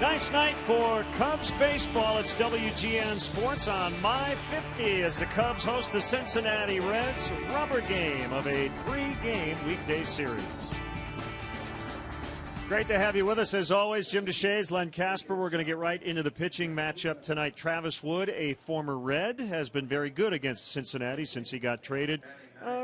Nice night for Cubs baseball. It's WGN Sports on My 50 as the Cubs host the Cincinnati Reds. Rubber game of a 3-game weekday series. Great to have you with us as always. Jim DeShays, Len Casper. We're going to get right into the pitching matchup tonight. Travis Wood, a former Red, has been very good against Cincinnati since he got traded.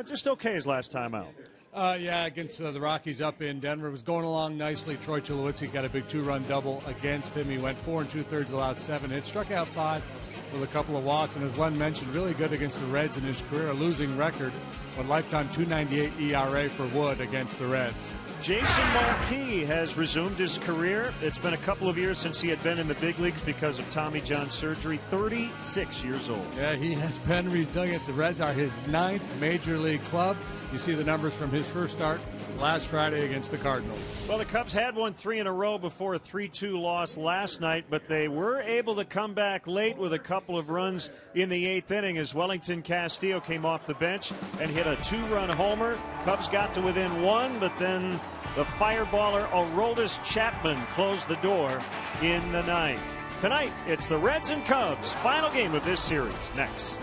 Just okay his last time out. Yeah, against the Rockies up in Denver. It was going along nicely. Troy Tulowitzki got a big 2-run double against him. He went 4 2/3, allowed 7 hits, struck out 5 with a couple of walks. And as Len mentioned, really good against the Reds in his career. A losing record, but lifetime 2.98 ERA for Wood against the Reds. Jason Marquis has resumed his career. It's been a couple of years since he had been in the big leagues because of Tommy John surgery. 36 years old. Yeah, he has been resilient. The Reds are his 9th major league club. You see the numbers from his first start last Friday against the Cardinals. Well, the Cubs had won 3 in a row before a 3-2 loss last night, but they were able to come back late with a couple of runs in the 8th inning as Wellington Castillo came off the bench and hit a 2-run homer. Cubs got to within 1, but then the fireballer Aroldis Chapman closed the door in the 9th. Tonight, it's the Reds and Cubs. Final game of this series next.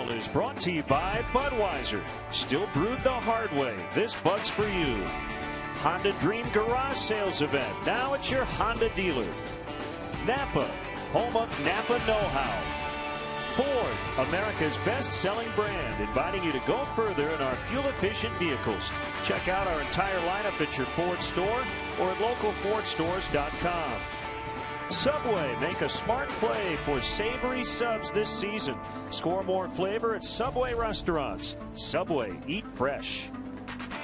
Is brought to you by Budweiser. Still brewed the hard way. This Bud's for you. Honda Dream Garage Sales Event. Now at your Honda dealer. Napa, home of Napa know-how. Ford, America's best-selling brand, inviting you to go further in our fuel-efficient vehicles. Check out our entire lineup at your Ford store or at localfordstores.com. Subway, make a smart play for savory subs this season. Score more flavor at Subway restaurants. Subway, eat fresh.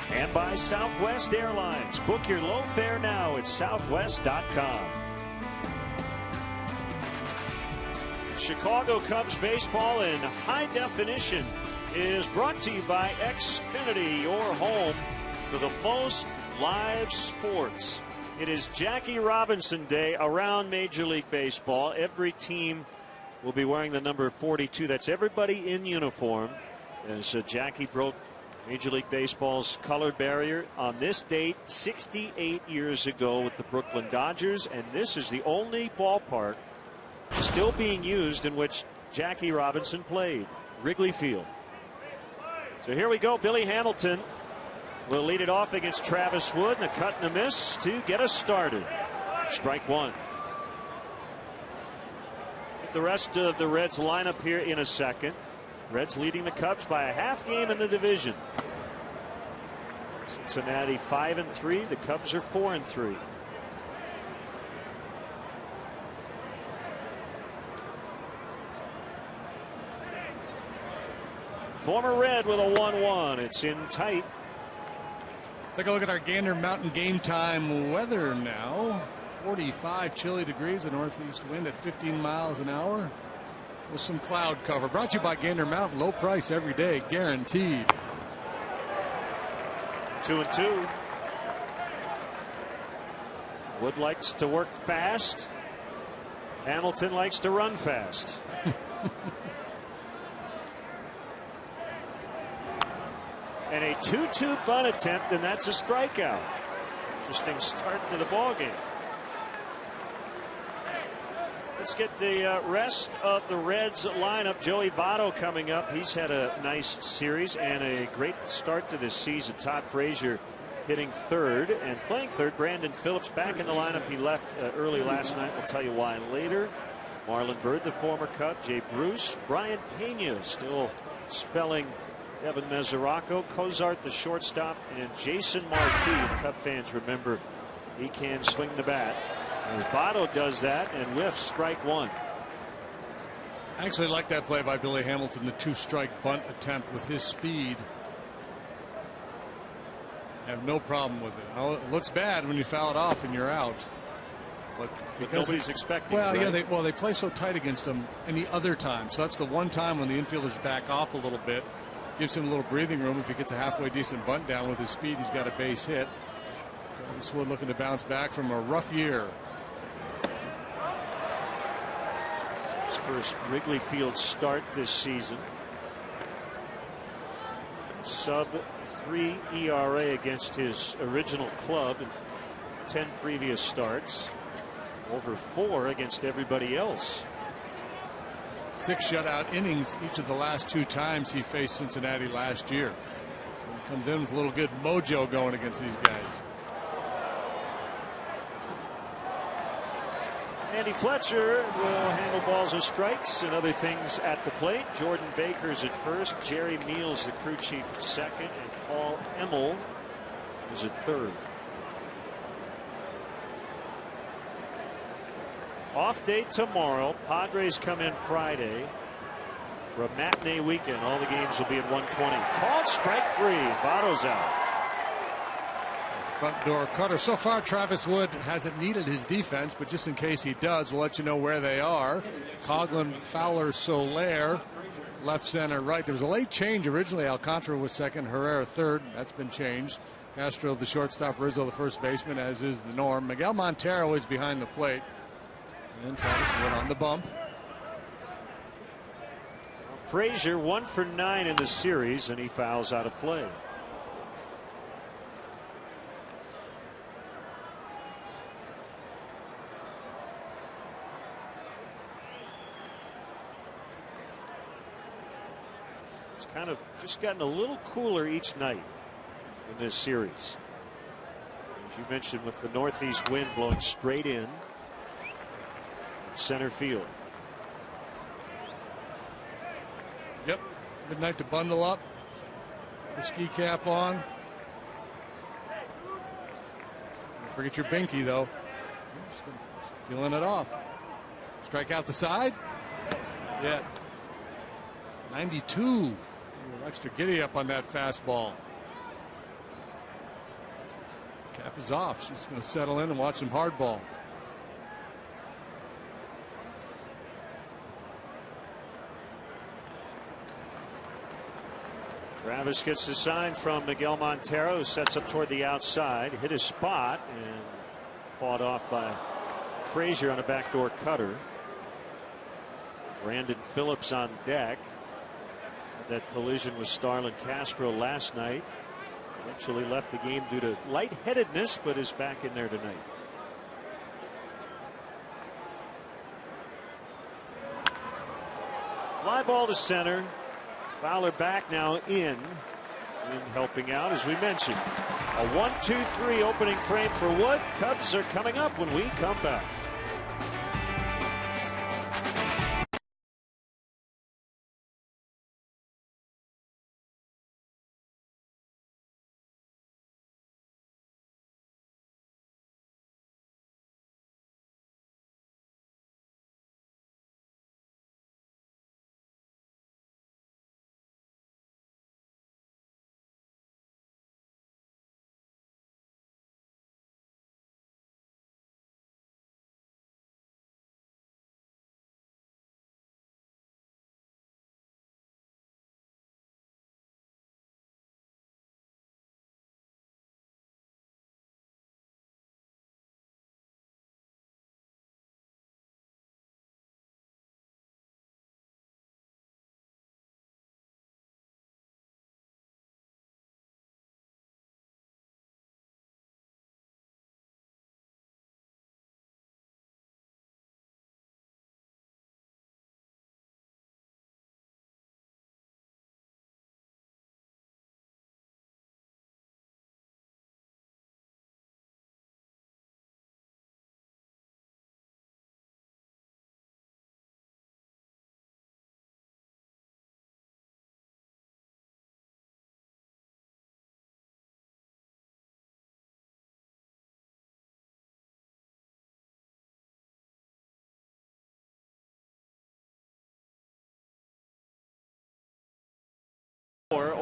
And by Southwest Airlines. Book your low fare now at southwest.com. Chicago Cubs baseball in high definition is brought to you by Xfinity, your home for the most live sports. It is Jackie Robinson Day around Major League Baseball. Every team will be wearing the number 42. That's everybody in uniform. And so Jackie broke Major League Baseball's color barrier on this date 68 years ago with the Brooklyn Dodgers. And this is the only ballpark still being used in which Jackie Robinson played, Wrigley Field. So here we go. Billy Hamilton will lead it off against Travis Wood, and a cut and a miss to get us started. Strike one. at the rest of the Reds lineup here in a second. Reds leading the Cubs by a half game in the division. Cincinnati 5-3. The Cubs are 4-3. Former Red with a 1-1. It's in tight. Take a look at our Gander Mountain game time weather now. 45 chilly degrees, a northeast wind at 15 miles an hour with some cloud cover. Brought to you by Gander Mountain. Low price every day, guaranteed. 2-2. Wood likes to work fast. Hamilton likes to run fast. And a 2-2 bunt attempt, and that's a strikeout. Interesting start to the ball game. Let's get the rest of the Reds lineup. Joey Votto coming up. He's had a nice series and a great start to this season. Todd Frazier hitting third and playing third. Brandon Phillips back in the lineup. He left early last night. We'll tell you why later. Marlon Byrd, the former Cub. Jay Bruce. Brian Pena still spelling Devin Mesoraco. Cozart, the shortstop, and Jason Marquis. Cub fans remember he can swing the bat. As Votto does that and whiffs strike one. I actually like that play by Billy Hamilton, the 2-strike bunt attempt with his speed. I have no problem with it. Oh, it looks bad when you foul it off and you're out. But because nobody's expecting well, it, right? yeah, they play so tight against them any other time. So that's the one time when the infielders back off a little bit. Gives him a little breathing room. If he gets a halfway decent bunt down with his speed, he's got a base hit. Travis Wood looking to bounce back from a rough year. His first Wrigley Field start this season. Sub-3 ERA against his original club in 10 previous starts. Over 4 against everybody else. 6 shutout innings each of the last 2 times he faced Cincinnati last year. So he comes in with a little good mojo going against these guys. Andy Fletcher will handle balls and strikes and other things at the plate. Jordan Baker's at first. Jerry Meals, the crew chief, at second. And Paul Emmel is at third. Off day tomorrow. Padres come in Friday for a matinee weekend. All the games will be at 1:20. Called strike 3. Votto's out. Front door cutter. So far, Travis Wood hasn't needed his defense, but just in case he does, we'll let you know where they are. Coughlin, Fowler, Soler, left, center, right. There was a late change. Originally, Alcantara was second, Herrera third. That's been changed. Castro, the shortstop, Rizzo, the first baseman, as is the norm. Miguel Montero is behind the plate. And Travis Wood on the bump. Frazier 1 for 9 in the series, and he fouls out of play. It's kind of just gotten a little cooler each night in this series. As you mentioned, with the northeast wind blowing straight in center field. Yep. Midnight to bundle up. The ski cap on. Don't forget your binky, though. Just peeling it off. Strike out the side. Yeah. 92. A little extra giddy up on that fastball. Cap is off. She's going to settle in and watch some hardball. Travis gets the sign from Miguel Montero, who sets up toward the outside, hit his spot, and fought off by Frazier on a backdoor cutter. Brandon Phillips on deck. Had that collision with Starlin Castro last night. Eventually left the game due to lightheadedness, but is back in there tonight. Fly ball to center. Fowler back now in helping out, as we mentioned. A 1-2-3 opening frame for Wood. Cubs are coming up when we come back.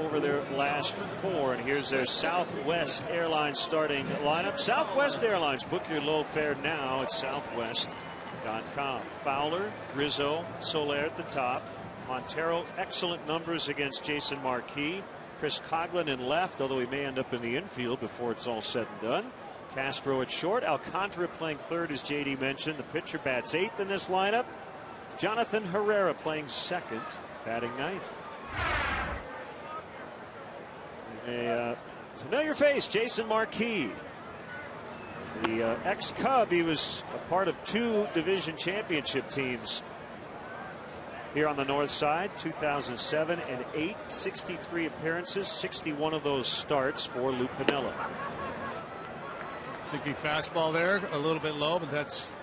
over their last 4. And here's their Southwest Airlines starting lineup. Southwest Airlines, book your low fare now at southwest.com. Fowler, Rizzo, Soler at the top. Montero, excellent numbers against Jason Marquis. Chris Coghlan in left, although he may end up in the infield before it's all said and done. Castro at short. Alcantara playing third, as JD mentioned. The pitcher bats 8th in this lineup. Jonathan Herrera playing second, batting 9th. A familiar face, Jason Marquis. The ex-Cub, he was a part of 2 division championship teams here on the north side. 2007 and 8, 63 appearances, 61 of those starts for Lou Piniella. Sinking fastball there, a little bit low, but that's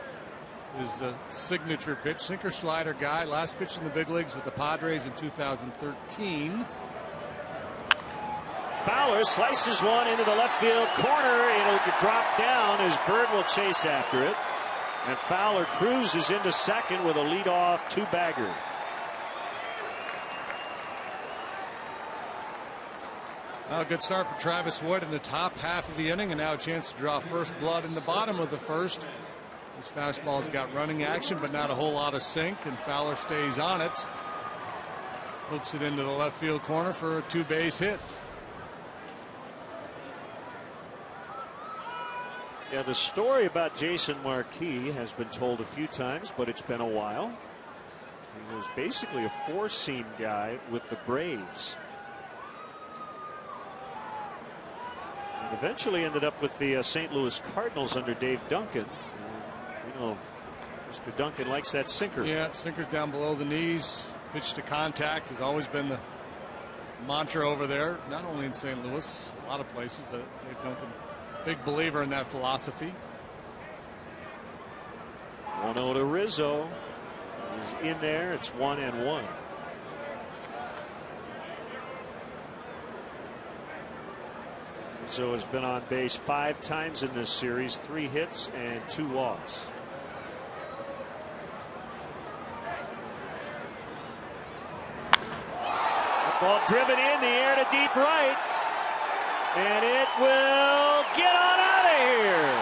his signature pitch. Sinker slider guy. Last pitch in the big leagues with the Padres in 2013. Fowler slices one into the left field corner. It'll drop down as Bird will chase after it. And Fowler cruises into second with a leadoff 2-bagger. Well, a good start for Travis Wood in the top half of the inning, and now a chance to draw first blood in the bottom of the first. This fastball's got running action, but not a whole lot of sink, and Fowler stays on it. Hooks it into the left field corner for a 2-base hit. Yeah, the story about Jason Marquis has been told a few times, but it's been a while. He was basically a 4-seam guy with the Braves. And eventually ended up with the St. Louis Cardinals under Dave Duncan. And, you know, Mr. Duncan likes that sinker. Yeah, sinker's down below the knees. Pitch to contact has always been the mantra over there, not only in St. Louis, a lot of places, but Dave Duncan, big believer in that philosophy. 1-0 to Rizzo. He's in there. It's 1-1. Rizzo has been on base 5 times in this series, 3 hits and 2 walks. Ball driven in the air to deep right. And it will get on out of here.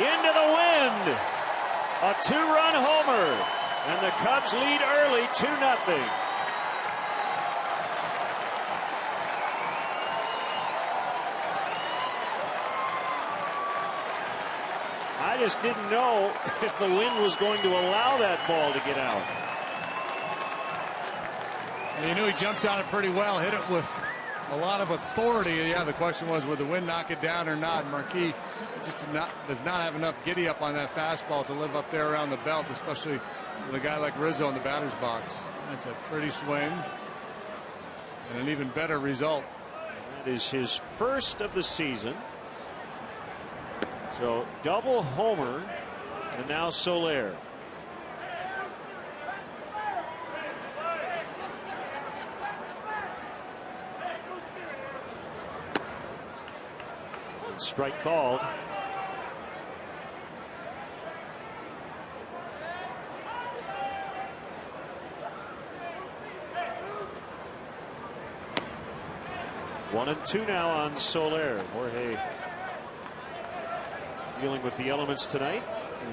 Into the wind. A 2-run homer. And the Cubs lead early 2-0. I just didn't know if the wind was going to allow that ball to get out. You knew he jumped on it pretty well, hit it with a lot of authority. Yeah, the question was, would the wind knock it down or not? Marquis just does not have enough giddy up on that fastball to live up there around the belt, especially with a guy like Rizzo in the batter's box. That's a pretty swing and an even better result. That is his first of the season. So double homer, and now Soler. Strike called. One and two now on Soler. Jorge dealing with the elements tonight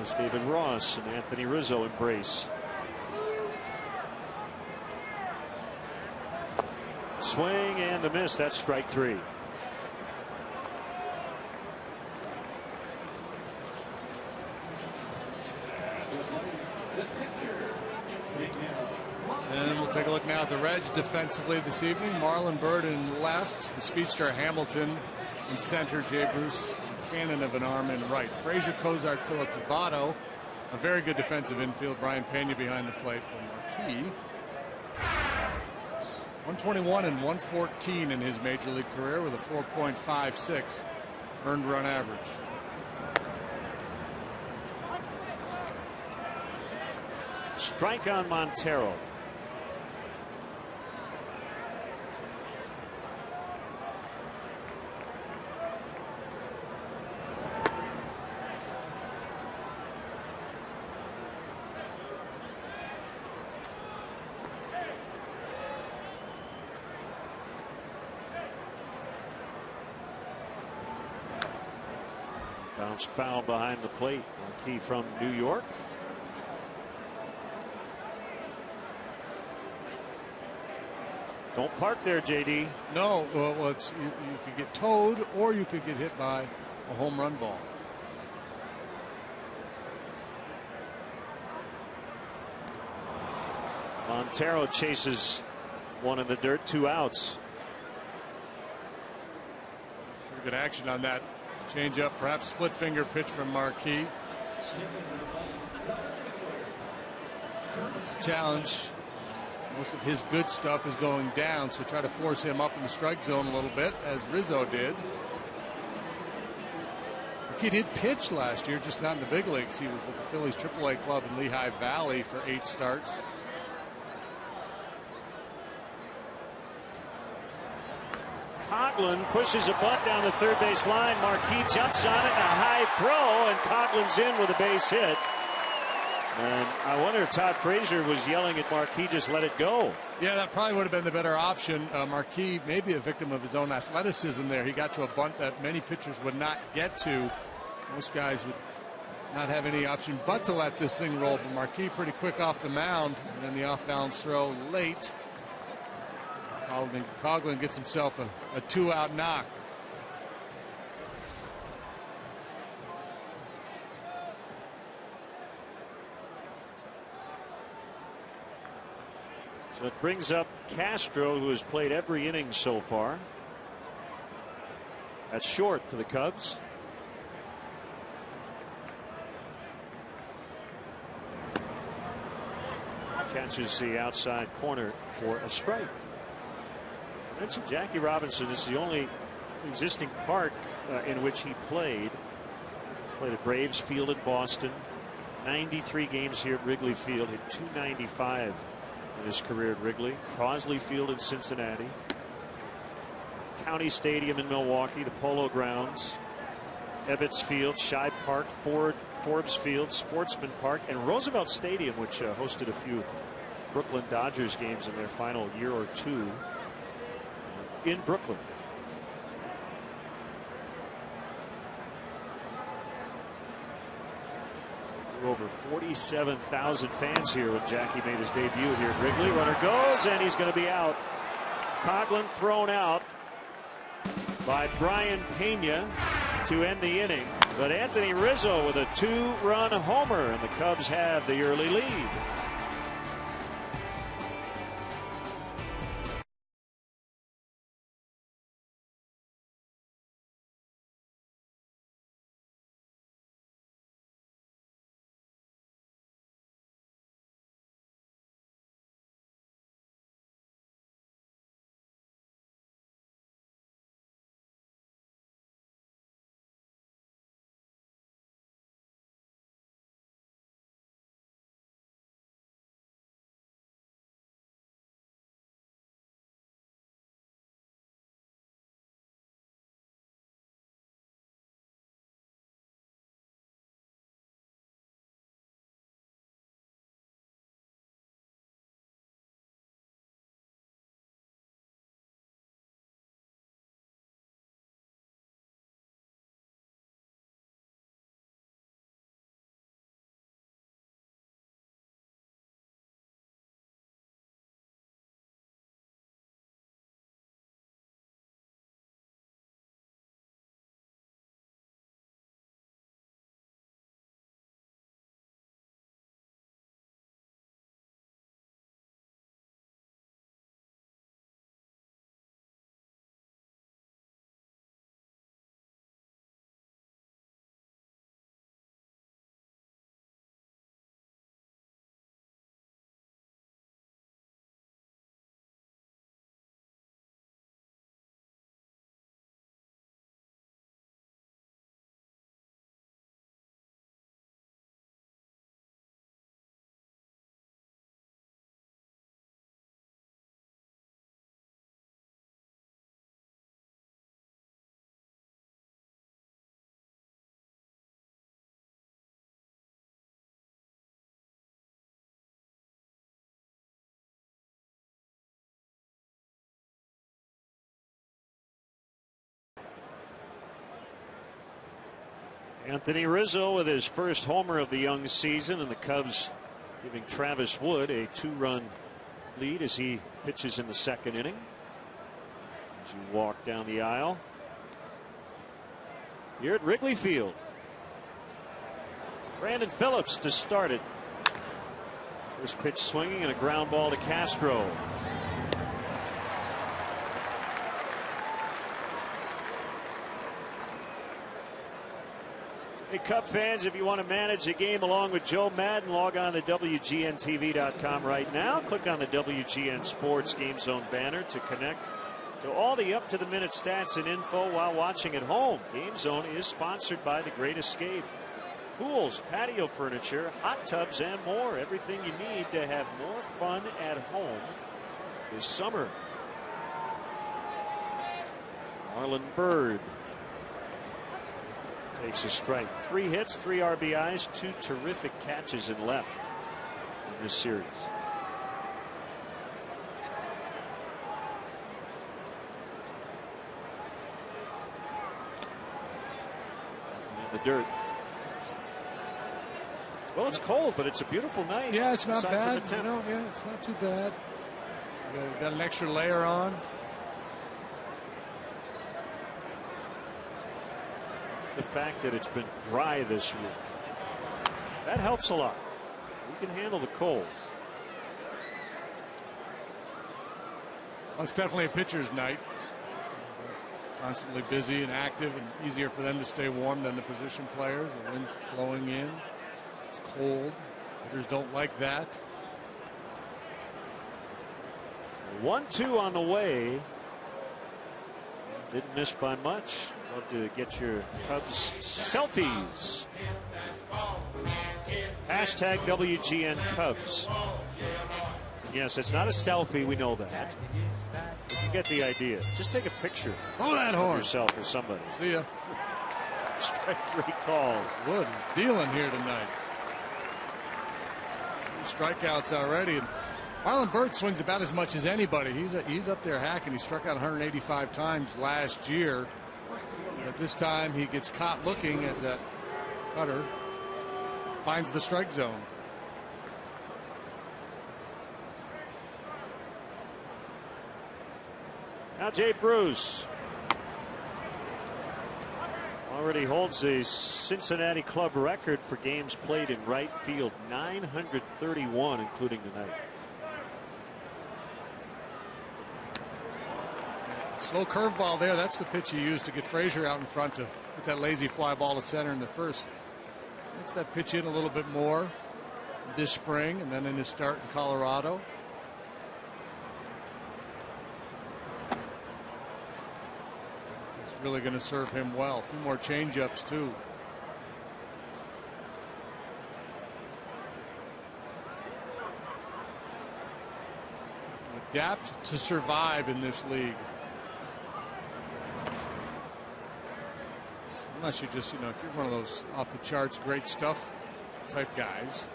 as David Ross and Anthony Rizzo embrace. Swing and a miss. That's strike 3. And we'll take a look now at the Reds defensively this evening. Marlon Byrd in left, the speedster Hamilton in center, Jay Bruce, cannon of an arm in right. Frazier, Cozart, Phillips, Votto, a very good defensive infield. Brian Pena behind the plate for Marquis. 121 and 114 in his major league career with a 4.56 earned run average. Strike on Montero. Bounced foul behind the plate. Marquis from New York. Don't park there, JD. No, well, you could get towed or you could get hit by a home run ball. Montero chases one in the dirt, 2 outs. Pretty good action on that change up, perhaps split finger pitch from Marquis. It's a challenge. Most of his good stuff is going down, so try to force him up in the strike zone a little bit, as Rizzo did. He did pitch last year, just not in the big leagues. He was with the Phillies AAA club in Lehigh Valley for 8 starts. Coughlin pushes a bunt down the third base line. Marquis jumps on it, a high throw, and Coughlin's in with a base hit. And I wonder if Todd Frazier was yelling at Marquis, just let it go. Yeah, that probably would have been the better option. Marquis may be a victim of his own athleticism there. He got to a bunt that many pitchers would not get to. Most guys would not have any option but to let this thing roll. But Marquis pretty quick off the mound, and then the off-balance throw late. Coughlin gets himself a 2-out knock. So it brings up Castro, who has played every inning so far. That's short for the Cubs. Catches the outside corner for a strike. I mentioned Jackie Robinson is the only existing park in which he played. Played at Braves Field in Boston. 93 games here at Wrigley Field. Hit .295 in his career at Wrigley. Crosley Field in Cincinnati. County Stadium in Milwaukee. The Polo Grounds. Ebbets Field, Shibe Park, Forbes Field, Sportsman Park, and Roosevelt Stadium, which hosted a few Brooklyn Dodgers games in their final year or two in Brooklyn. Over 47,000 fans here when Jackie made his debut here at Wrigley. Runner goes, and he's going to be out. Coughlin thrown out by Brian Pena to end the inning. But Anthony Rizzo with a 2-run homer, and the Cubs have the early lead. Anthony Rizzo with his first homer of the young season, and the Cubs giving Travis Wood a 2-run lead as he pitches in the second inning. As you walk down the aisle here at Wrigley Field. Brandon Phillips to start it. First pitch swinging and a ground ball to Castro. Hey, Cub fans, if you want to manage the game along with Joe Madden, log on to WGNTV.com right now. Click on the WGN Sports Game Zone banner to connect to all the up-to-the-minute stats and info while watching at home. Game Zone is sponsored by The Great Escape. Pools, patio furniture, hot tubs, and more. Everything you need to have more fun at home this summer. Marlon Byrd takes a strike. 3 hits, 3 RBIs, 2 terrific catches in left in this series. In the dirt. Well, it's cold, but it's a beautiful night. Yeah, it's not bad. You know, yeah, it's not too bad. Got an extra layer on. The fact that it's been dry this week, that helps a lot. We can handle the cold. Well, it's definitely a pitcher's night. Constantly busy and active, and easier for them to stay warm than the position players. The wind's blowing in. It's cold. Hitters don't like that. 1-2 on the way. Didn't miss by much. Love to get your Cubs selfies. Hashtag WGN Cubs. Yes, it's not a selfie. We know that. You get the idea. Just take a picture. Oh, that horn. Yourself or somebody. See ya. Strike 3 calls. Wood dealing here tonight. 3 strikeouts already. And Marlon Byrd swings about as much as anybody. He's up there hacking. He struck out 185 times last year. But this time he gets caught looking as that cutter finds the strike zone. Now Jay Bruce already holds a Cincinnati club record for games played in right field, 931, including tonight. Slow curveball there. That's the pitch you use to get Frazier out in front to put that lazy fly ball to center in the first. Makes that pitch in a little bit more this spring and then in his start in Colorado. It's really going to serve him well. A few more changeups too. Adapt to survive in this league. Unless you just, if you're one of those off the charts, great stuff type guys,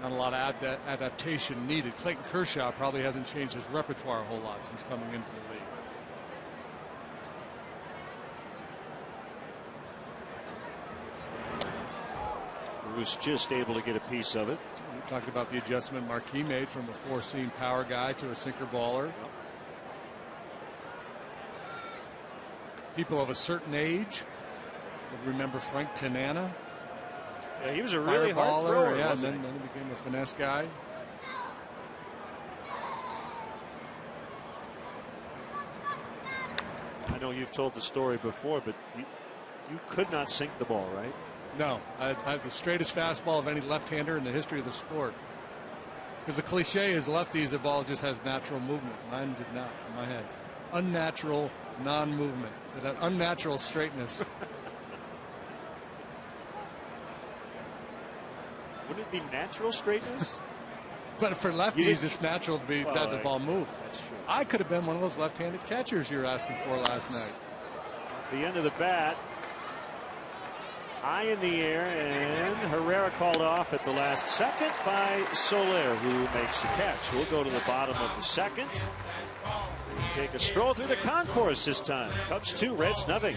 not a lot of adaptation needed. Clayton Kershaw probably hasn't changed his repertoire a whole lot since coming into the league. Was just able to get a piece of it. We talked about the adjustment Marquis made from a 4-seam power guy to a sinker baller. People of a certain age would remember Frank Tanana. Yeah, he was a really hard thrower. Yeah, and then he became a finesse guy. I know you've told the story before, but you could not sink the ball, right? No, I have the straightest fastball of any left-hander in the history of the sport. Because the cliche is lefties, the ball just has natural movement. Mine did not in my head. Unnatural non-movement. That unnatural straightness. Wouldn't it be natural straightness? But for lefties, it's natural to be that the ball move. That's true. I could have been one of those left-handed catchers you were asking for last night. Off the end of the bat, high in the air, and Herrera called off at the last second by Soler, who makes the catch. We'll go to the bottom of the second. Take a stroll through the concourse this time. Cubs 2, Reds nothing.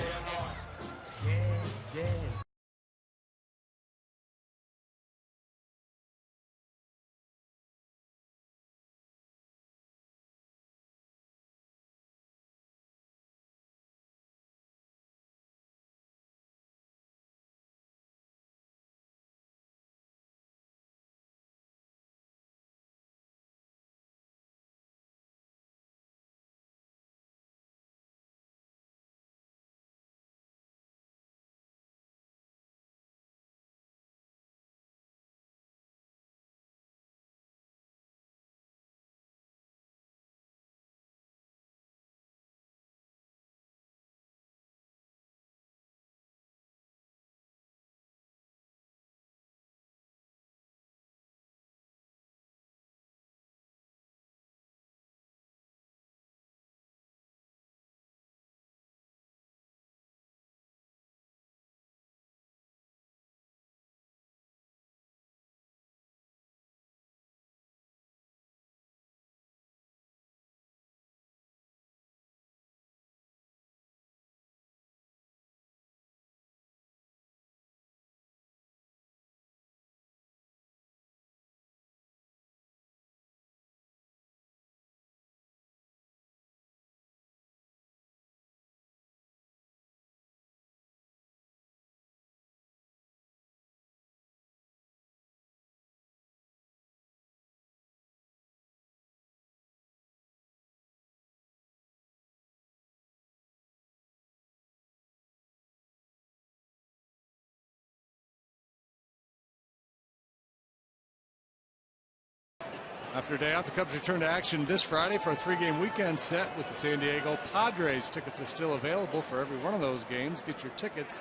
After a day off, the Cubs return to action this Friday for a 3-game weekend set with the San Diego Padres. Tickets are still available for every one of those games. Get your tickets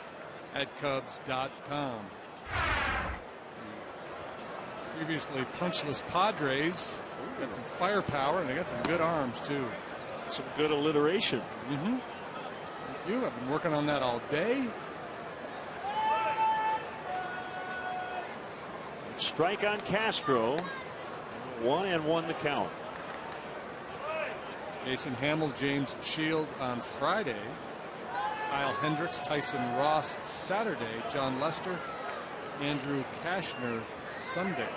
at Cubs.com. Previously punchless Padres got some firepower, and they got some good arms too. Some good alliteration. Thank you. I've been working on that all day. Strike on Castro. 1-1 the count. Jason Hamill, James Shields on Friday. Kyle Hendricks, Tyson Ross Saturday. John Lester, Andrew Kashner Sunday.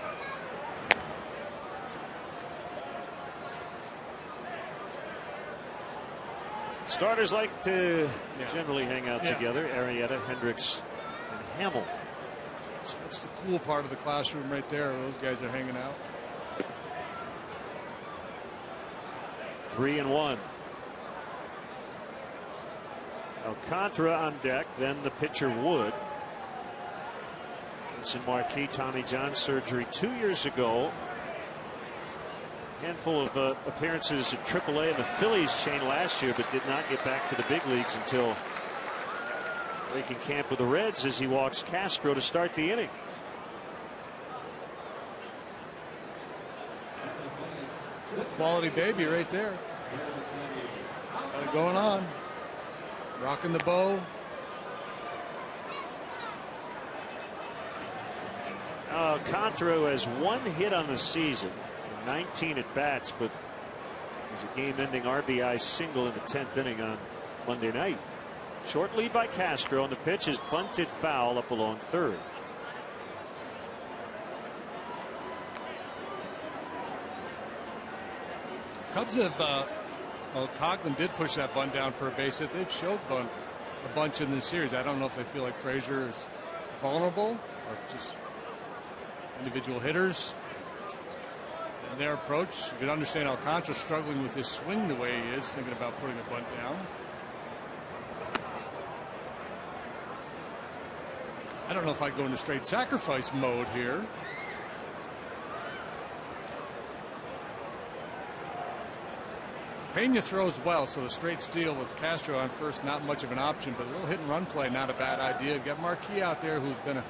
Starters like to generally hang out together. Arrieta, Hendricks, and Hamill. That's the cool part of the classroom right there. Those guys are hanging out. 3-1. Alcantara on deck, then the pitcher Wood. Vincent Marquis, Tommy John surgery 2 years ago. Handful of appearances at AAA in the Phillies chain last year, but did not get back to the big leagues until breaking camp with the Reds as he walks Castro to start the inning. Quality baby right there. Got it going on. Rocking the bow. Alcantara has 1 hit on the season, 19 at bats, but there's a game-ending RBI single in the 10th inning on Monday night. Short lead by Castro, and the pitch is bunted foul up along third. Cubs have, well, Coughlin did push that bunt down for a base hit. They've showed bunt a bunch in this series. I don't know if they feel like Frazier is vulnerable or if just individual hitters and their approach. You can understand Alcantara struggling with his swing the way he is, thinking about putting a bunt down. I don't know if I'd go into straight sacrifice mode here. Pena throws well, so the straight steal with Castro on first, not much of an option, but a little hit and run play, not a bad idea. You've got Marquis out there, who's been a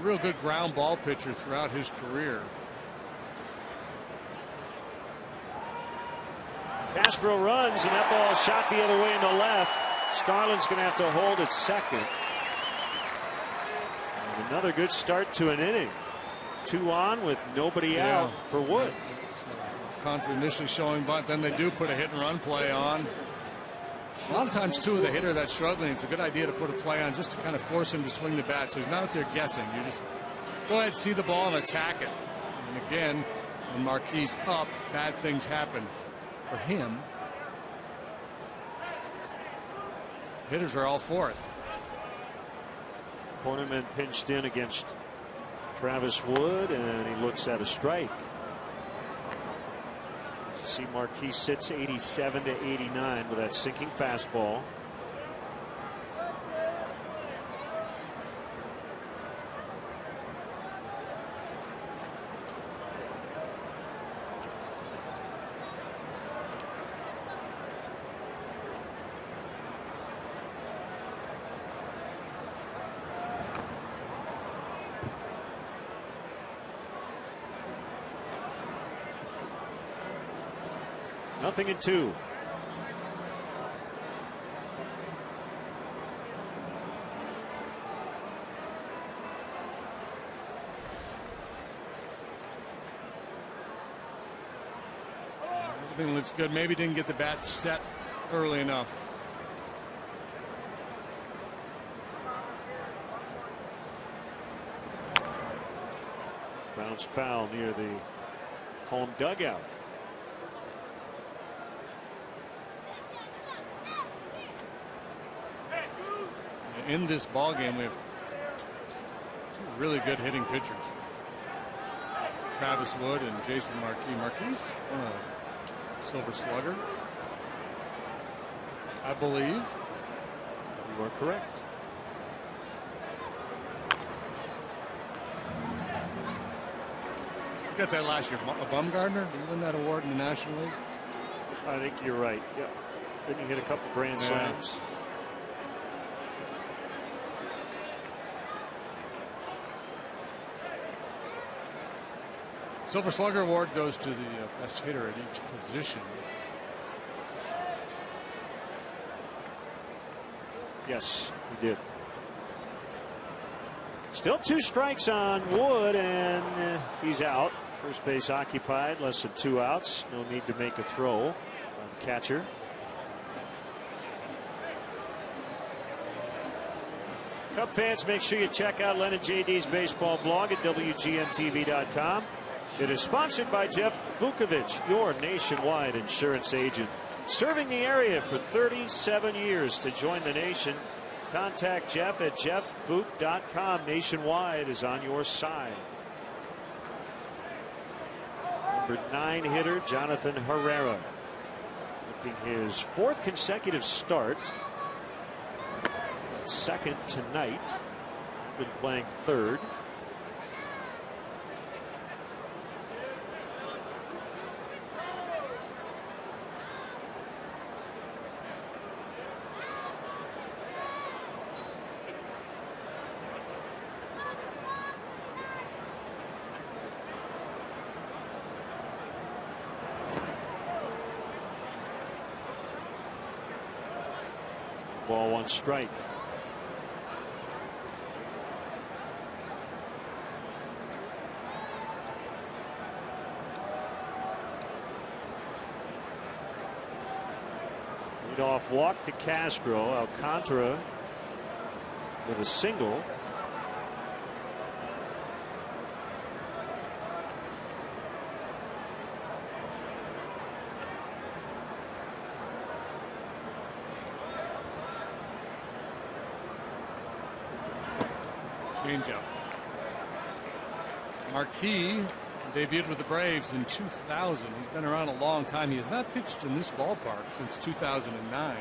real good ground ball pitcher throughout his career. Castro runs, and that ball shot the other way in the left. Starlin's going to have to hold at second. And another good start to an inning. 2 on with nobody out for Wood. Contra initially showing bunt, then they do put a hit and run play on. A lot of times too, with a hitter that's struggling, it's a good idea to put a play on just to kind of force him to swing the bat, so he's not out there guessing. You just go ahead, see the ball, and attack it. And again, when Marquis up, bad things happen for him. Hitters are all for it. Cornerman pinched in against Travis Wood, and he looks at a strike. See, Marquis sits 87 to 89 with that sinking fastball. Nothing in 2. Everything looks good. Maybe didn't get the bat set early enough. Bounced foul near the home dugout. In this ball game, we have 2 really good hitting pitchers. Travis Wood and Jason Marquis. Marquis, Silver Slugger, I believe. You are correct. You got that last year. Bumgarner, did you win that award in the National League? I think you're right. Yeah. Didn't he hit a couple grand slams? Silver Slugger Award goes to the best hitter at each position. Yes, he did. Still 2 strikes on Wood, and he's out. First base occupied, less than 2 outs. No need to make a throw on the catcher. Cub fans, make sure you check out Len and JD's baseball blog at WGNTV.com. It is sponsored by Jeff Vukovich, your nationwide insurance agent. Serving the area for 37 years. To join the nation, contact Jeff at jeffvuk.com. Nationwide is on your side. Number 9 hitter, Jonathan Herrera. Making his 4th consecutive start. Second tonight. Been playing 3rd. Ball 1 strike. Leadoff walk to Castro. Alcantara with a single. Changeup. Marquis debuted with the Braves in 2000. He's been around a long time. He has not pitched in this ballpark since 2009.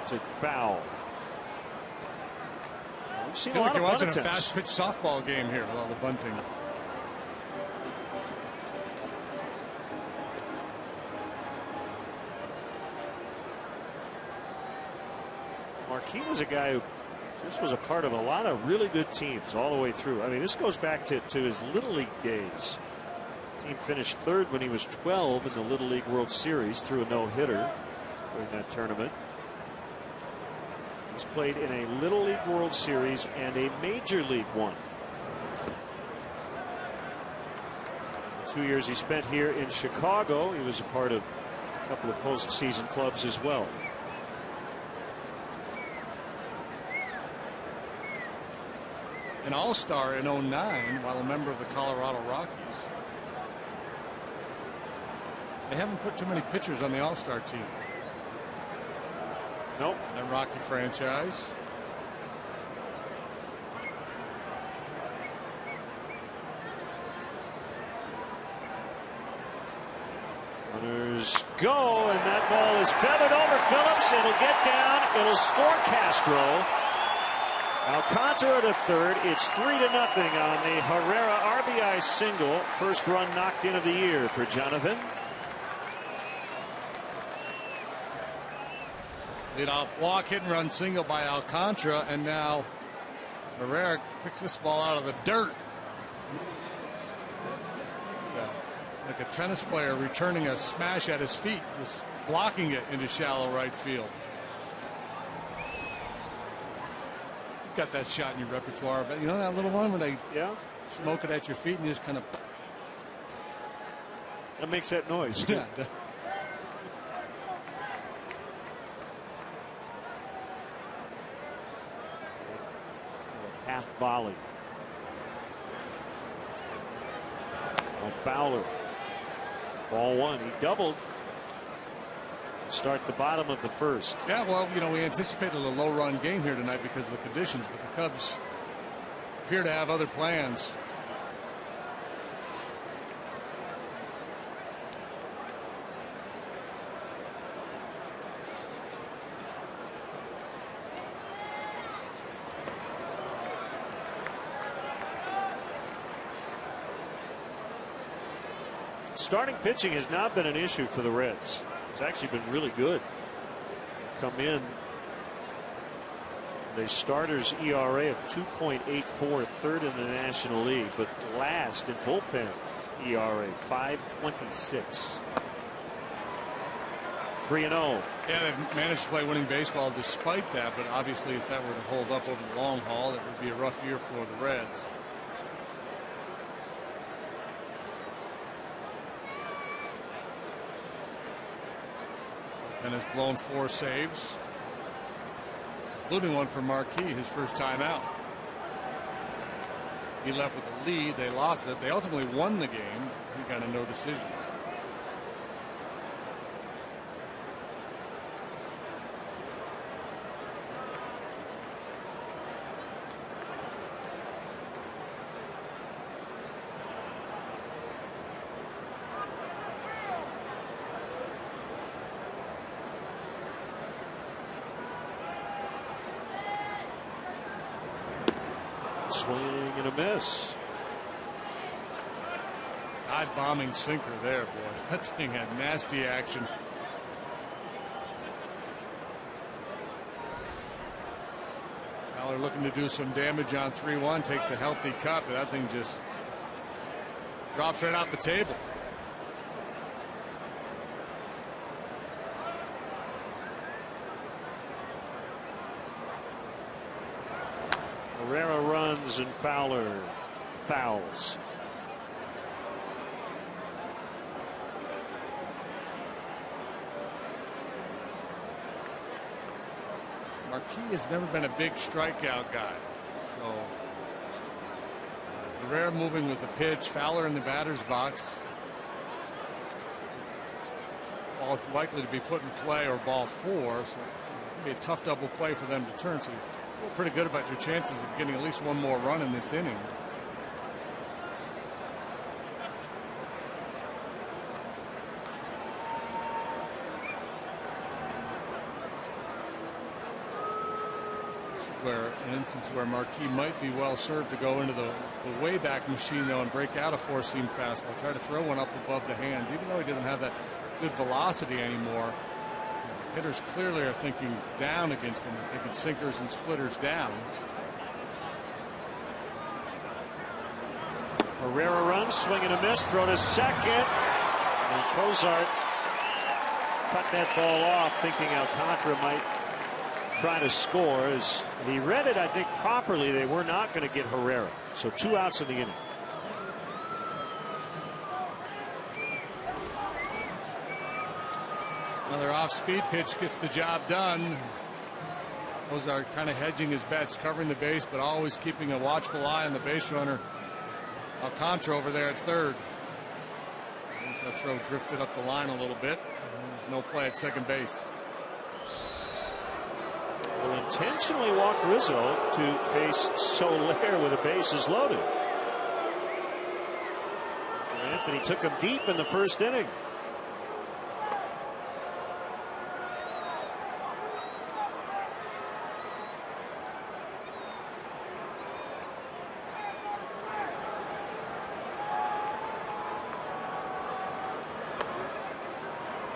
Took foul. I feel like you're watching a fast pitch softball game here with all the bunting. Marquis was a guy who just was a part of a lot of really good teams all the way through. I mean, this goes back to his Little League days. The team finished 3rd when he was 12 in the Little League World Series through a no-hitter during that tournament. He's played in a Little League World Series and a Major League one. 2 years he spent here in Chicago. He was a part of a couple of postseason clubs as well. An All-Star in 09 while a member of the Colorado Rockies. They haven't put too many pitchers on the All-Star team. Nope. That Rocky franchise. Runners go, and that ball is feathered over Phillips. It'll get down. It'll score Castro. Alcantara to 3rd. It's 3-0 on the Herrera RBI single. First run knocked in of the year for Jonathan. Leadoff walk, hit and run single by Alcantara, and now Herrera picks this ball out of the dirt. Yeah, like a tennis player returning a smash at his feet, just blocking it into shallow right field. You've got that shot in your repertoire, but you know that little one where they smoke it at your feet and you just kind of. That makes that noise. Yeah. Half volley. Fowler. Ball 1. He doubled. Start the bottom of the 1st. Yeah, well, you know, we anticipated a low-run game here tonight because of the conditions, but the Cubs appear to have other plans. Starting pitching has not been an issue for the Reds. It's actually been really good. Come in. The starters ERA of 2.84, third in the National League, but last in bullpen ERA 5.26. 3-0. Yeah, they've managed to play winning baseball despite that, but obviously if that were to hold up over the long haul, it would be a rough year for the Reds. And has blown 4 saves, including one for Marquis, his first time out. He left with a lead. They lost it. They ultimately won the game. He got a no decision. Swing and a miss. Dive bombing sinker there, boy. That thing had nasty action. Fowler looking to do some damage on 3-1. Takes a healthy cut, but that thing just drops right out the table. Herrera runs and Fowler fouls. Marquis has never been a big strikeout guy. So Herrera moving with the pitch. Fowler in the batter's box. Ball is likely to be put in play or ball 4. So it'll be a tough double play for them to turn. So feel pretty good about your chances of getting at least one more run in this inning. This is where an instance where Marquis might be well served to go into the way back machine though and break out a 4-seam fastball. Try to throw one up above the hands, even though he doesn't have that good velocity anymore. Hitters clearly are thinking down against him. They're thinking sinkers and splitters down. Herrera runs, swing and a miss, throw to second. And Cozart cut that ball off, thinking Alcantara might try to score. As he read it, I think, properly, they were not going to get Herrera. So 2 outs in the inning. Another off-speed pitch gets the job done. Those are kind of hedging his bets, covering the base, but always keeping a watchful eye on the base runner. Alcantara over there at third. That throw drifted up the line a little bit. No play at second base. Will intentionally walk Rizzo to face Soler with the bases loaded. Anthony took him deep in the first inning.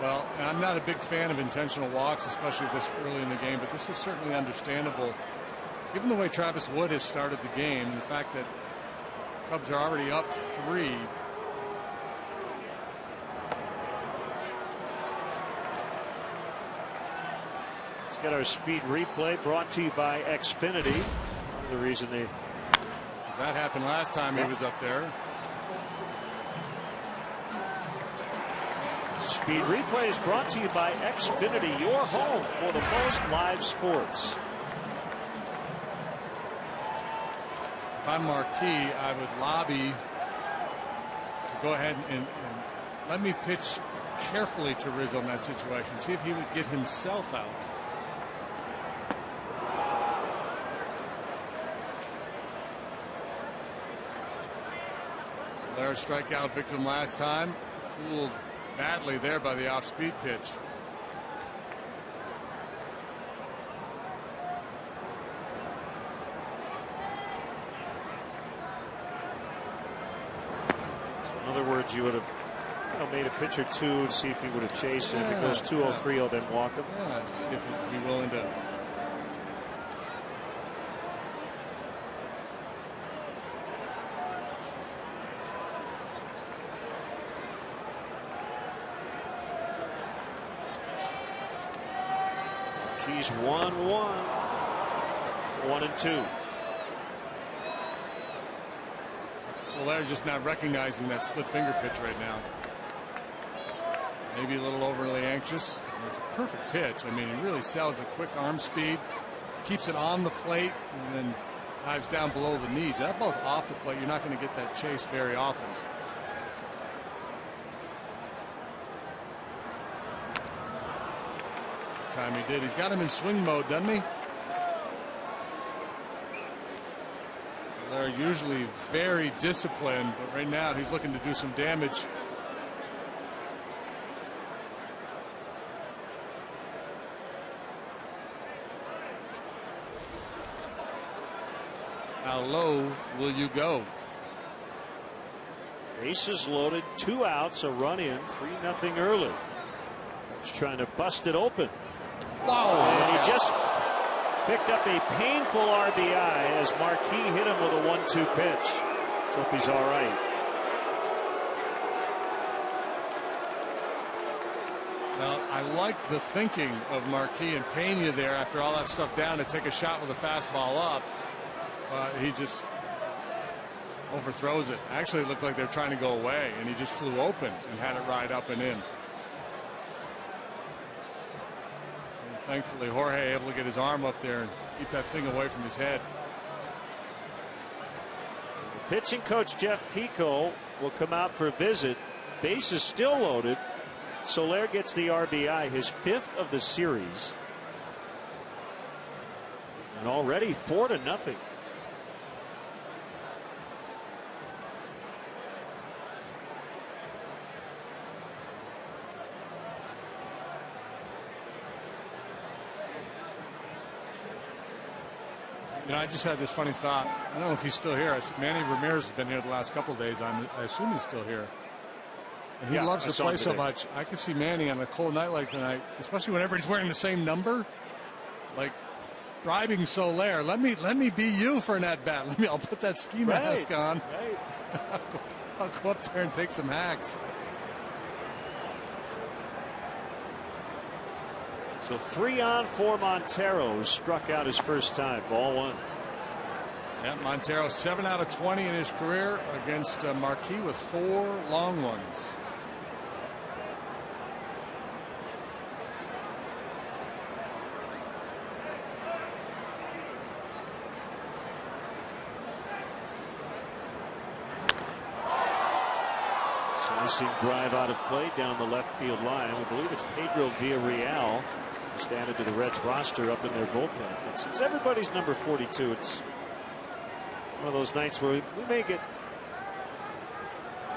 Well, I'm not a big fan of intentional walks, especially this early in the game, but this is certainly understandable given the way Travis Wood has started the game and the fact that Cubs are already up 3. Let's get our speed replay brought to you by Xfinity. Part of the reason that happened last time he was up there. Speed replay is brought to you by Xfinity, your home for the most live sports. If I'm Marquis, I would lobby to go ahead and let me pitch carefully to Rizzo in that situation. See if he would get himself out. There's a strikeout victim last time. Fooled badly there by the off-speed pitch. So in other words, you would have Made a pitch or two to see if he would have chased. And if it goes 2-0-3, he'll then walk him. Yeah, just see if he'd be willing to. He's 1-1. 1-2. Soler's just not recognizing that split finger pitch right now. Maybe a little overly anxious. It's a perfect pitch. I mean, he really sells a quick arm speed, keeps it on the plate, and then dives down below the knees. That both off the plate, you're not going to get that chase very often. Time he did. He's got him in swing mode, doesn't he? So they're usually very disciplined, but right now he's looking to do some damage. How low will you go? Bases loaded, 2 outs, a run in, 3-0 early. He's trying to bust it open. Whoa! And he just picked up a painful RBI as Marquis hit him with a 1-2 pitch. Let's hope he's all right. Well, I like the thinking of Marquis and Pena there after all that stuff down to take a shot with a fastball up. He just overthrows it. Actually, it looked like they're trying to go away, and he just flew open and had it ride up and in. And thankfully, Jorge able to get his arm up there and keep that thing away from his head. The pitching coach Jeff Pico will come out for a visit. Base is still loaded. Soler gets the RBI, his 5th of the series, and already 4-0. You know, I just had this funny thought. I don't know if he's still here. Manny Ramirez has been here the last couple of days. I assume he's still here. And he loves to play so much. I could see Manny on a cold night like tonight, especially when everybody's wearing the same number, like bribing Soler. Let me be you for an at bat. I'll put that ski mask on. Right. I'll go up there and take some hacks. So 3 on for Montero, struck out his first time. Ball 1. Yeah, Montero 7 out of 20 in his career against Marquis with 4 long ones. Slicing drive out of play down the left field line. I believe it's Pedro Villarreal just added to the Reds roster up in their bullpen. And since everybody's number 42, it's one of those nights where we may get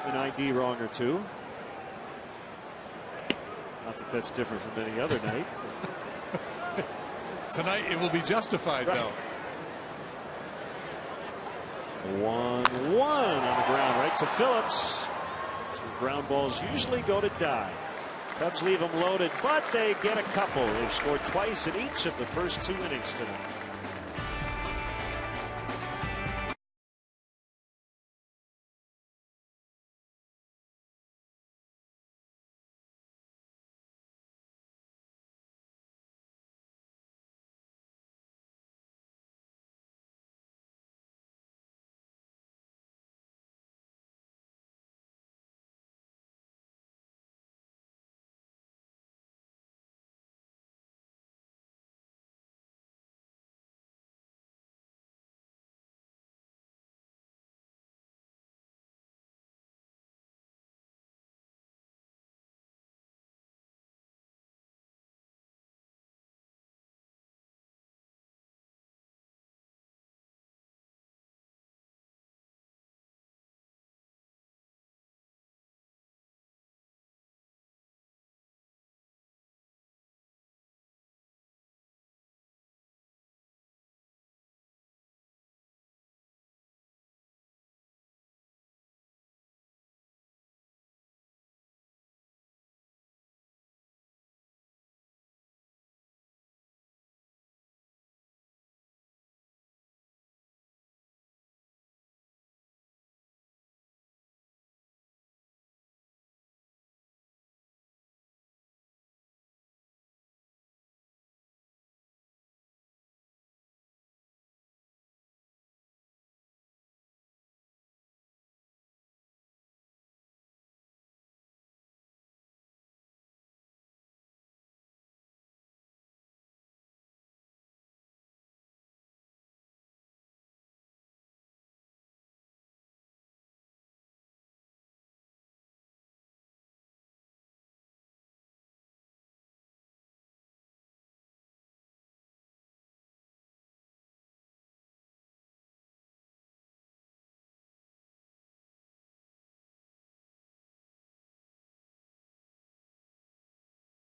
an ID wrong or two. Not that that's different from any other night. Tonight it will be justified, though. 1-1 on the ground right to Phillips. Ground balls usually go to die. Cubs leave them loaded, but they get a couple. They've scored twice in each of the first 2 innings tonight.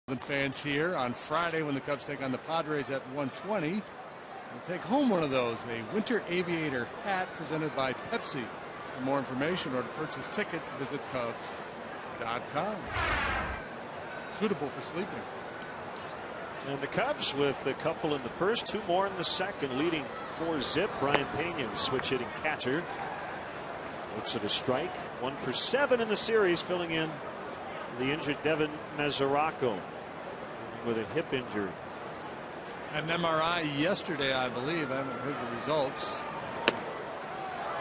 Fans here on Friday when the Cubs take on the Padres at 1:20. We'll take home one of those, a Winter Aviator hat presented by Pepsi. For more information or to purchase tickets, visit Cubs.com. Suitable for sleeping. And the Cubs with a couple in the first, 2 more in the second, leading 4-zip. Brian Pena, the switch hitting catcher, looks at a strike. 1 for 7 in the series, filling in the injured Devin Mesoraco with a hip injury. Had an MRI yesterday, I believe. I haven't heard the results.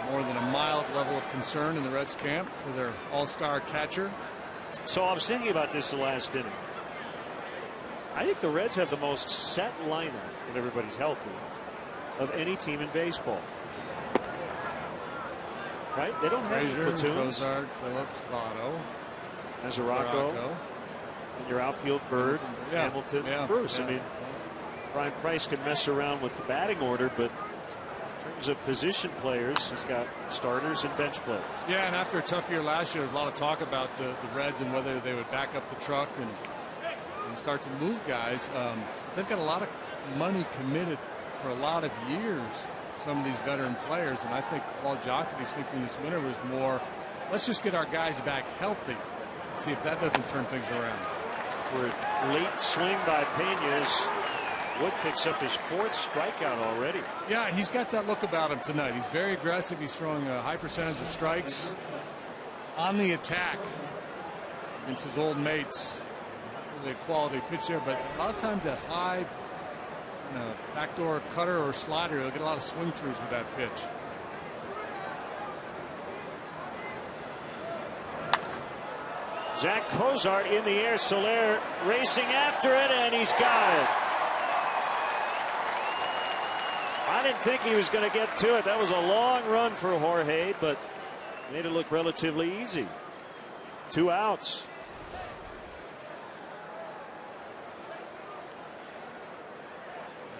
More than a mild level of concern in the Reds camp for their all-star catcher. So I was thinking about this the last inning. I think the Reds have the most set lineup, when everybody's healthy, of any team in baseball. Right? They don't have any platoons. Cozart, Phillips, Votto, Mesoraco. And your outfield, Bird, Hamilton, Bruce. I mean, Brian Price can mess around with the batting order, but in terms of position players, he's got starters and bench players. Yeah, and after a tough year last year, there was a lot of talk about the Reds and whether they would back up the truck and start to move guys. They've got a lot of money committed for a lot of years, some of these veteran players, and I think Paul Giacobi's thinking this winter was more, let's just get our guys back healthy, see if that doesn't turn things around. Late swing by Pena's. Wood picks up his 4th strikeout already. Yeah, he's got that look about him tonight. He's very aggressive. He's throwing a high percentage of strikes on the attack against his old mates. Really a quality pitch there, but a lot of times that high backdoor cutter or slider, he'll get a lot of swing throughs with that pitch. Zach Cozart in the air. Soler racing after it, and he's got it. I didn't think he was going to get to it. That was a long run for Jorge, but made it look relatively easy. 2 outs.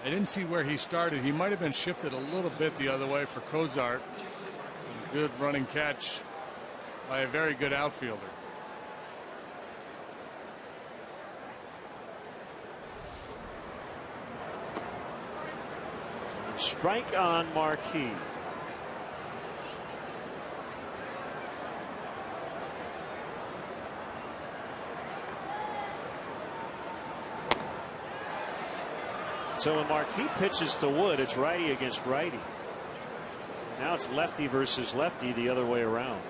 I didn't see where he started. He might have been shifted a little bit the other way for Cozart. Good running catch by a very good outfielder. Strike on Marquis. So when Marquis pitches to Wood, it's righty against righty. Now it's lefty versus lefty the other way around.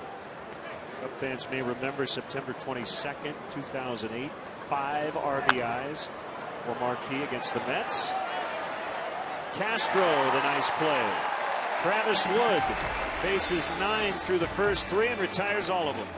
Cub fans may remember September 22nd, 2008. 5 RBIs for Marquis against the Mets. Castro, the nice play. Travis Wood faces 9 through the first 3 and retires all of them.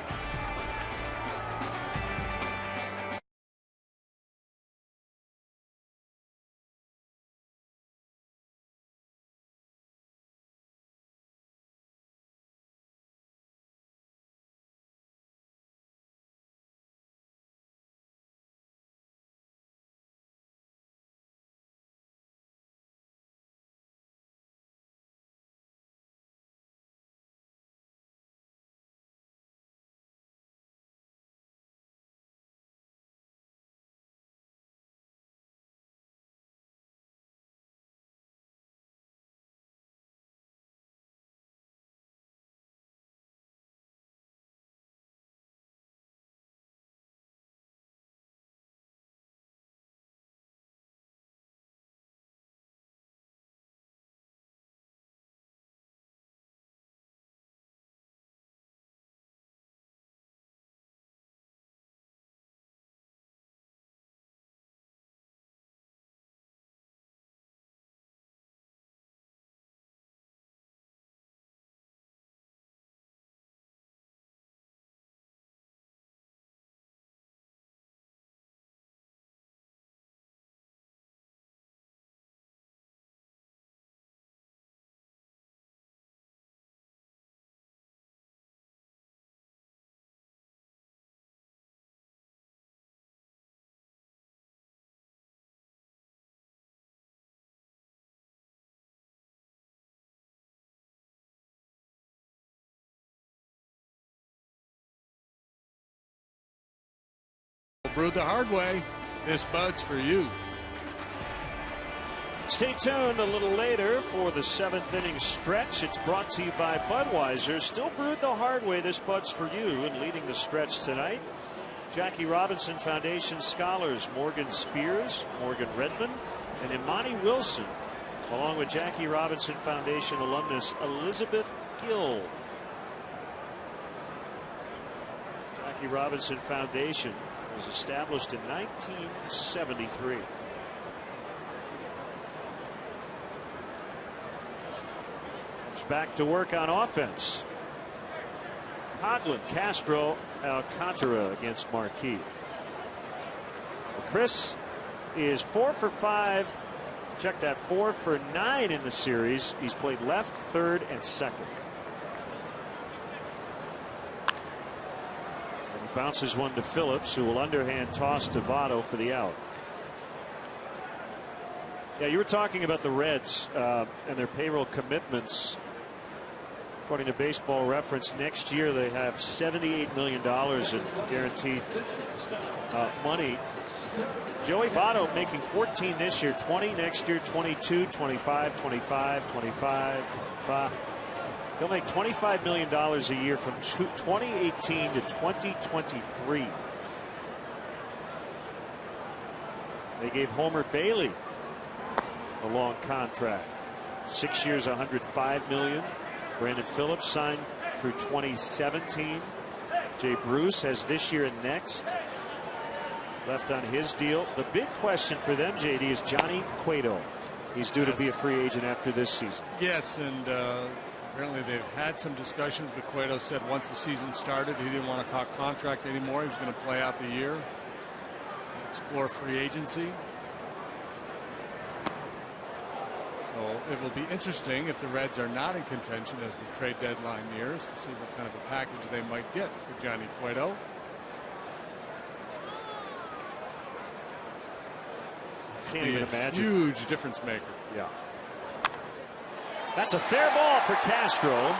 Brewed the hard way. This Bud's for you. Stay tuned a little later for the 7th inning stretch. It's brought to you by Budweiser. Still brewed the hard way. This Bud's for you. And leading the stretch tonight, Jackie Robinson Foundation scholars Morgan Spears, Morgan Redmond, and Imani Wilson, along with Jackie Robinson Foundation alumnus Elizabeth Gill. Jackie Robinson Foundation was established in 1973. Back to work on offense. Coghlan, Castro, Alcantara against Marquis. So Chris is 4 for 5. Check that, 4 for 9 in the series. He's played left, third, and second. And he bounces one to Phillips, who will underhand toss to Votto for the out. Yeah, you were talking about the Reds and their payroll commitments. According to Baseball Reference, next year they have $78 million in guaranteed money. Joey Votto making 14 this year, 20 next year, 22, 25, 25, 25, 25. He'll make $25 million a year from 2018 to 2023. They gave Homer Bailey a long contract, 6 years, $105 million. Brandon Phillips signed through 2017. Jay Bruce has this year and next left on his deal. The big question for them, JD, is Johnny Cueto. He's due to be a free agent after this season. Yes, and apparently they've had some discussions, but Cueto said once the season started he didn't want to talk contract anymore. He was going to play out the year, explore free agency. So it will be interesting if the Reds are not in contention as the trade deadline nears to see what kind of a package they might get for Johnny Cueto. Can't even imagine. Huge difference maker. Yeah. That's a fair ball for Castro.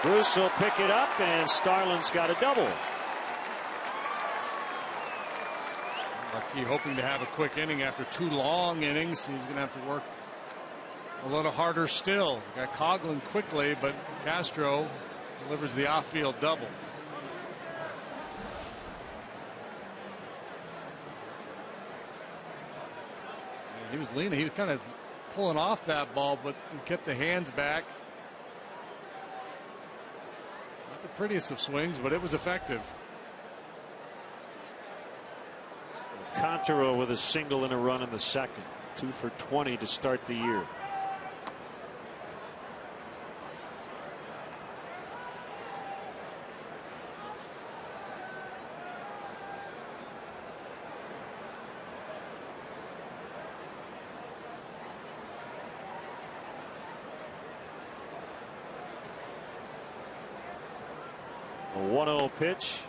Bruce will pick it up, and Starlin's got a double. Marquis hoping to have a quick inning after 2 long innings. He's going to have to work a little harder still. Got Coghlan quickly, but Castro delivers the off-field double. And he was leaning. He was kind of pulling off that ball, but he kept the hands back. Not the prettiest of swings, but it was effective. Alcantara with a single and a run in the second. 2 for 20 to start the year. A 1-0 pitch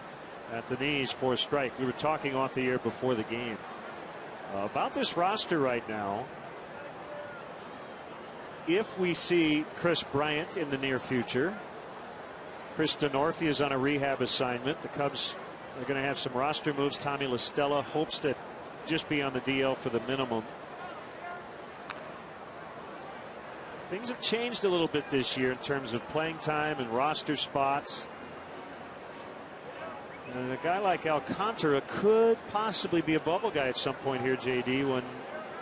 at the knees for a strike. We were talking off the air before the game about this roster right now. If we see Chris Bryant in the near future, Chris Denorfia is on a rehab assignment. The Cubs are going to have some roster moves. Tommy La Stella hopes to just be on the DL for the minimum. Things have changed a little bit this year in terms of playing time and roster spots. And a guy like Alcantara could possibly be a bubble guy at some point here, JD, when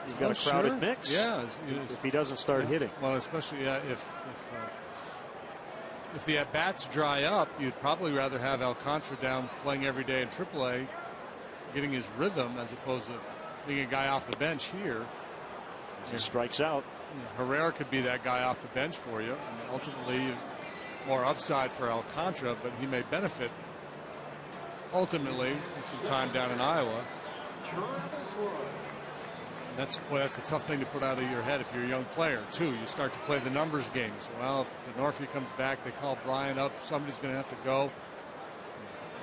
you've got a crowded mix. Yeah, if he doesn't start hitting. Well, especially if the at bats dry up, you'd probably rather have Alcantara down playing every day in AAA, getting his rhythm, as opposed to being a guy off the bench here. He strikes out. Herrera could be that guy off the bench for you. And ultimately, more upside for Alcantara, but he may benefit ultimately with some time down in Iowa. That's a tough thing to put out of your head if you're a young player too. You start to play the numbers games. Well, if Denorfia comes back, they call Bryant up, somebody's going to have to go.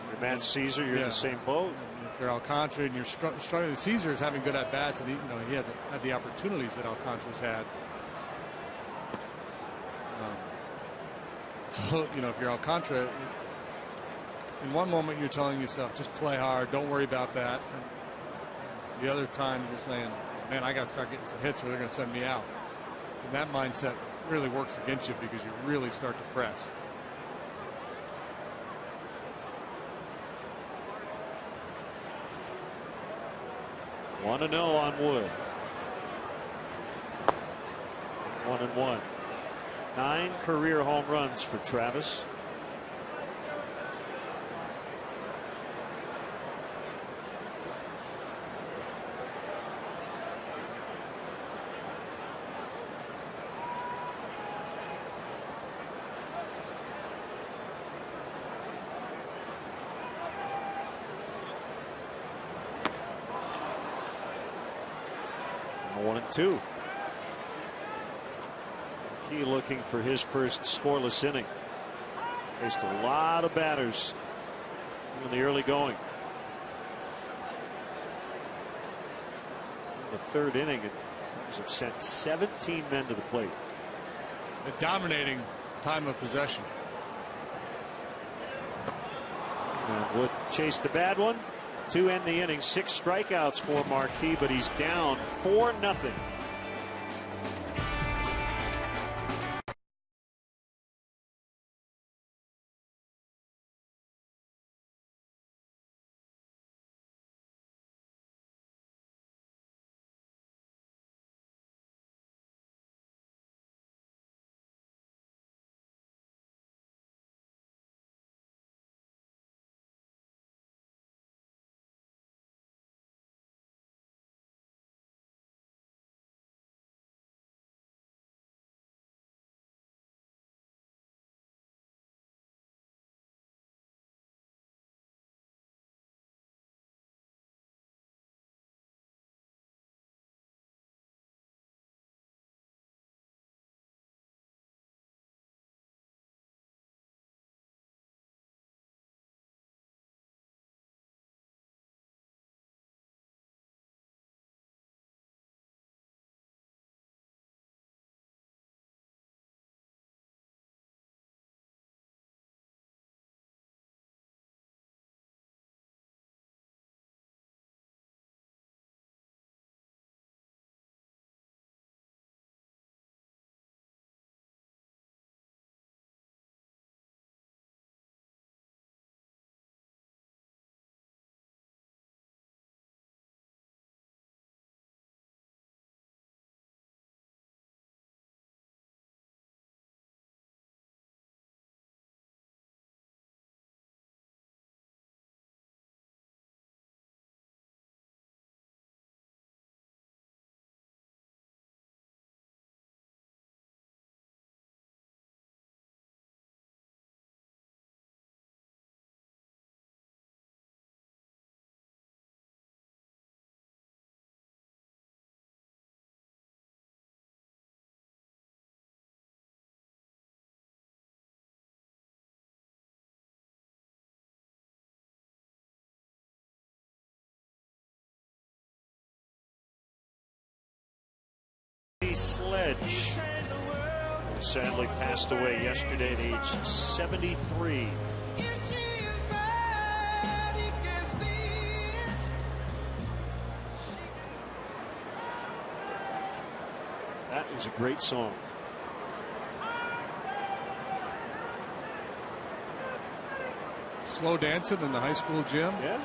If you're Matt Caesar, you're in the same boat. And if you're Alcantara and you're struggling, Caesar is having good at bats, and he hasn't had the opportunities that Alcantara's had. So if you're Alcantara, in one moment you're telling yourself, just play hard, don't worry about that. And the other times you're saying, man, I got to start getting some hits or they're going to send me out. And that mindset really works against you because you really start to press. Want to know on Wood. 1-1. 9 career home runs for Travis. Now 1-2. Key looking for his first scoreless inning. Faced a lot of batters in the early going. The third inning, it have sent 17 men to the plate. A dominating time of possession. And Wood chased a bad one to end the inning. 6 strikeouts for Marquis, but he's down 4-0. Sledge, who sadly passed away yesterday at age 73. That was a great song. Slow dancing in the high school gym. Yeah.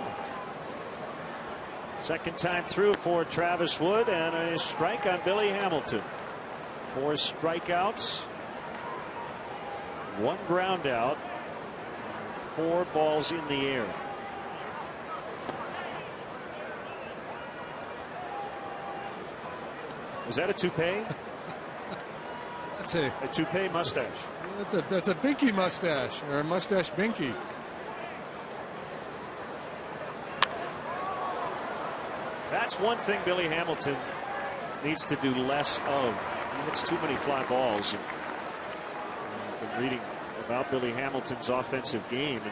Second time through for Travis Wood, and a strike on Billy Hamilton. 4 strikeouts, 1 ground out, 4 balls in the air. Is that a toupee? That's a toupee mustache. That's a binky mustache, or a mustache binky. That's one thing Billy Hamilton needs to do less of. He hits too many fly balls. And I've been reading about Billy Hamilton's offensive game, and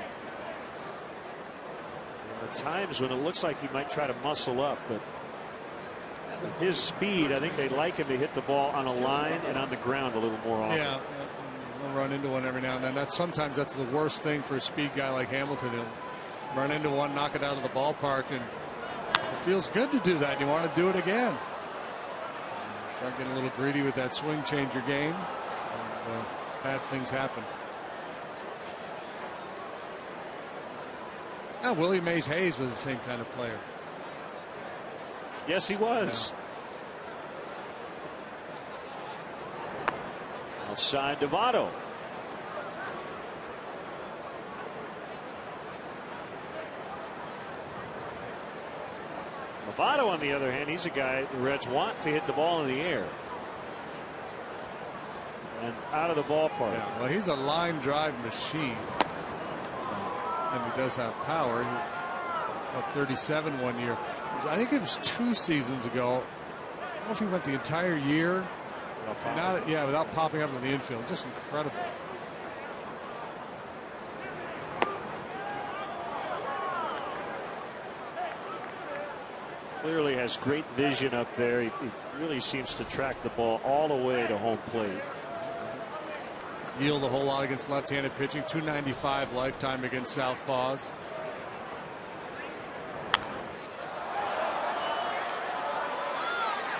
there are times when it looks like he might try to muscle up, but with his speed, I think they like him to hit the ball on a line and on the ground a little more often. Yeah, He'll run into one every now and then. Sometimes that's the worst thing for a speed guy like Hamilton. He'll run into one, knock it out of the ballpark, and it feels good to do that. And you want to do it again. Start getting a little greedy with that swing, change your game, and bad things happen. Now, Willie Mays Hayes was the same kind of player. Yes, he was. Yeah. Outside to Votto. Votto, on the other hand, he's a guy the Reds want to hit the ball in the air and out of the ballpark. Yeah, well, he's a line drive machine, and he does have power. He got 37 one year. I think it was 2 seasons ago. I don't know if he went the entire year. Without popping up in the infield. Just incredible. Clearly has great vision up there. He really seems to track the ball all the way to home plate. Yield a whole lot against left-handed pitching. 295 lifetime against southpaws.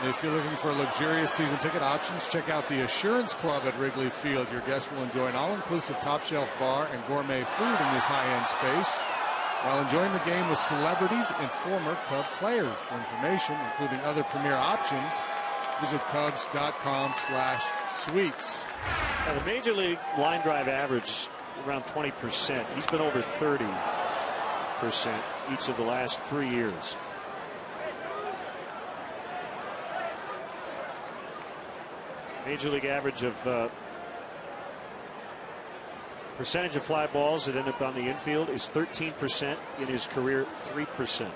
If you're looking for luxurious season ticket options, check out the Assurance Club at Wrigley Field. Your guests will enjoy an all-inclusive top-shelf bar and gourmet food in this high-end space while enjoying the game with celebrities and former Cub players. For information, including other premier options, visit Cubs.com/suites. Now, the Major League line drive average around 20%. He's been over 30% each of the last 3 years. Major League average of percentage of fly balls that end up on the infield is 13%. In his career, 3%,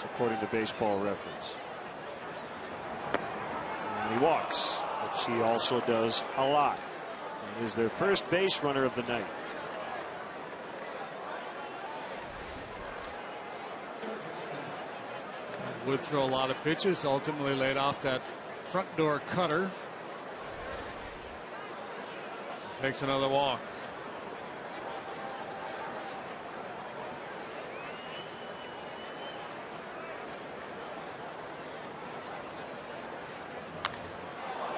according to Baseball Reference. And he walks, which he also does a lot. And is their first base runner of the night. Would throw a lot of pitches. Ultimately laid off that front door cutter. Takes another walk.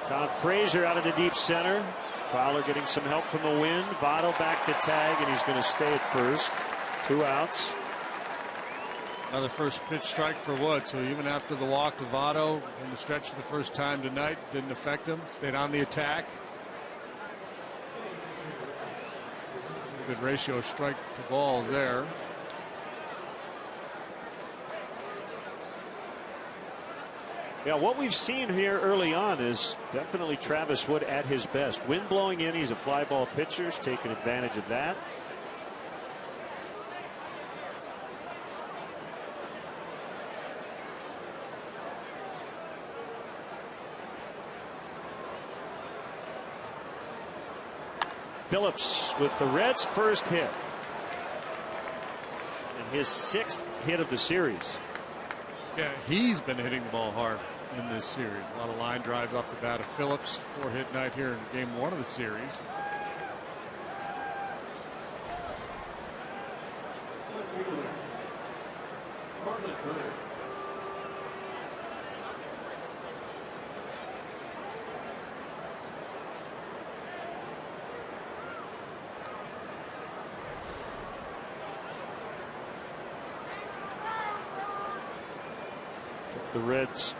Tom Frazier out of the deep center. Fowler getting some help from the wind. Votto back to tag, and he's going to stay at first. 2 outs. Another first pitch strike for Wood. So even after the walk to Votto in the stretch for the first time tonight, didn't affect him. Stayed on the attack. Good ratio of strike to balls there. Yeah, what we've seen here early on is definitely Travis Wood at his best. Wind blowing in, he's a fly ball pitcher, he's taking advantage of that. Phillips with the Reds' first hit. And his 6th hit of the series. Yeah, he's been hitting the ball hard in this series. A lot of line drives off the bat of Phillips. 4-hit night here in game 1 of the series. The Reds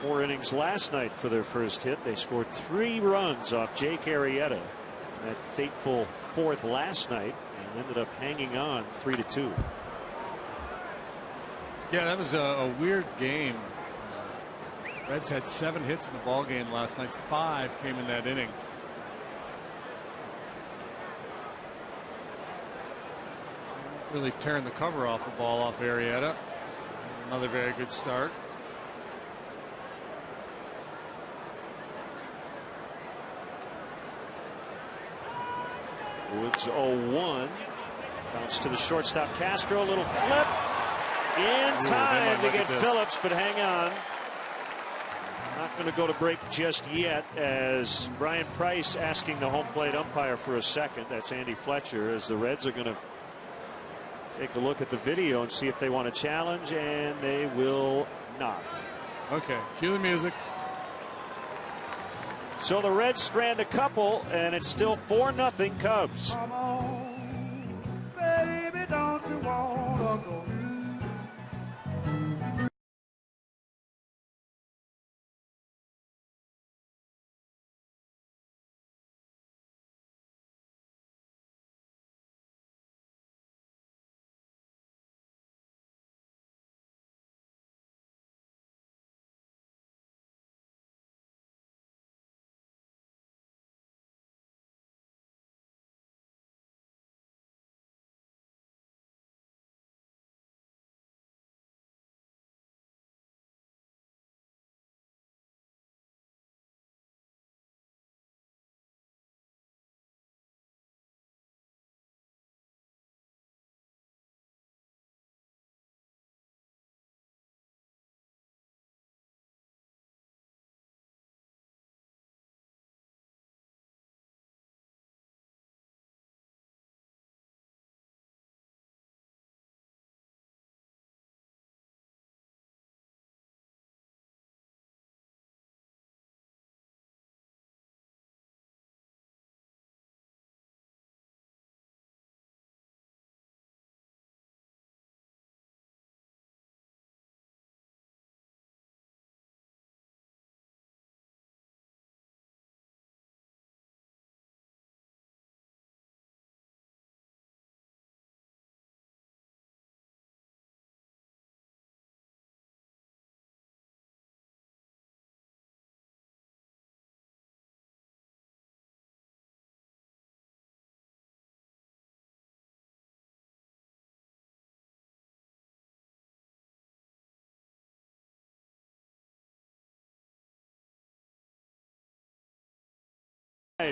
4 innings last night for their first hit. They scored 3 runs off Jake Arrieta in that fateful 4th last night and ended up hanging on 3-2. Yeah, that was a weird game. Reds had 7 hits in the ball game last night. 5 came in that inning. Really tearing the cover off the ball off Arrieta. Another very good start. Woods 0-1. Bounce to the shortstop Castro. A little flip. In time to get Phillips, but hang on. Not going to go to break just yet, as Brian Price asking the home plate umpire for a second. That's Andy Fletcher, as the Reds are going to take a look at the video and see if they want to challenge, and they will not. Okay, cue the music. So the Reds strand a couple, and it's still 4-0 Cubs. Come on, baby, don't you wanna go?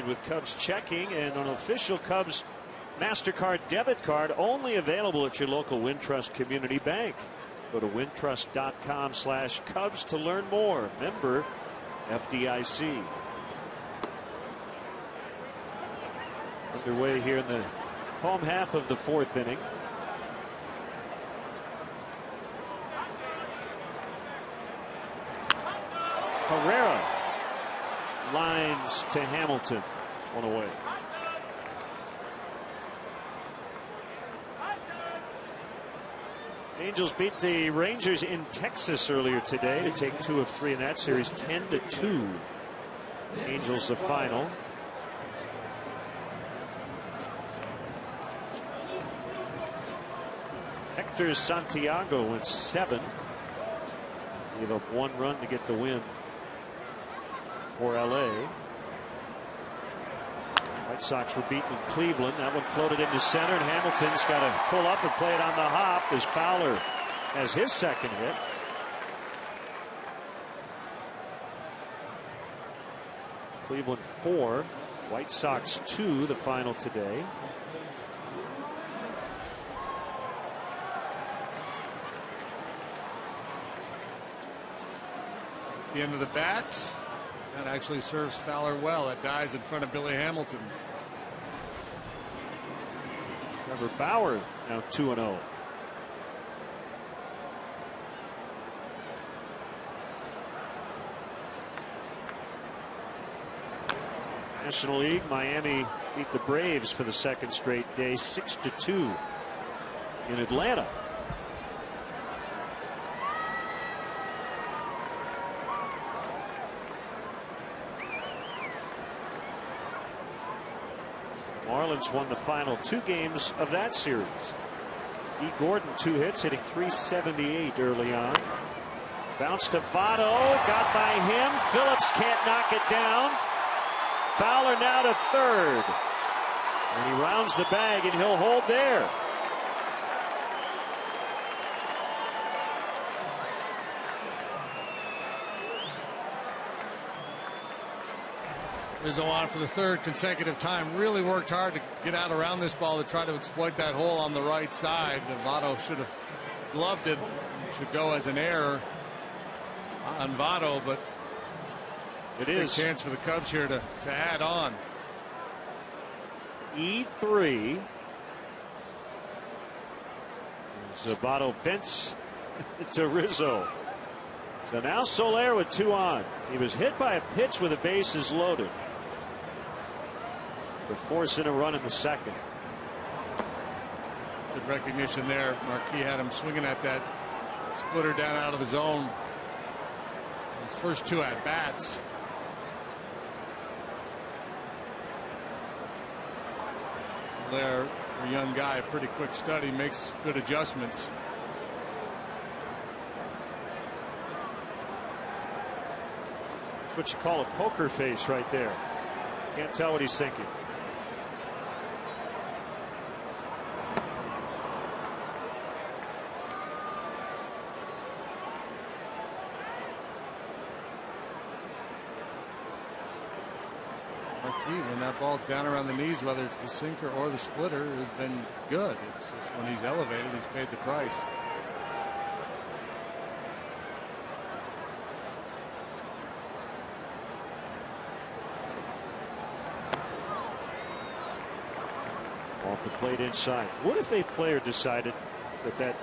With Cubs checking, and an official Cubs MasterCard debit card only available at your local Wintrust Community Bank. Go to wintrust.com/Cubs to learn more. Member FDIC. Underway here in the home half of the 4th inning. Herrera lines to Hamilton, 1 away. Angels beat the Rangers in Texas earlier today to take 2 of 3 in that series, 10-2. Angels the final. Hector Santiago went 7. Gave up 1 run to get the win for LA. White Sox were beaten in Cleveland. That one floated into center, and Hamilton's got to pull up and play it on the hop as Fowler has his second hit. Cleveland 4, White Sox 2, the final today. The end of the bat. That actually serves Fowler well. It dies in front of Billy Hamilton. Trevor Bauer now 2-0. National League, Miami beat the Braves for the 2nd straight day, 6-2 in Atlanta. Marlins won the final 2 games of that series. E. Gordon 2 hits, hitting .378 early on. Bounce to Votto, got by him. Phillips can't knock it down. Fowler now to 3rd. And he rounds the bag, and he'll hold there. Rizzo on for the 3rd consecutive time. Really worked hard to get out around this ball to try to exploit that hole on the right side. Votto should have gloved it. Should go as an error on Votto, but It is. Big chance for the Cubs here to add on. E3. Zabato fence to Rizzo. So now Soler with 2 on. He was hit by a pitch with the bases loaded to force in a run in the second. Good recognition there. Marquis had him swinging at that splitter down out of the zone. His first 2 at bats. Soler, for a young guy, a pretty quick study, makes good adjustments. That's what you call a poker face right there. Can't tell what he's thinking. When that ball's down around the knees, whether it's the sinker or the splitter, has been good. It's just when he's elevated, he's paid the price. Off the plate inside. What if a player decided that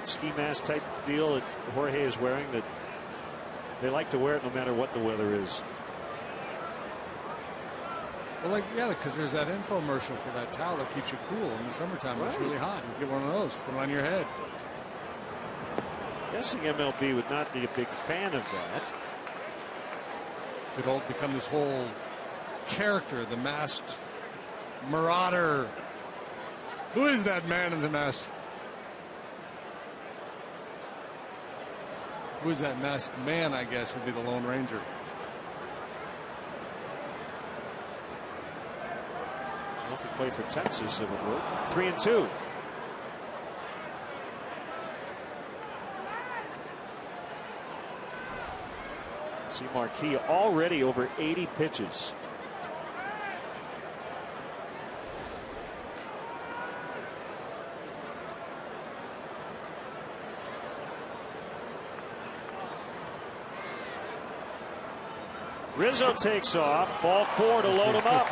ski mask type deal that Jorge is wearing, that they like to wear it no matter what the weather is? Well, yeah, because there's that infomercial for that towel that keeps you cool in the summertime. Right. It's really hot. You get one of those, put it on your head. Guessing MLB would not be a big fan of that. Could all become this whole character, the masked marauder. Who is that man in the mask? Who is that masked man? I guess would be the Lone Ranger. If he played for Texas, it would work. 3-2. See Marquis already over 80 pitches. Rizzo takes off. Ball 4 to load him up.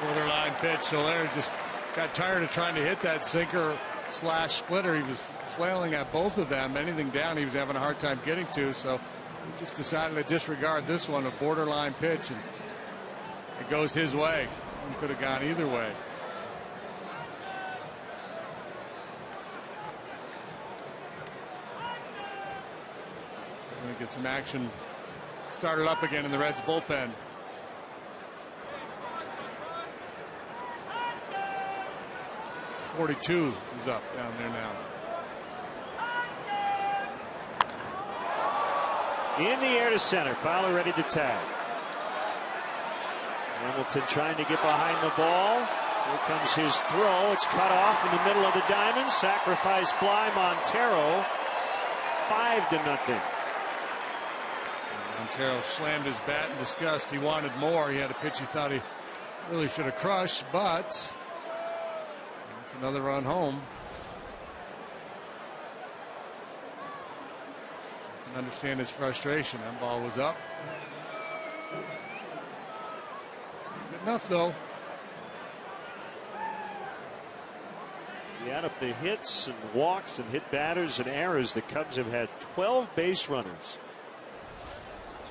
Borderline pitch. Soler just got tired of trying to hit that sinker / splitter. He was flailing at both of them. Anything down he was having a hard time getting to, so he just decided to disregard this one, a borderline pitch, and it goes his way. It could have gone either way. Going to get some action started up again in the Reds bullpen. .42 is up down there now. In the air to center. Fowler ready to tag. Hamilton trying to get behind the ball. Here comes his throw. It's cut off in the middle of the diamond. Sacrifice fly. Montero. 5-0. Montero slammed his bat in disgust. He wanted more. He had a pitch he thought he really should have crushed, but another run home. I can understand his frustration. That ball was up. Good enough, though. You add up the hits and walks and hit batters and errors. The Cubs have had 12 base runners.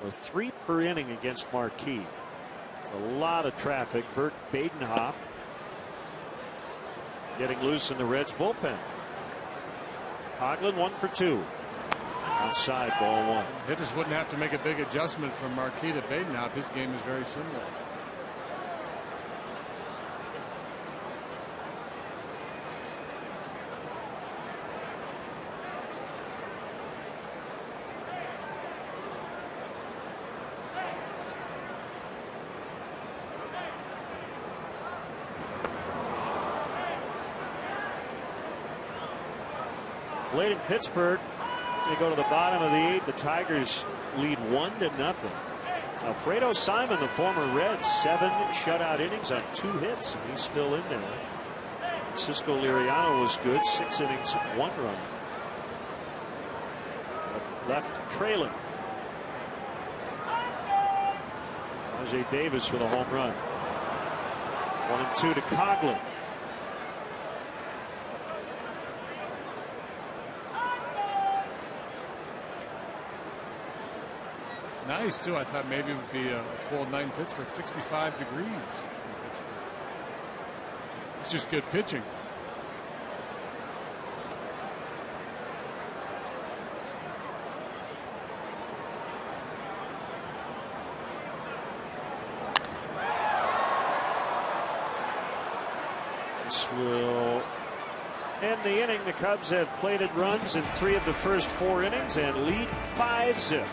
So 3 per inning against Marquis. It's a lot of traffic. Bert Badenhop getting loose in the Reds bullpen. Coghlan 1 for 2. Outside, ball 1. Hitters wouldn't have to make a big adjustment from Marquis to Badenhop. His game is very similar. Late in Pittsburgh, they go to the bottom of the 8th. The Tigers lead 1-0. Alfredo Simon, the former Red, 7 shutout innings on 2 hits, and he's still in there. Cisco Liriano was good, 6 innings, 1 run. Left trailing. Jose Davis with a home run. 1-2 to Coghlan. It's nice too. I thought maybe it would be a cold night in Pittsburgh. 65 degrees in Pittsburgh. It's just good pitching. Will end the inning. The Cubs have plated runs in 3 of the first 4 innings and lead 5-0.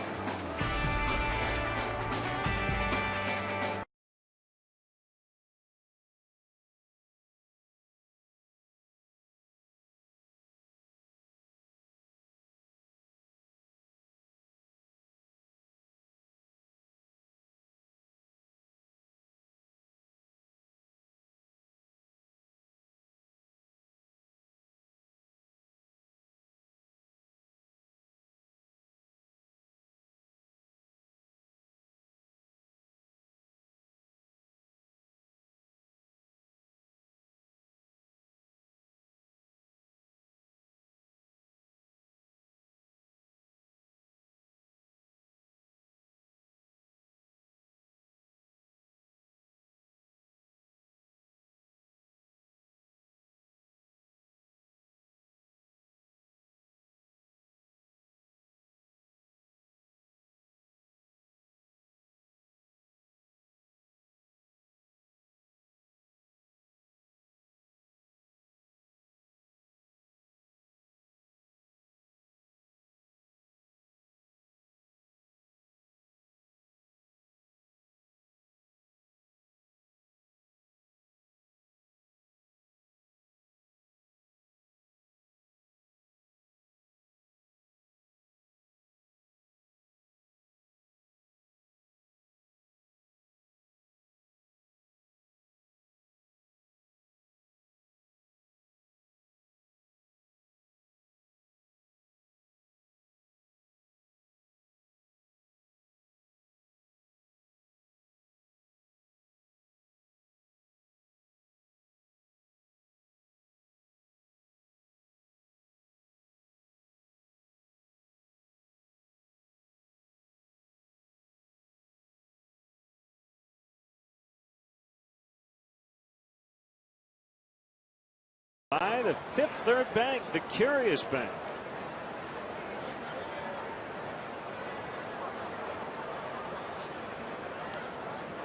By the Fifth Third Bank, the Curious Bank.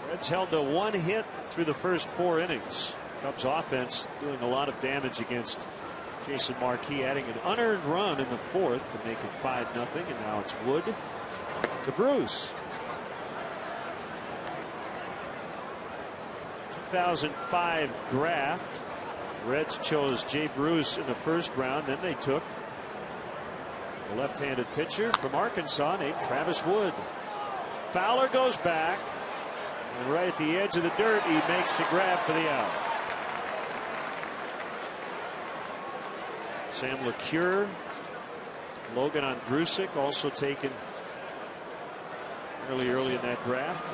Reds held to 1 hit through the first 4 innings. Cubs offense doing a lot of damage against Jason Marquis, adding an unearned run in the 4th to make it 5-0, and now it's Wood to Bruce. 2005 draft. Reds chose Jay Bruce in the 1st round. Then they took a left-handed pitcher from Arkansas named Travis Wood. Fowler goes back, and right at the edge of the dirt, he makes the grab for the out. Sam LeCure, Logan Ondrusek, also taken early in that draft.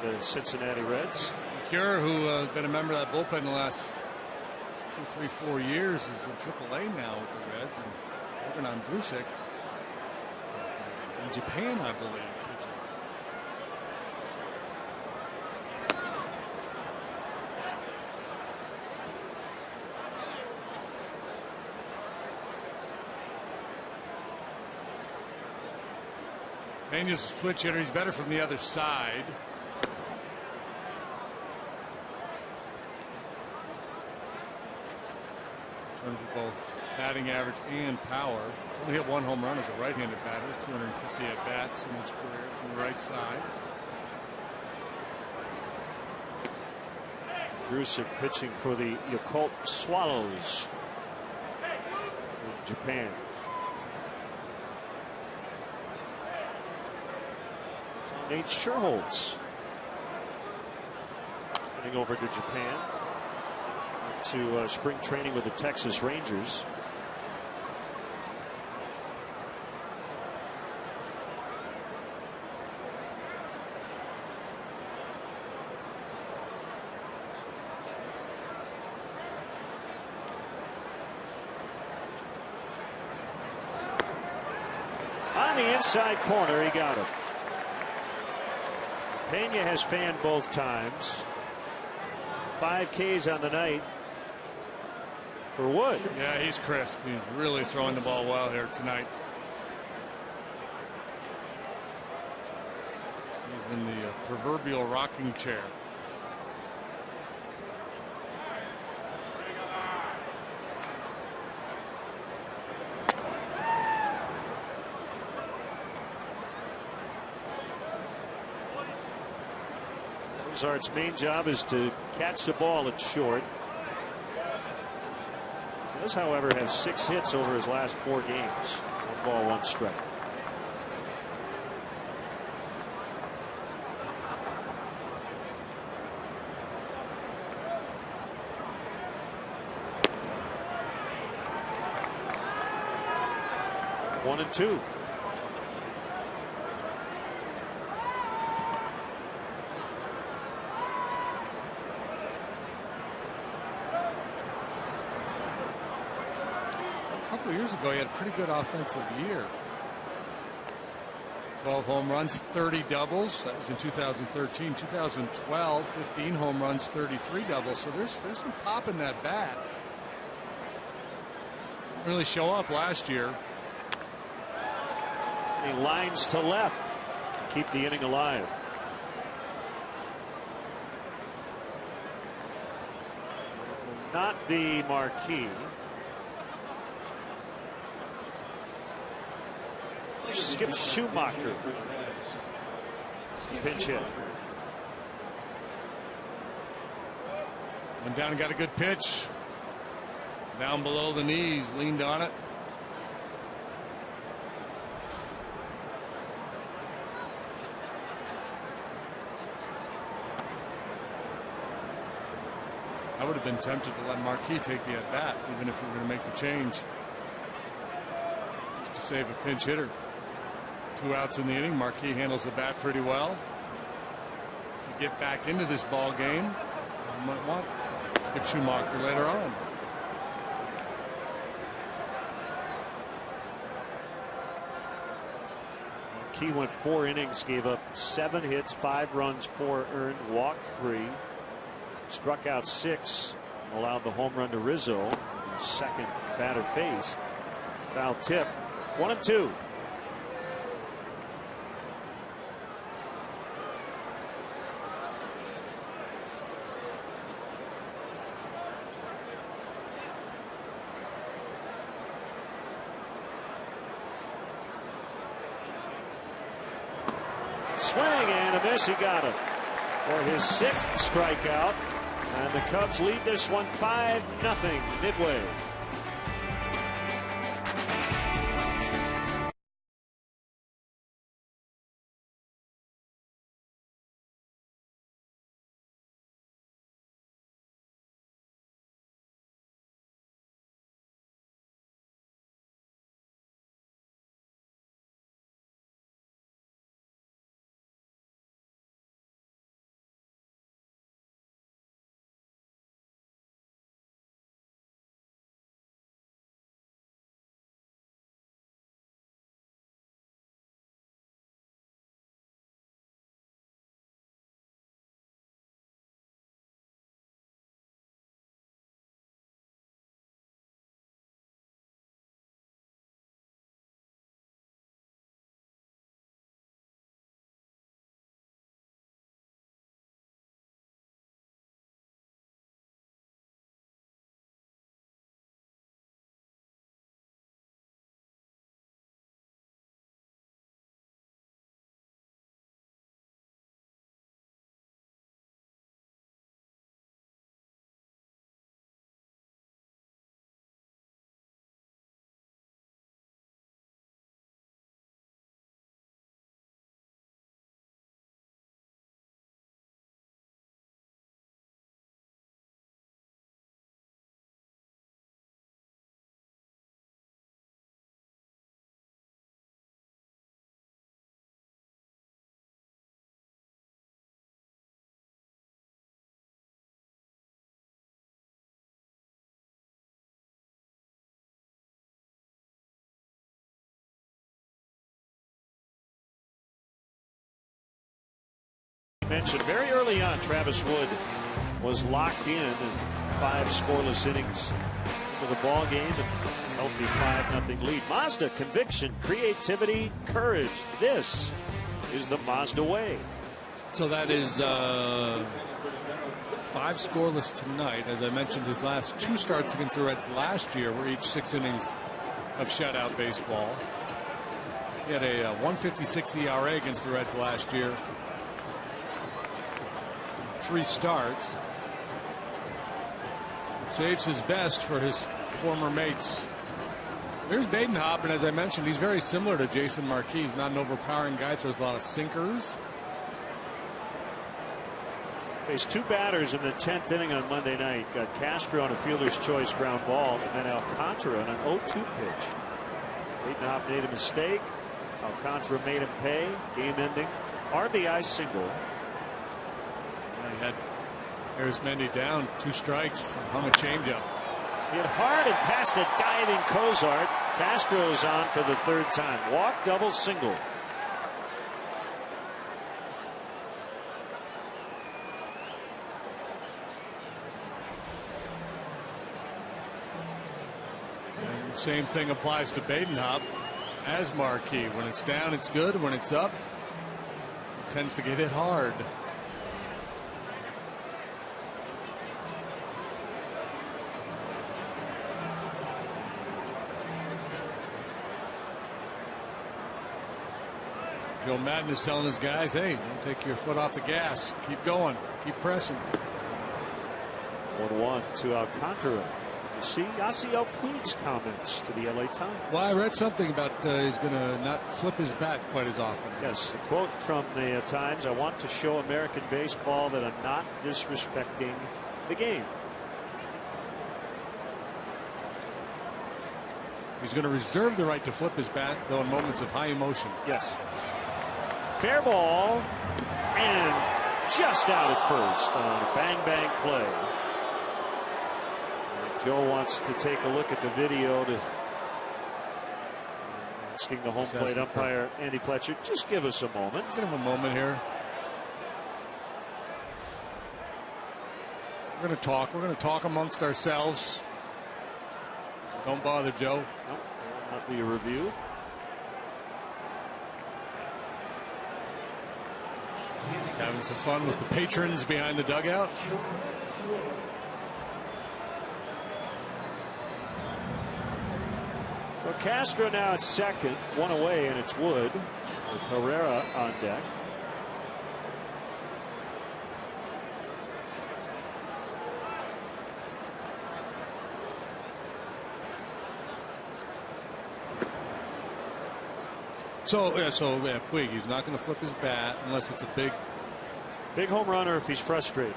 The Cincinnati Reds. LeCure, who has been a member of that bullpen the last 2, 3, 4 years, is in AAA now with the Reds, and Logan Ondrusek is in Japan, I believe. Pena's a switch hitter. He's better from the other side. In terms of both batting average and power. He's only hit 1 home run as a right-handed batter, 250 at bats in his career from the right side. Ondrusek pitching for the Yakult Swallows in Japan. Nate Scherholtz heading over to Japan to spring training with the Texas Rangers. On the inside corner, he got him. Pena has fanned both times. 5 Ks on the night for Wood. Yeah, he's crisp. He's really throwing the ball well here tonight. He's in the proverbial rocking chair. Art's main job is to catch the ball at short. He does, however, have 6 hits over his last 4 games. 1 ball, 1 strike. One and 2. Years ago, he had a pretty good offensive year. 12 home runs, 30 doubles. That was in 2013. 2012, 15 home runs, 33 doubles. So there's some pop in that bat. Didn't really show up last year. He lines to left to keep the inning alive. Not be Marquis. Skip Schumacher. Pinch hit. Went down and got a good pitch. Down below the knees, leaned on it. I would have been tempted to let Marquis take the at bat, even if we were going to make the change. Just to save a pinch hitter. 2 outs in the inning. Marquis handles the bat pretty well. If you get back into this ball game, you might want Skip Schumacher later on. Marquis went 4 innings, gave up 7 hits, 5 runs, 4 earned, walked 3, struck out 6, allowed the home run to Rizzo. Second batter face. Foul tip. 1 and 2. Swing and a miss. He got him for his 6th strikeout, and the Cubs lead this one 5-0 midway. mentioned, very early on, Travis Wood was locked in 5 scoreless innings for the ball game and healthy 5-0 lead. Mazda, conviction, creativity, courage. This is the Mazda way. So that is 5 scoreless tonight. As I mentioned, his last 2 starts against the Reds last year were each 6 innings of shutout baseball. He had a 1.56 ERA against the Reds last year. 3 starts. Saves his best for his former mates. There's Badenhop, and as I mentioned, he's very similar to Jason Marquis. He's not an overpowering guy, throws a lot of sinkers. Faced 2 batters in the 10th inning on Monday night. Got Castro on a fielder's choice ground ball, and then Alcantara on an 0-2 pitch. Badenhop made a mistake. Alcantara made him pay. Game ending. RBI single. He had Arizmendi down, 2 strikes, hung a changeup. Hit hard and past a diving Cozart. Castro's on for the 3rd time. Walk, double, single. And the same thing applies to Badenhop as Marquis. When it's down, it's good. When it's up, it tends to get hit hard. Joe Madden is telling his guys, hey, don't take your foot off the gas. Keep going. Keep pressing. 1-1 to Alcantara. You see Yasiel Puig's comments to the LA Times. Well, I read something about he's going to not flip his bat quite as often. Yes, the quote from the Times, I want to show American baseball that I'm not disrespecting the game. He's going to reserve the right to flip his bat, though, in moments of high emotion. Yes. Fair ball, and just out at first on a bang play. And Joe wants to take a look at the video, to asking the home plate umpire Andy Fletcher, just give us a moment. Give him a moment here. We're going to talk. We're going to talk amongst ourselves. Don't bother Joe. Nope, not be a review. Having some fun with the patrons behind the dugout. So Castro now at second, 1 away, and it's Wood with Herrera on deck. So Puig, he's not going to flip his bat unless it's a big home run or if he's frustrated.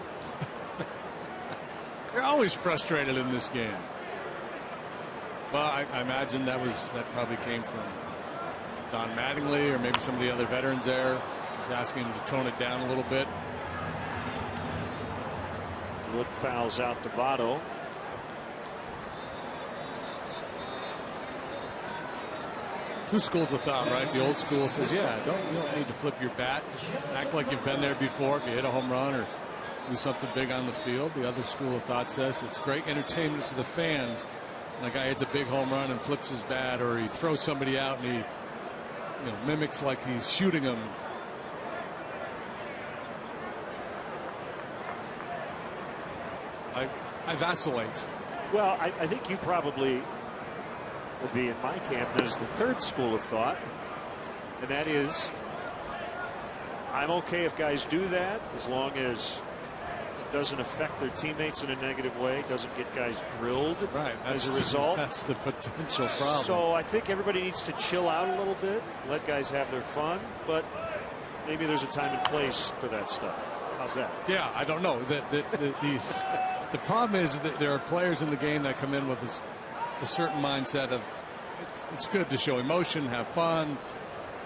You're always frustrated in this game. Well, I imagine that probably came from Don Mattingly or maybe some of the other veterans there. He's asking him to tone it down a little bit. Wood fouls out to Votto. Two schools of thought, right? The old school says, yeah, you don't need to flip your bat. Act like you've been there before if you hit a home run or do something big on the field. The other school of thought says it's great entertainment for the fans. And a guy hits a big home run and flips his bat, or he throws somebody out and he mimics like he's shooting him. I vacillate. Well, I think you probably would be in my camp. That is the third school of thought, and that is, I'm okay if guys do that as long as it doesn't affect their teammates in a negative way, doesn't get guys drilled as a result. That's the potential problem. So I think everybody needs to chill out a little bit, let guys have their fun, but maybe there's a time and place for that stuff. How's that? Yeah, I don't know. The problem is that there are players in the game that come in with a certain mindset of it's good to show emotion, have fun,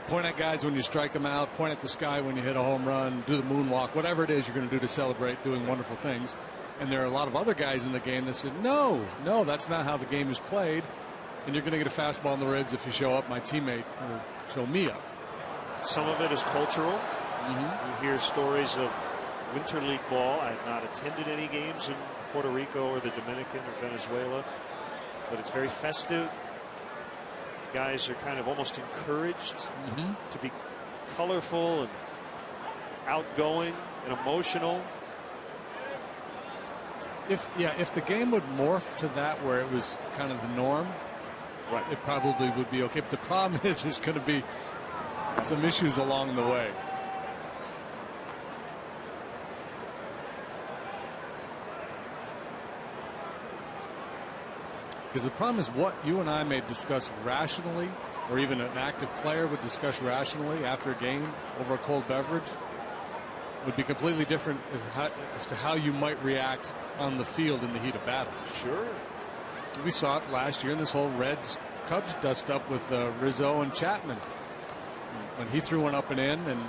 point at guys when you strike them out, point at the sky when you hit a home run, do the moonwalk, whatever it is you're going to do to celebrate doing wonderful things. And there are a lot of other guys in the game that said, no, that's not how the game is played, and you're going to get a fastball in the ribs if you show up. My teammate will show me up. Some of it is cultural. You hear stories of winter league ball. I have not attended any games in Puerto Rico or the Dominican or Venezuela, but it's very festive. Guys are kind of almost encouraged to be colorful and outgoing and emotional. If the game would morph to that where it was kind of the norm, right, it probably would be okay. But the problem is there's going to be some issues along the way. Because the problem is what you and I may discuss rationally, or even an active player would discuss rationally after a game over a cold beverage, would be completely different as to how you might react on the field in the heat of battle. Sure. We saw it last year in this whole Reds Cubs dust up with Rizzo and Chapman. When he threw one up and in, and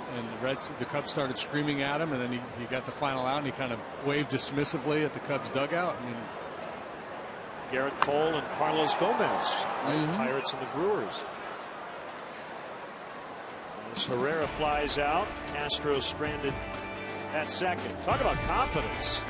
the Cubs started screaming at him, and then he got the final out, and he kind of waved dismissively at the Cubs dugout. I mean, Garrett Cole and Carlos Gomez, Pirates and the Brewers. As Herrera flies out, Castro stranded at second. Talk about confidence.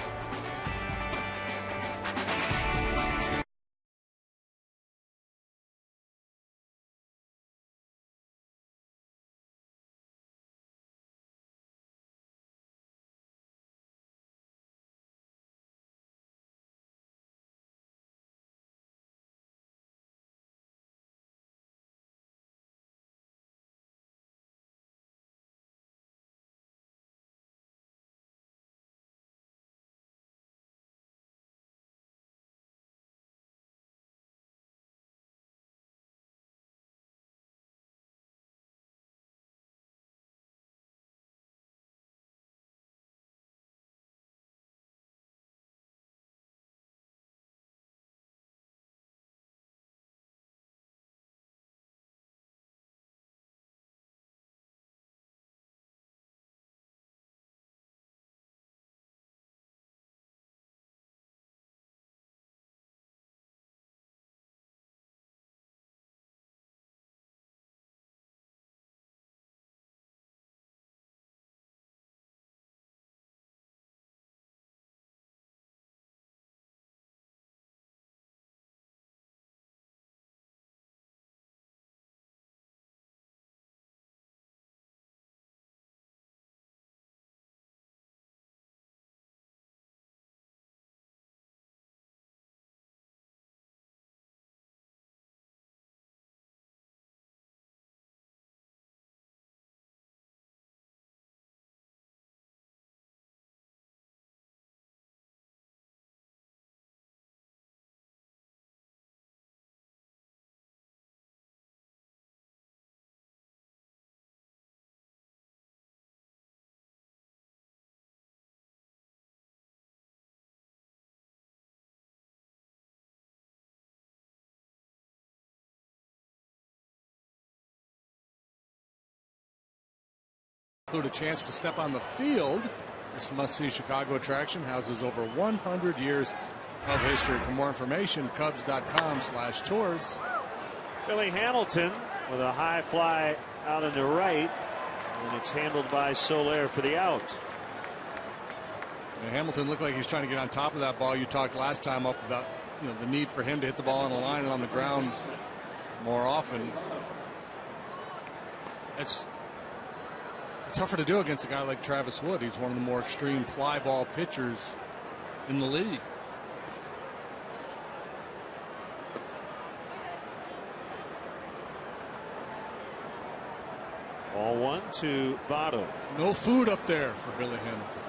Include a chance to step on the field. This must-see Chicago attraction houses over 100 years of history. For more information, Cubs.com/tours. Billy Hamilton with a high fly out into right, and it's handled by Soler for the out. And Hamilton looked like he was trying to get on top of that ball. You talked last time up about the need for him to hit the ball on the line and on the ground more often. It's tougher to do against a guy like Travis Wood. He's one of the more extreme fly ball pitchers in the league. Ball one to Votto. No food up there for Billy Hamilton.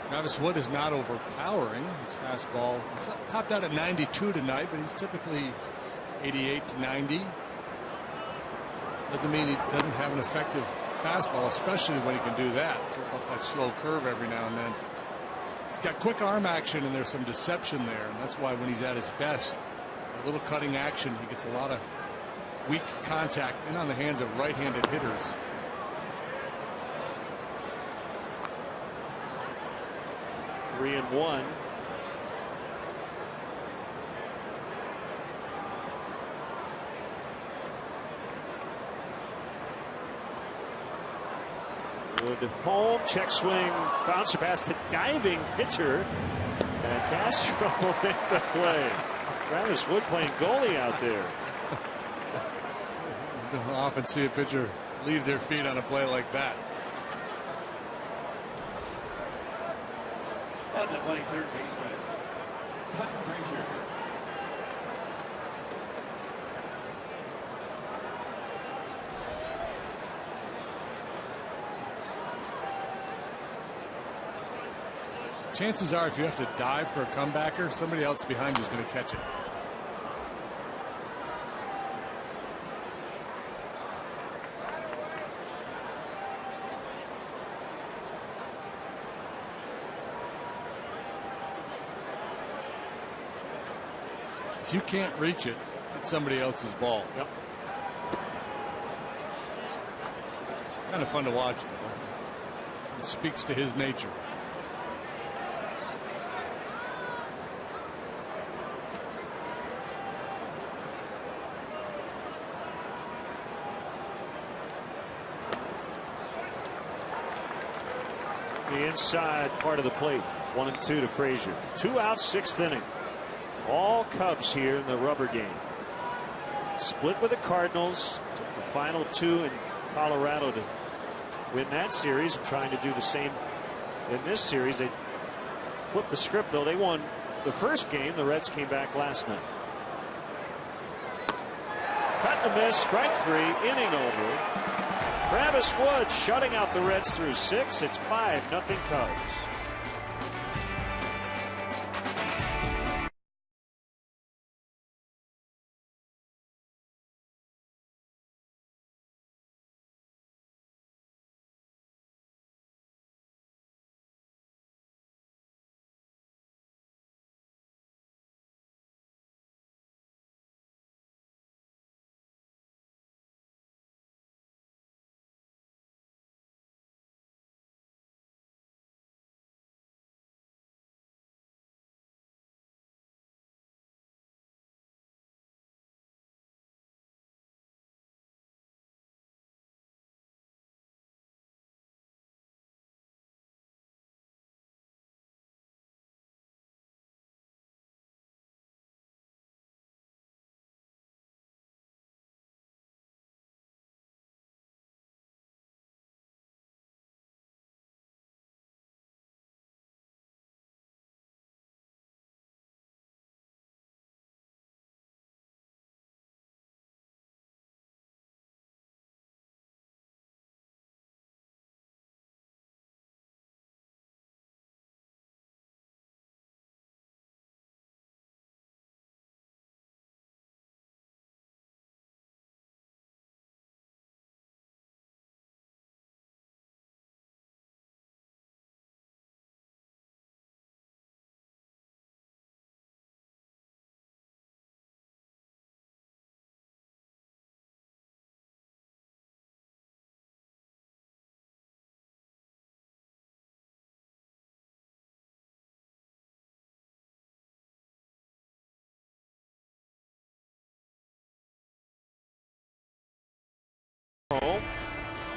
Travis Wood is not overpowering. His fastball is topped out at 92 tonight, but he's typically 88 to 90. Doesn't mean he doesn't have an effective fastball, especially when he can do that. Flip up that slow curve every now and then. He's got quick arm action, and there's some deception there, and that's why when he's at his best, a little cutting action, he gets a lot of weak contact in on the hands of right-handed 3-1. Wood home, check swing, bouncer pass to diving pitcher, and Castro make the play. Travis Wood playing goalie out there. You don't often see a pitcher leave their feet on a play like that. On the play, third baseman, Clayton Kershaw. Chances are, if you have to dive for a comebacker, somebody else behind you is going to catch it. If you can't reach it, it's somebody else's ball. Yep. It's kind of fun to watch, though. It speaks to his nature. The inside part of the plate. 1-2 to Frazier. 2 outs, 6th inning. All Cubs here in the rubber game. Split with the Cardinals. Took the final 2 in Colorado to win that series, and trying to do the same in this series. They flipped the script, though. They won the first game. The Reds came back last night. Cut and a miss. Strike 3. Inning over. Travis Wood shutting out the Reds through 6. It's 5-0 Cubs.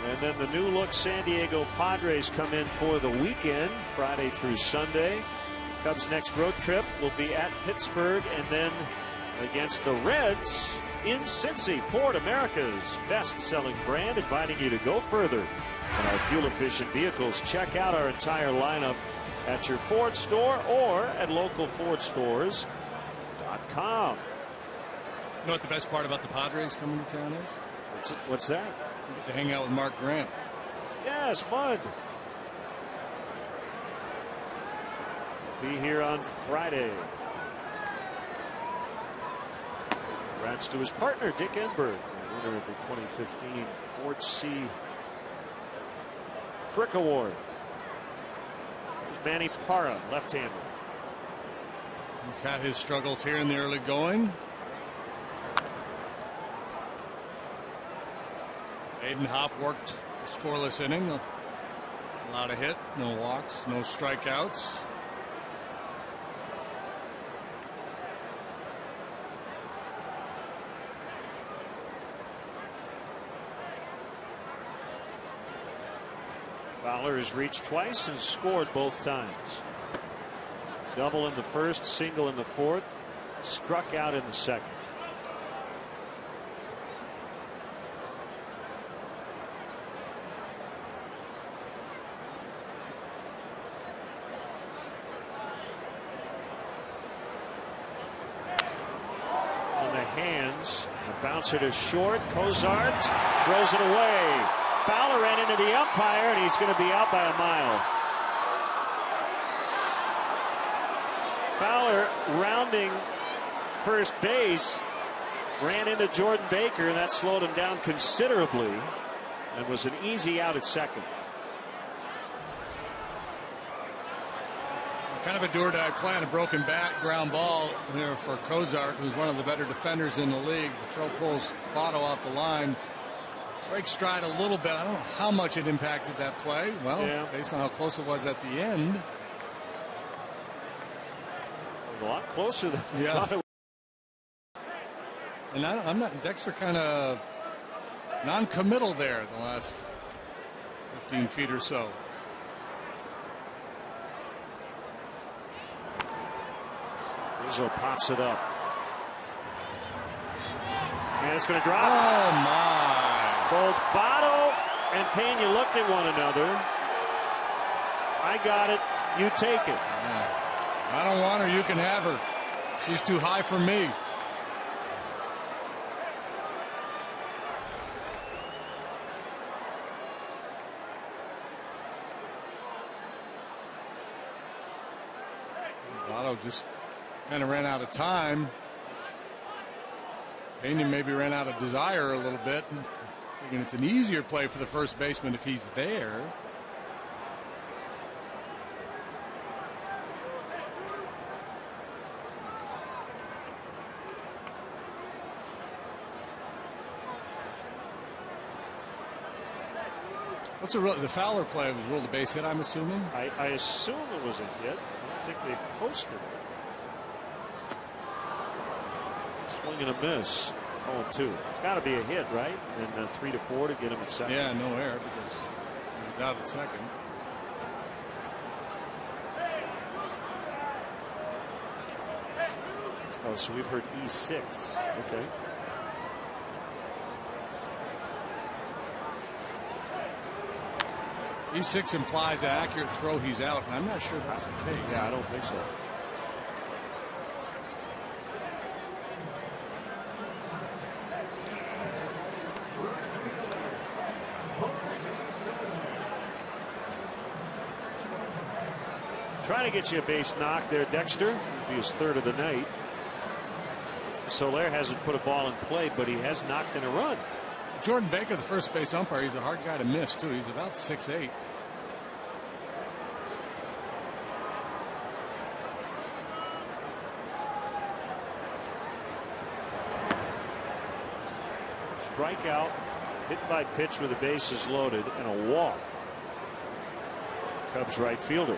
And then the new look San Diego Padres come in for the weekend, Friday through Sunday. Cubs' next road trip will be at Pittsburgh, and then against the Reds in Cincy. Ford, America's best-selling brand, inviting you to go further in our fuel-efficient vehicles. Check out our entire lineup at your Ford store or at localfordstores.com. You know what the best part about the Padres coming to town is? What's that? You get to hang out with Mark Grant. Yes, Mud. Be here on Friday. Congrats to his partner, Dick Enberg, winner of the 2015 Ford C. Frick Award. There's Manny Parra, left-hander. He's had his struggles here in the early going. Aiden Hopp worked a scoreless inning. Allowed a hit, no walks, no strikeouts. Fowler has reached twice and scored both times. Double in the first, single in the fourth, struck out in the second. On the hands, the bouncer to short. Cozart throws it away. Fowler ran into the umpire, and he's going to be out by a mile. Fowler, rounding first base, ran into Jordan Baker, and that slowed him down considerably, and was an easy out at second. Kind of a do-or-die play on a broken ground ball here for Cozart, who's one of the better defenders in the league. The throw pulls Votto off the line. Breaks stride a little bit. I don't know how much it impacted that play. Well, yeah, based on how close it was at the end. A lot closer than I thought it was. And I'm not. Dexter kind of non-committal there the last 15 feet or so. Rizzo pops it up. And it's going to drop. Oh, my. Both Votto and Pena looked at one another. I got it. You take it. Yeah. I don't want her. You can have her. She's too high for me. Votto just kind of ran out of time. Pena maybe ran out of desire a little bit. Thinking it's an easier play for the first baseman if he's there. What's the Fowler play was ruled a base hit, I'm assuming? I assume it was a hit. I don't think they posted it. Swing and a miss. 0-2. It's got to be a hit, right? And 3-4 to get him at second. Yeah, no error because he was out at second. Oh, so we've heard E6. Okay. E6 implies an accurate throw, he's out, and I'm not sure that's the case. Yeah, I don't think so. Trying to get you a base knock there, Dexter. Would be his third of the night. Soler hasn't put a ball in play, but he has knocked in a run. Jordan Baker, the first base umpire, he's a hard guy to miss, too. He's about 6'8". Strikeout, hit by pitch with the bases loaded, and a walk. Cubs right fielder.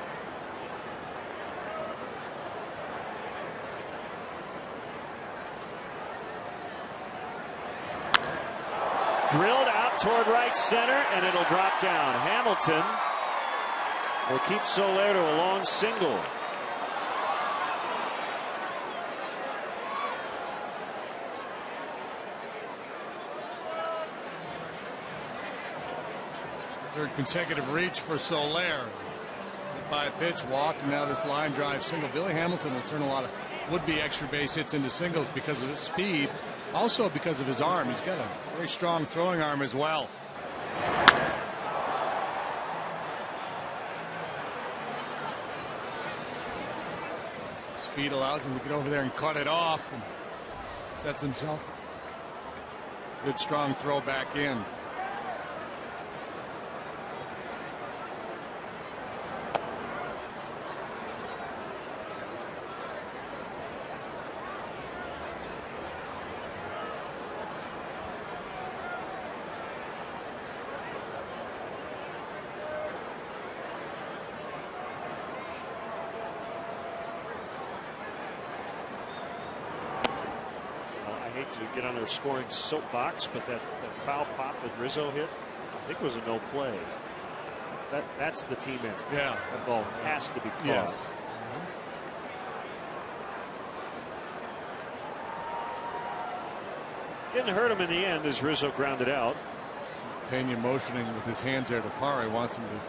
Drilled out toward right center, and it'll drop down. Hamilton will keep Soler to a long single. Third consecutive reach for Soler. Hit by a pitch, walked, and now this line drive single. Billy Hamilton will turn a lot of would-be extra base hits into singles because of his speed. Also because of his arm. He's got a very strong throwing arm as well. Speed allows him to get over there and cut it off, and sets himself good strong throw back in. To get on their scoring soapbox, but that foul pop that Rizzo hit, I think was a no play. That's the team end. Yeah. That ball has to be caught. Yes. Didn't hurt him in the end as Rizzo grounded out. Pena motioning with his hands there to Parra. He wants him to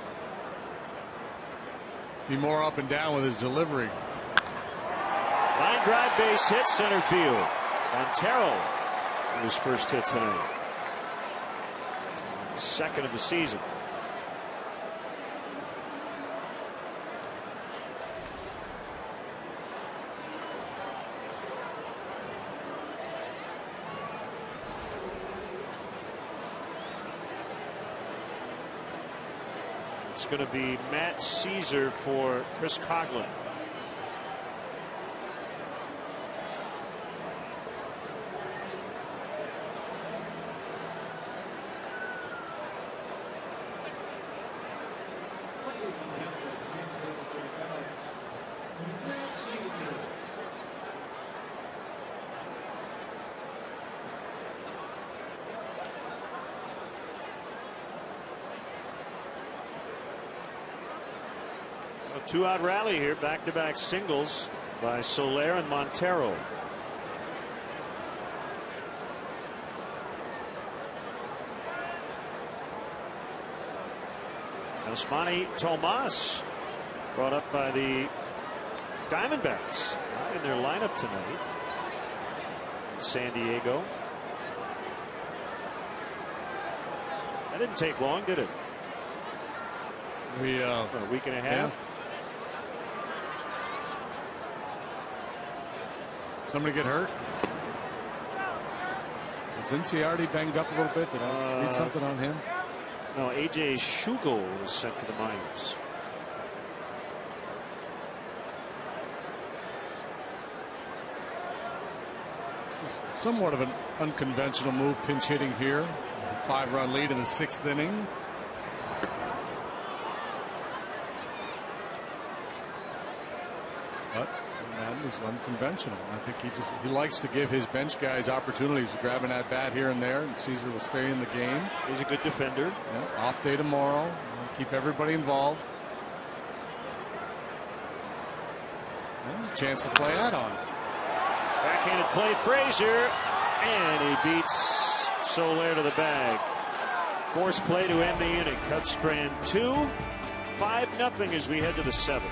be more up and down with his delivery. Line drive base hit center field. Montero with his first hit tonight. Second of the season. It's going to be Matt Caesar for Chris Coughlin. Two-out rally here, back-to-back singles by Soler and Montero. Osmani Tomas brought up by the Diamondbacks in their lineup tonight. San Diego. That didn't take long, did it? A week and a half. Yeah. Somebody get hurt? Is Cincinnati banged up a little bit? Did I read something on him? No, A.J. Schugel was sent to the minors. This is somewhat of an unconventional move, pinch hitting here. It's a 5-run lead in the 6th inning. But that is unconventional. I think he likes to give his bench guys opportunities to grab an at bat here and there, and Caesar will stay in the game. He's a good defender. Yeah, off day tomorrow. Keep everybody involved. There's a chance to play that on. Backhanded play, Frazier, and he beats Soler to the bag. Force play to end the inning. Cubs strand 2, 5-0 as we head to the 7th.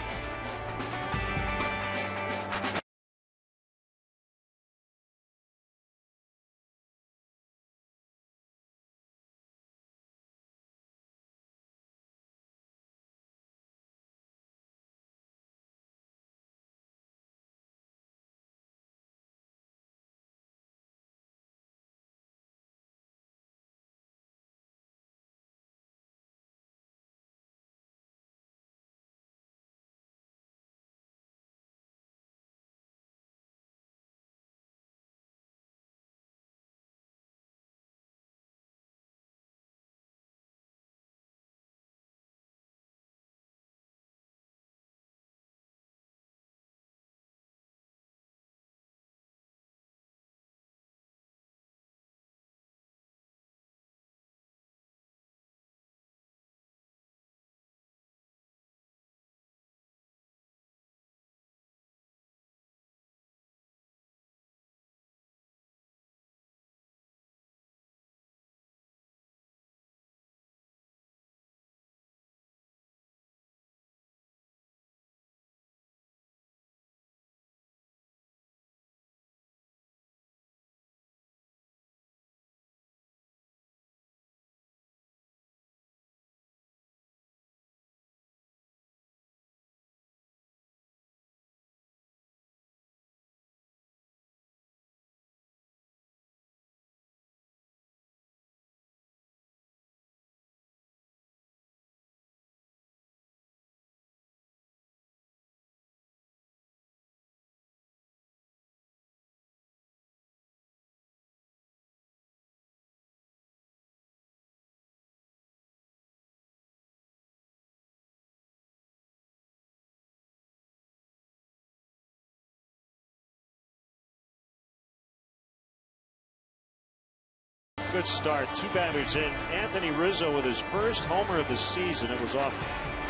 good start. 2 batters in. Anthony Rizzo with his first homer of the season. It was off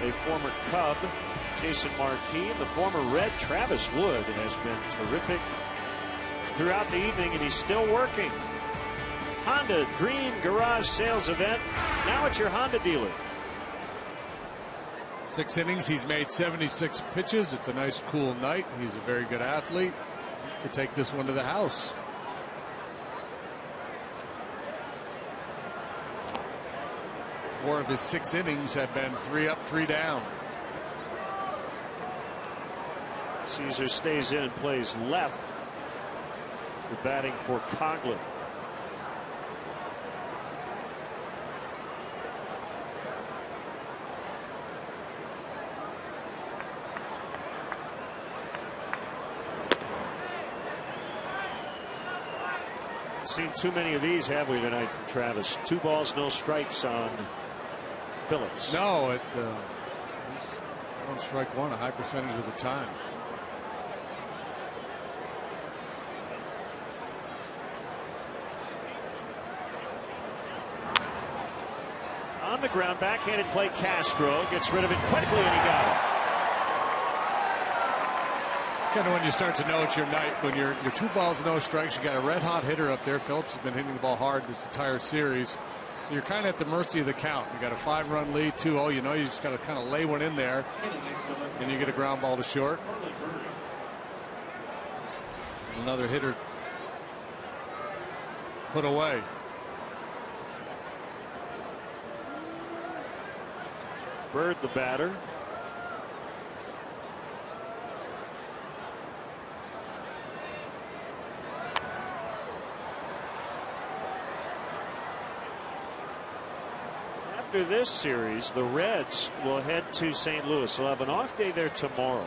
a former Cub, Jason Marquis. The former Red, Travis Wood, has been terrific throughout the evening, and he's still working. Honda Dream Garage Sales Event, now at your Honda dealer. 6 innings. He's made 76 pitches. It's a nice, cool night. He's a very good athlete. He could take this one to the house. Four of his 6 innings have been 3 up, 3 down. Caesar stays in and plays left after batting for Coghlan. Seen too many of these, have we, tonight from Travis? 2 balls, no strikes on Phillips. No, he's on strike one a high percentage of the time. On the ground, backhanded play. Castro gets rid of it quickly, and he got it. Kind of when you start to know it's your night, when you're 2 balls, no strikes. You got a red hot hitter up there. Phillips has been hitting the ball hard this entire series, so you're kind of at the mercy of the count. You got a 5-run lead, 2-0. You know you just got to kind of lay one in there, and you get a ground ball to short. Another hitter put away. Bird, the batter. After this series, the Reds will head to St. Louis. They'll have an off day there tomorrow.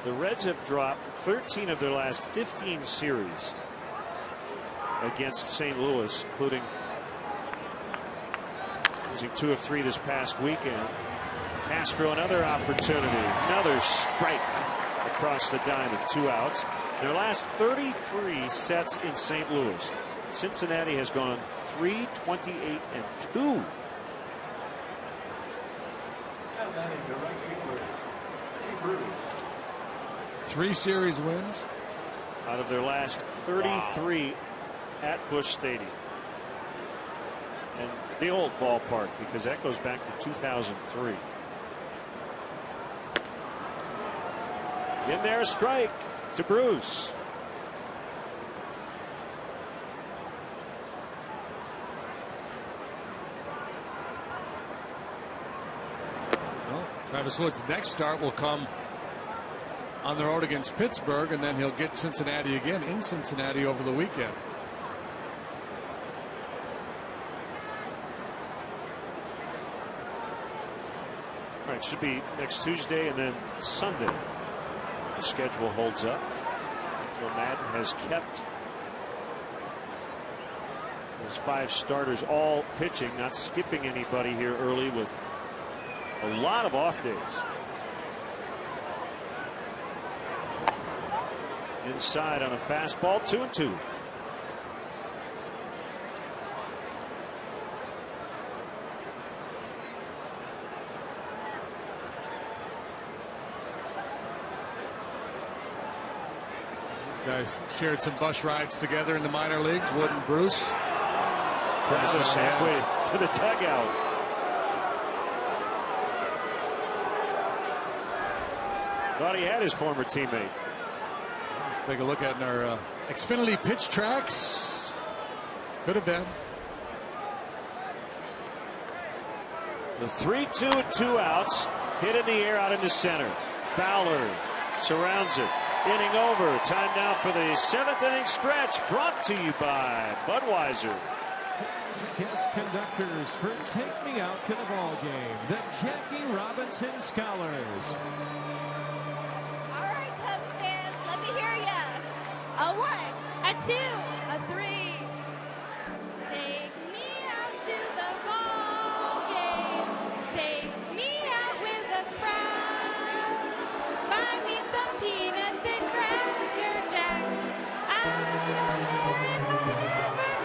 The Reds have dropped 13 of their last 15 series against St. Louis, including losing 2 of 3 this past weekend. Castro, another opportunity, another strike across the diamond, 2 outs. Their last 33 sets in St. Louis. Cincinnati has gone 3-28-2. 3 series wins out of their last 33 at Busch Stadium. And the old ballpark, because that goes back to 2003. In there, a strike to Bruce. Travis Wood's next start will come on the road against Pittsburgh, and then he'll get Cincinnati again in Cincinnati over the weekend. All right, should be next Tuesday and then Sunday. The schedule holds up. Joe Madden has kept his 5 starters all pitching, not skipping anybody here early with a lot of off days. Inside on a fastball, 2-2. These guys shared some bus rides together in the minor leagues, Wood and Bruce. Travis halfway to the dugout. Thought he had his former teammate. Let's take a look at our Xfinity pitch tracks. Could have been. The 3-2 and 2 outs. Hit in the air out into center. Fowler surrounds it. Inning over. Time now for the 7th inning stretch. Brought to you by Budweiser. Guest conductors for Take Me Out to the Ball Game, the Jackie Robinson Scholars. All right, Cubs fans, let me hear ya. A 1, a 2, a 3. Take me out to the ball game. Take me out with a crowd. Buy me some peanuts and Cracker Jack. I don't care if I never come back.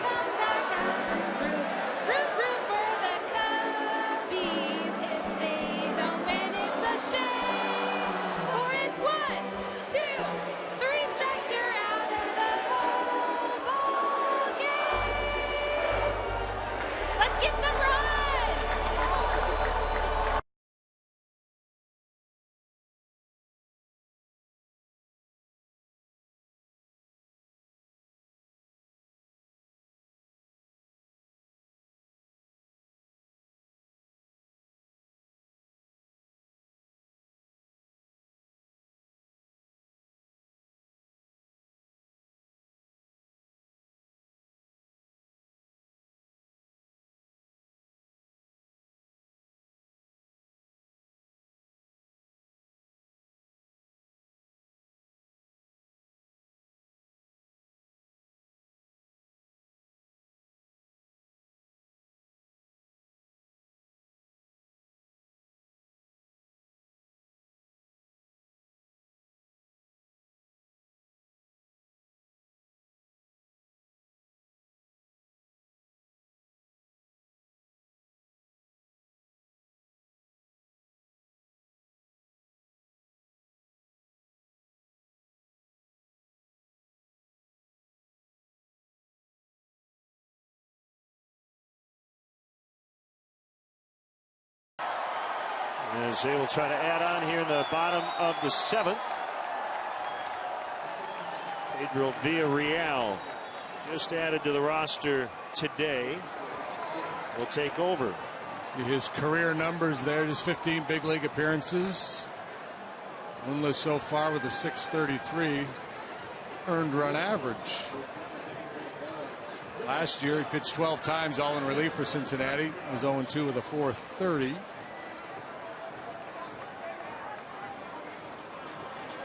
As they will try to add on here in the bottom of the 7th. Pedro Villarreal, just added to the roster today, will take over. See his career numbers there, just 15 big league appearances. Winless so far with a .633 earned run average. Last year he pitched 12 times, all in relief for Cincinnati. He was 0-2 with a .430.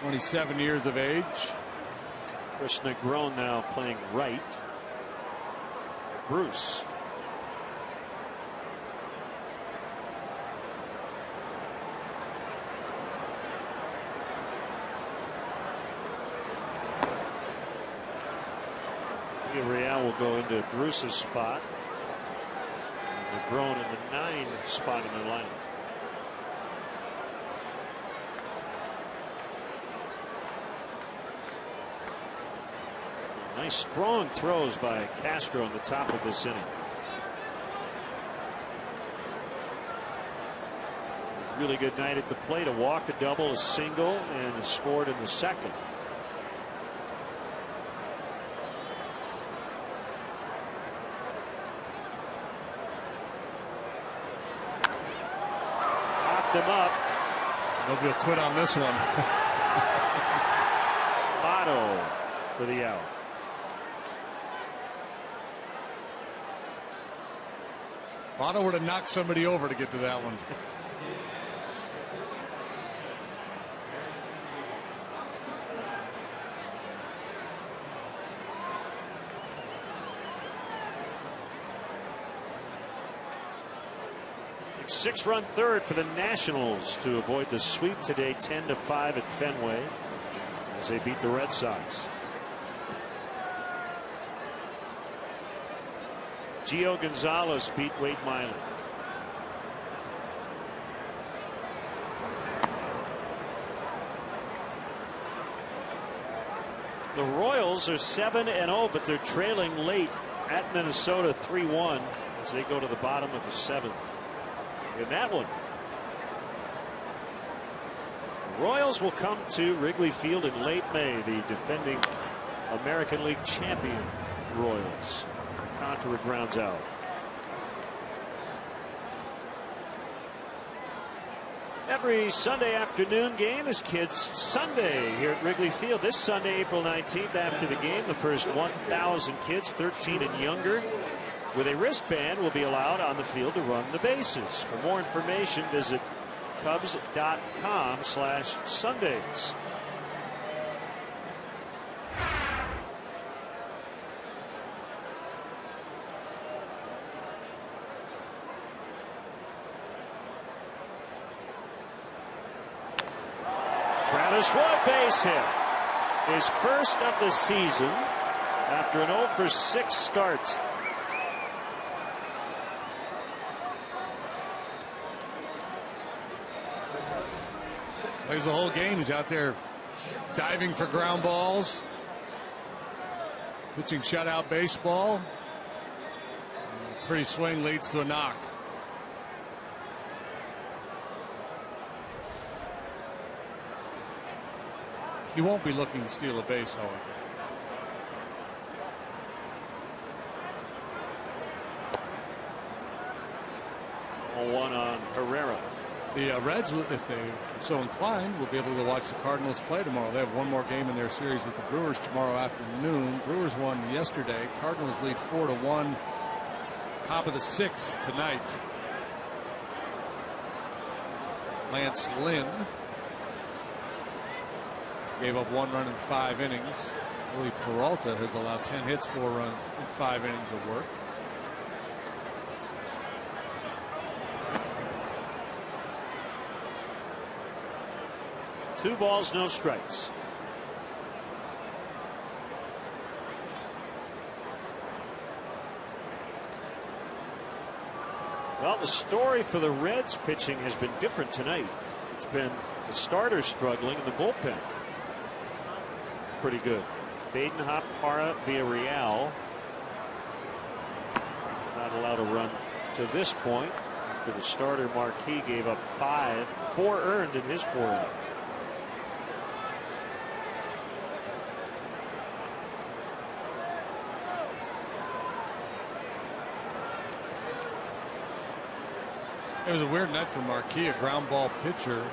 27 years of age. Chris Negron now playing right. Bruce. Real will go into Bruce's spot. Negron in the 9 spot in the lineup. Nice strong throws by Castro on the top of this inning. Really good night at the plate. A walk, a double, a single, and scored in the 2nd. Popped him up. Nobody will quit on this one. Votto for the out. Votto would have knocked somebody over to get to that one. Six-run third for the Nationals to avoid the sweep today, 10-5 at Fenway, as they beat the Red Sox. Gio Gonzalez beat Wade Miley. The Royals are 7-0, but they're trailing late at Minnesota 3-1 as they go to the bottom of the 7th. In that one, the Royals will come to Wrigley Field in late May. The defending American League champion Royals. Contra grounds out. Every Sunday afternoon game is Kids Sunday here at Wrigley Field. This Sunday, April 19th, after the game, the first 1,000 kids 13 and younger with a wristband will be allowed on the field to run the bases. For more information, visit Cubs.com/Sundays. Travis Wood base hit. His first of the season after an 0-for-6 start. Plays the whole game. He's out there diving for ground balls, pitching shutout baseball. Pretty swing leads to a knock. He won't be looking to steal a base, however. One on Herrera. The Reds, if they're so inclined, will be able to watch the Cardinals play tomorrow. They have one more game in their series with the Brewers tomorrow afternoon. Brewers won yesterday. Cardinals lead 4-1. Top of the 6th tonight. Lance Lynn gave up 1 run in 5 innings. Willie Peralta has allowed 10 hits, 4 runs in 5 innings of work. Two balls, no strikes. Well, the story for the Reds pitching has been different tonight. It's been the starters struggling and the bullpen pretty good. Badenhop, Parra, Villarreal not allowed a run to this point. after the starter Marquis gave up 4 earned in his 4 innings. It was a weird night for Marquis, a ground ball pitcher.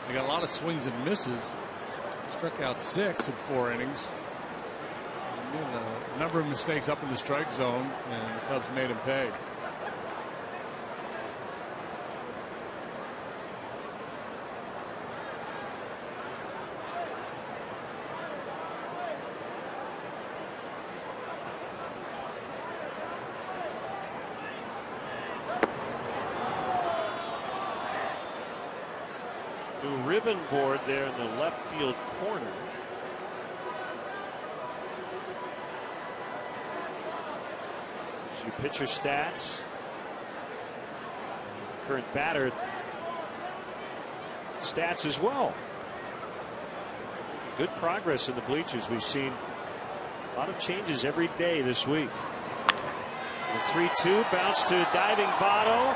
He got a lot of swings and misses. Struck out 6 in 4 innings. He made a number of mistakes up in the strike zone, and the Cubs made him pay. Ribbon board there in the left field corner. Your pitcher stats. Current batter stats as well. Good progress in the bleachers. We've seen a lot of changes every day this week. The 3-2 bounce to diving Votto.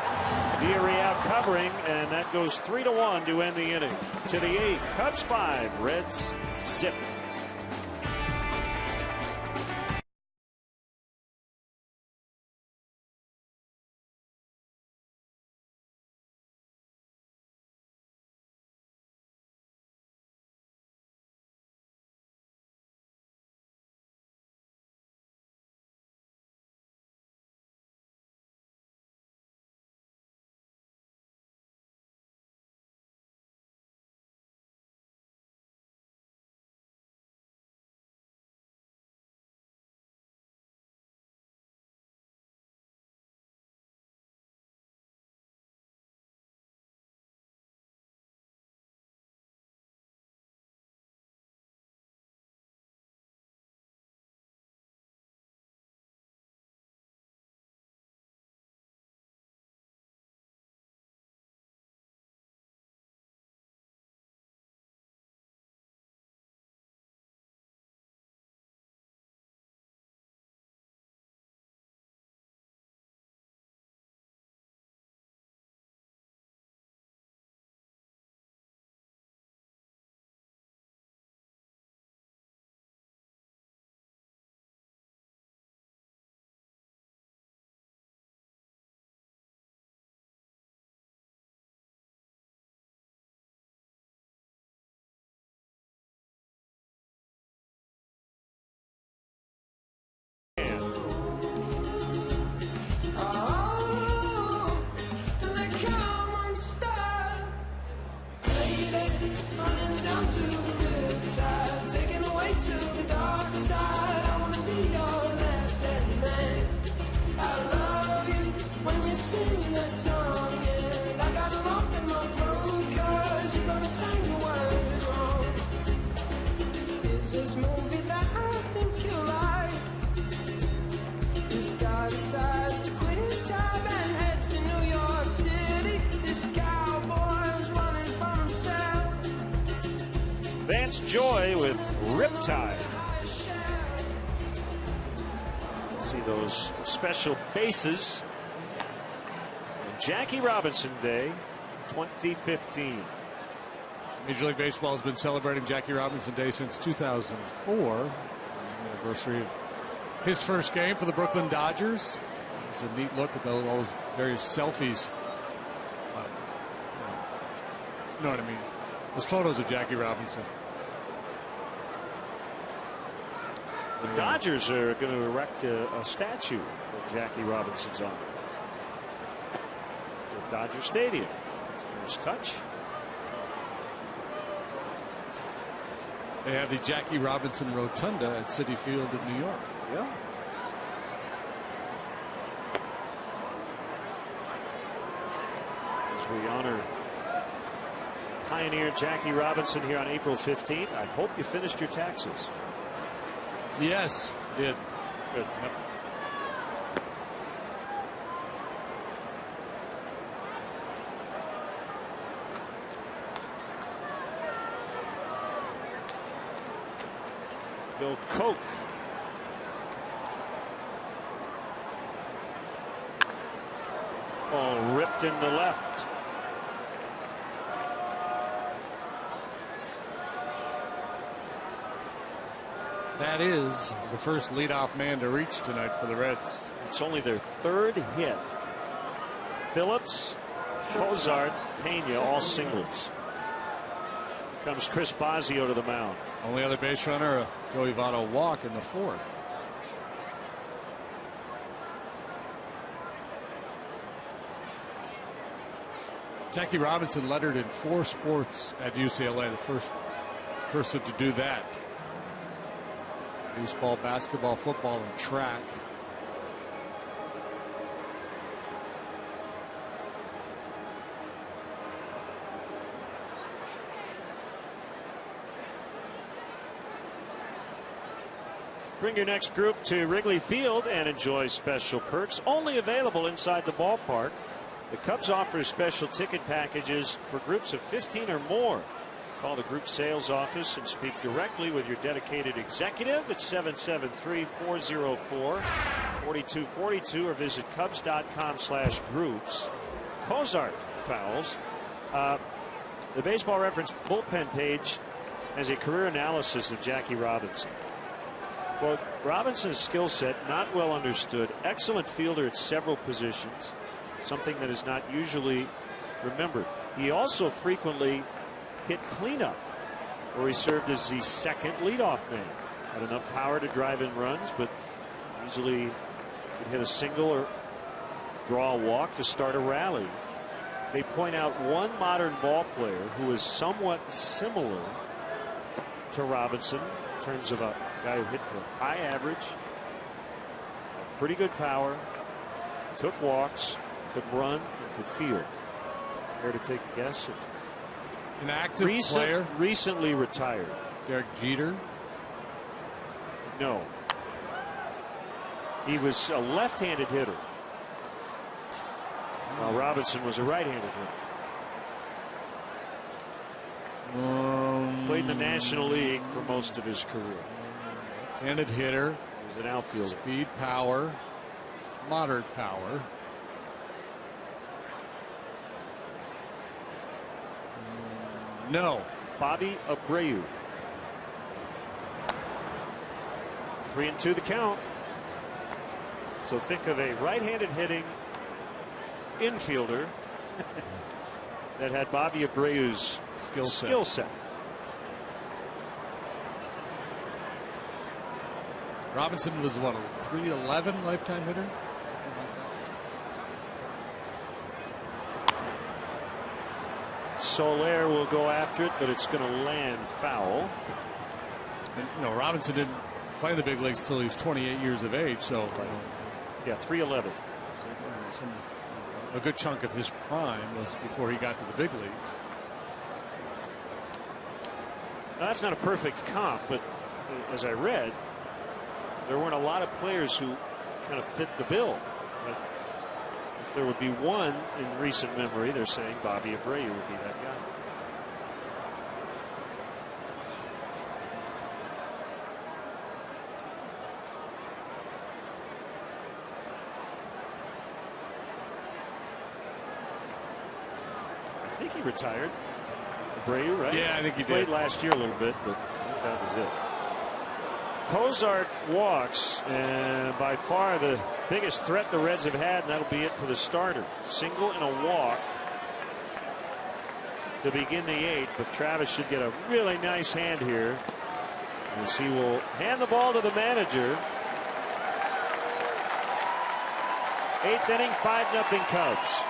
Villarreal covering, and that goes 3-1 to end the inning. To the 8th, Cubs 5, Reds 0. Joy with Riptide. See those special bases on Jackie Robinson Day 2015. Major League Baseball has been celebrating Jackie Robinson Day since 2004, the anniversary of his first game for the Brooklyn Dodgers. It's a neat look at all those various selfies. You know what I mean? Those photos of Jackie Robinson. The Dodgers are going to erect a statue that Jackie Robinson's on. It's at Dodger Stadium. It's a nice touch. They have the Jackie Robinson Rotunda at Citi Field in New York. Yeah. As we honor pioneer Jackie Robinson here on April 15th, I hope you finished your taxes. Yes, did. Good. Yep. Phil Koch. Oh, ripped first in the left. That is the first leadoff man to reach tonight for the Reds. It's only their third hit. Phillips, Cozart, Pena, all singles. Comes Chris Bosio to the mound. Only other base runner, a Joey Votto walk in the fourth. Jackie Robinson lettered in 4 sports at UCLA, the first person to do that. Baseball, basketball, football, and track. Bring your next group to Wrigley Field and enjoy special perks only available inside the ballpark. The Cubs offer special ticket packages for groups of 15 or more. Call the group sales office and speak directly with your dedicated executive at 773-404-4242 or visit Cubs.com/groups. Cozart fouls. The Baseball Reference bullpen page has a career analysis of Jackie Robinson. Quote, Robinson's skill set not well understood. Excellent fielder at several positions, something that is not usually remembered. He also frequently hit cleanup, where he served as the second leadoff man. Had enough power to drive in runs, but easily could hit a single or draw a walk to start a rally. They point out one modern ball player who is somewhat similar to Robinson in terms of a guy who hit for high average, pretty good power, took walks, could run, and could field. Care to take a guess? An active player. Recently retired. Derek Jeter? No. He was a left-handed hitter, while Robinson was a right-handed hitter. Played in the National League for most of his career. Left-handed hitter. He was an outfielder. Speed, power, moderate power. No. Bobby Abreu. 3-2 the count. So think of a right-handed hitting infielder that had Bobby Abreu's skill set. Robinson was what, a .311 lifetime hitter? Soler will go after it, but it's going to land foul. And, you know, Robinson didn't play in the big leagues until he was 28 years of age, so yeah, 311. A good chunk of his prime was before he got to the big leagues. Now, that's not a perfect comp, but as I read, there weren't a lot of players who kind of fit the bill. But if there would be one in recent memory, they're saying Bobby Abreu would be that guy. I think he retired. Abreu, right? Yeah, I think he played did. last year a little bit, but I think that was it. Cozart walks, and by far the biggest threat the Reds have had, and that'll be it for the starter. Single and a walk to begin the 8th, but Travis should get a really nice hand here as he will hand the ball to the manager. 8th inning, 5-0 Cubs.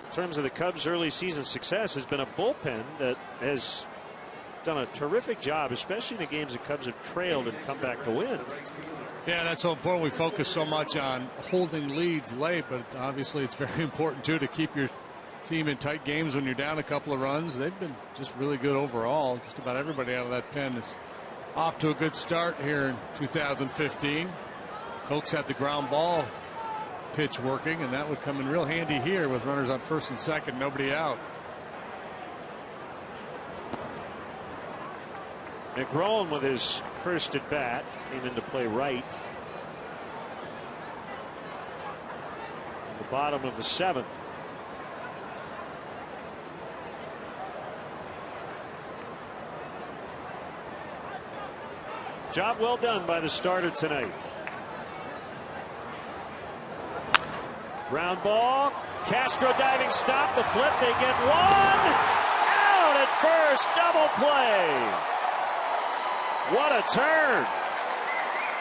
In terms of the Cubs' early season success, has been a bullpen that has done a terrific job, especially in the games the Cubs have trailed and come back to win. Yeah, that's so important. We focus so much on holding leads late, but obviously it's very important too to keep your team in tight games when you're down a couple of runs. They've been just really good overall. Just about everybody out of that pen is off to a good start here in 2015. Coates had the ground ball pitch working, and that would come in real handy here with runners on first and second, nobody out. McGrone with his first at bat came into play right. In the bottom of the seventh. Job well done by the starter tonight. Ground ball. Castro diving stop. The flip. They get one. Out at first. Double play. What a turn.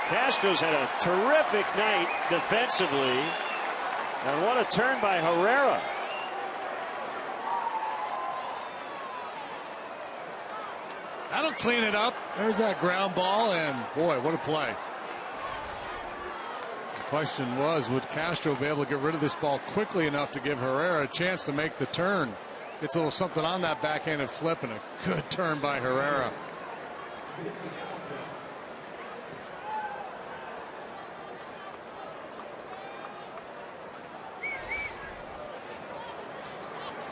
Castro's had a terrific night defensively. And what a turn by Herrera. That'll clean it up. There's that ground ball, and boy, what a play. The question was, would Castro be able to get rid of this ball quickly enough to give Herrera a chance to make the turn? Gets a little something on that backhanded flip, and a good turn by Herrera.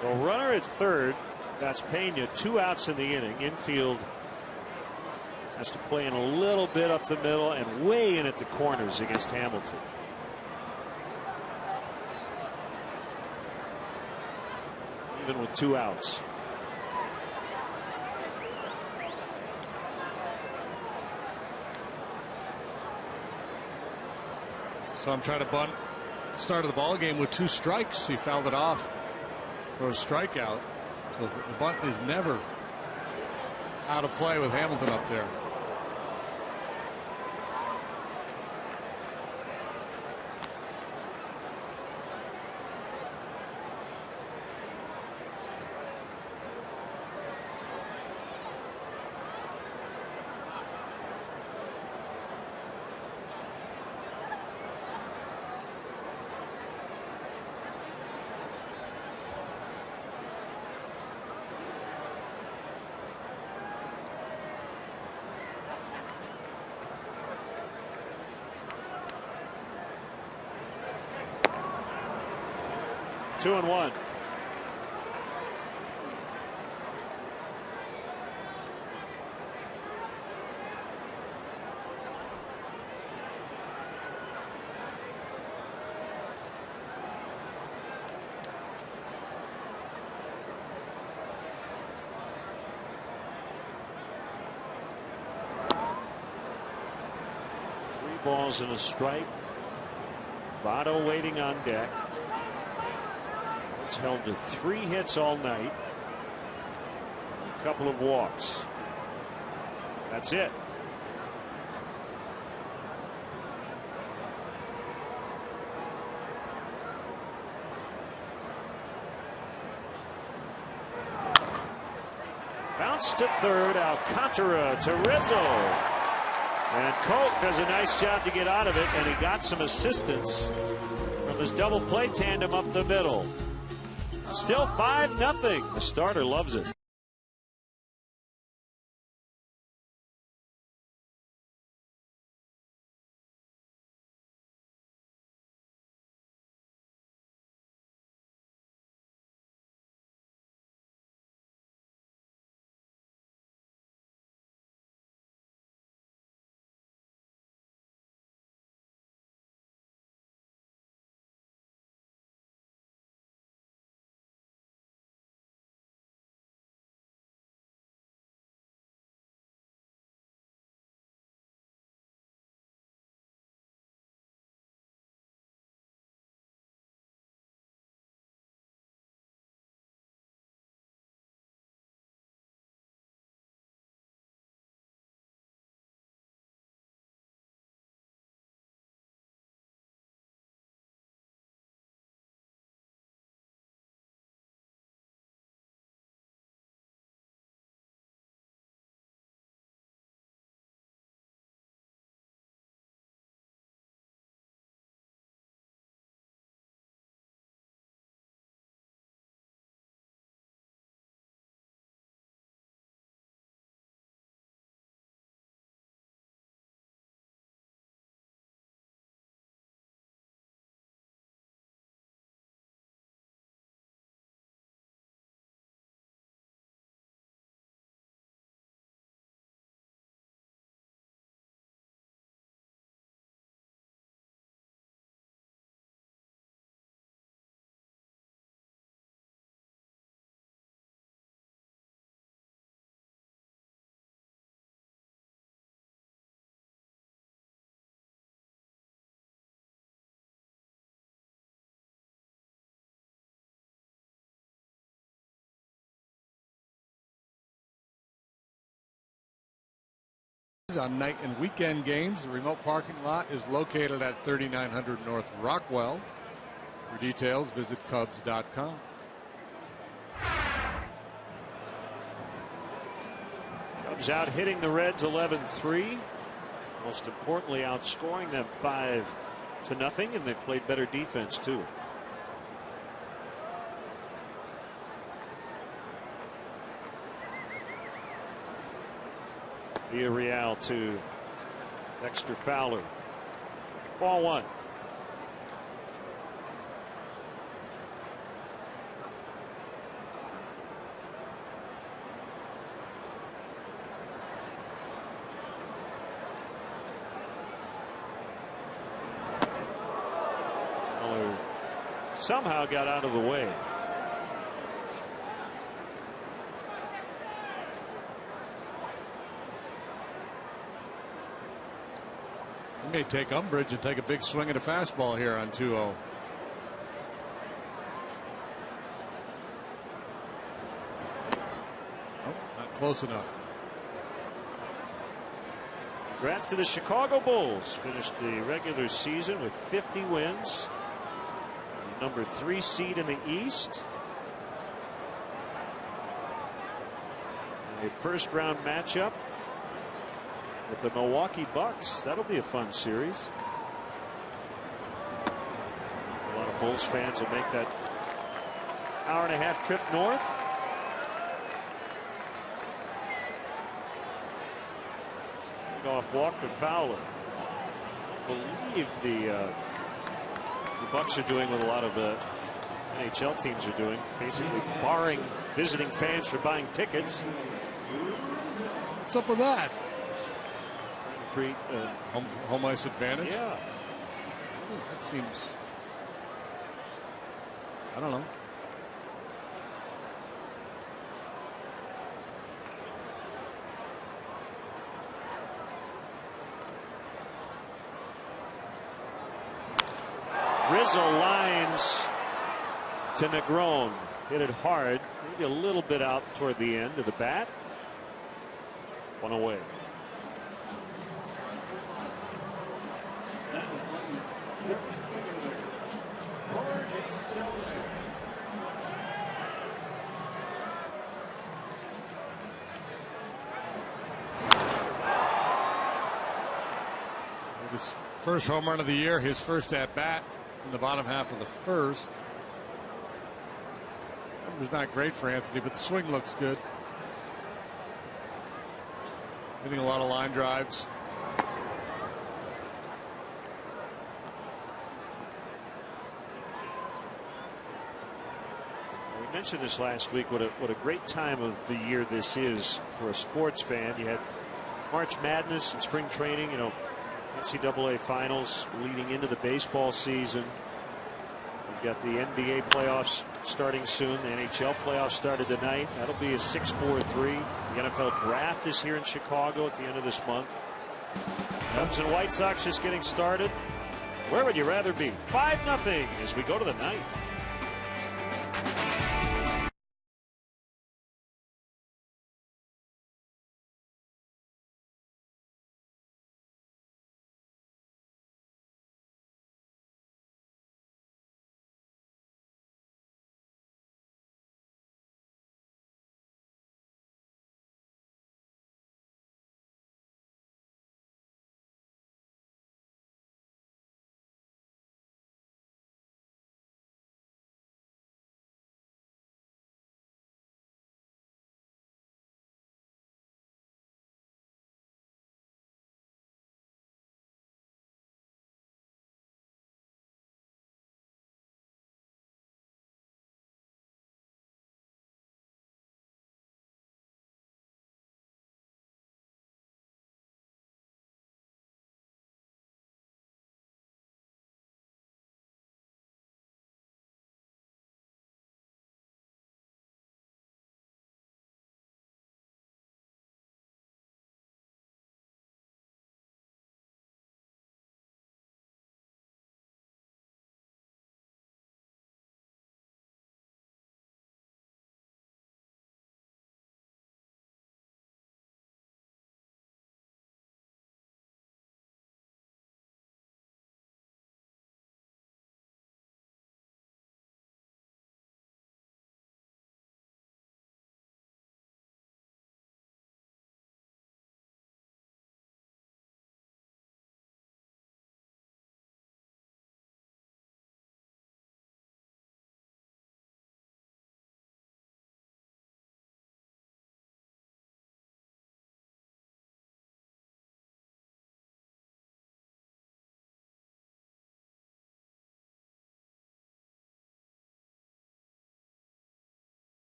So runner at third. That's Pena. 2 outs in the inning. Infield has to play in a little bit up the middle and way in at the corners against Hamilton. Even with 2 outs. So I'm trying to bunt start of the ball game with 2 strikes. He fouled it off for a strikeout. So the bunt is never out of play with Hamilton up there. Two and one. Three balls and a strike. Votto waiting on deck. It's held to 3 hits all night. A couple of walks. That's it. Bounce to third. Alcantara to Rizzo. And Colt does a nice job to get out of it, and he got some assistance from his double play tandem up the middle. Still 5-0. The starter loves it. On night and weekend games. The remote parking lot is located at 3900 North Rockwell. For details, visit Cubs.com. Cubs out hitting the Reds 11-3. Most importantly, outscoring them 5-0, and they played better defense too. Villarreal to Dexter Fowler. Ball one. Fowler somehow got out of the way. He may take umbrage and take a big swing at a fastball here on 2-0. Oh, not close enough. Congrats to the Chicago Bulls. Finished the regular season with 50 wins. Number 3 seed in the East. And a first round matchup with the Milwaukee Bucks. That'll be a fun series. A lot of Bulls fans will make that hour-and-a-half trip north. Off walk to Fowler. I believe the Bucks are doing what a lot of NHL teams are doing, basically barring visiting fans from buying tickets. What's up with that? Create home ice advantage. Yeah, that seems, I don't know. Rizzo lines to Negron. Hit it hard, maybe a little bit out toward the end of the bat. One away. His first home run of the year, his first at bat in the bottom half of the first. Number's not great for Anthony, but the swing looks good. Hitting a lot of line drives. We mentioned this last week. What a great time of the year this is for a sports fan. You had March Madness and spring training, you know, NCAA finals leading into the baseball season. We've got the NBA playoffs starting soon. The NHL playoffs started tonight. That'll be a 6-4-3. The NFL draft is here in Chicago at the end of this month. Cubs and White Sox just getting started. Where would you rather be? 5-0 as we go to the ninth.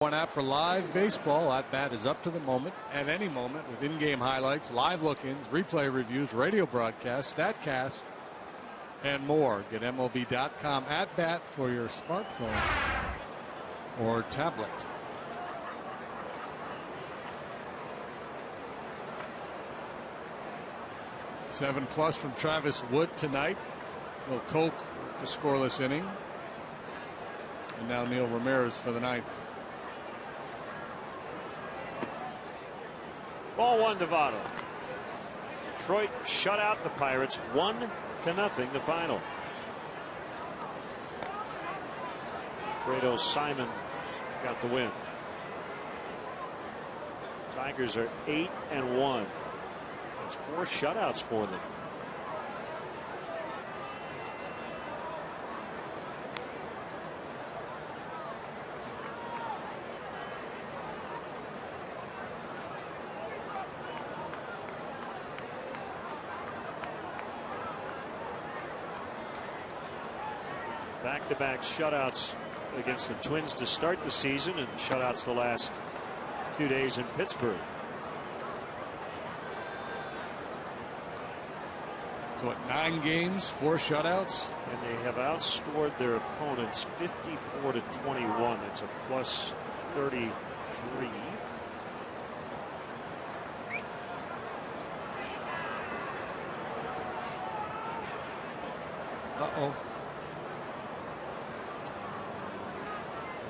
One app for live baseball. At bat is up to the moment, at any moment, with in-game highlights, live look-ins, replay reviews, radio broadcasts, StatCast, and more. Get MLB.com at bat for your smartphone or tablet. Seven plus from Travis Wood tonight. Will Coke the scoreless inning. And now Neil Ramirez for the ninth. Ball one to Votto. Detroit shut out the Pirates 1-0 the final. Fredo Simon got the win. Tigers are 8-1. That's 4 shutouts for them. Back-to-back shutouts against the Twins to start the season, and shutouts the last 2 days in Pittsburgh. So what, 9 games, 4 shutouts? And they have outscored their opponents 54-21. That's a plus 33. Uh-oh.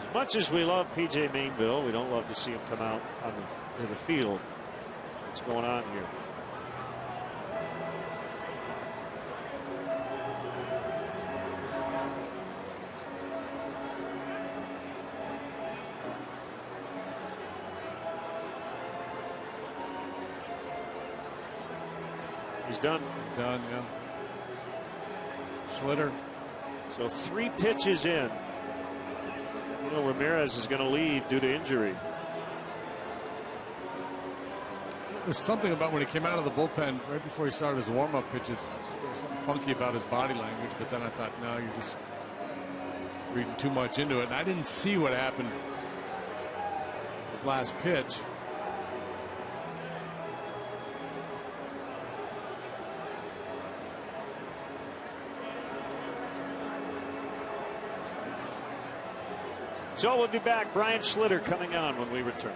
As much as we love P.J. Mainville, we don't love to see him come out on to the field. What's going on here? He's done. Done, yeah. Schlitter. So 3 pitches in. You know, Ramirez is going to leave due to injury. There's something about when he came out of the bullpen right before he started his warm-up pitches. There was something funky about his body language, but then I thought, no, you're just reading too much into it. And I didn't see what happened his last pitch. So we'll be back. Brian Schlitter coming on when we return.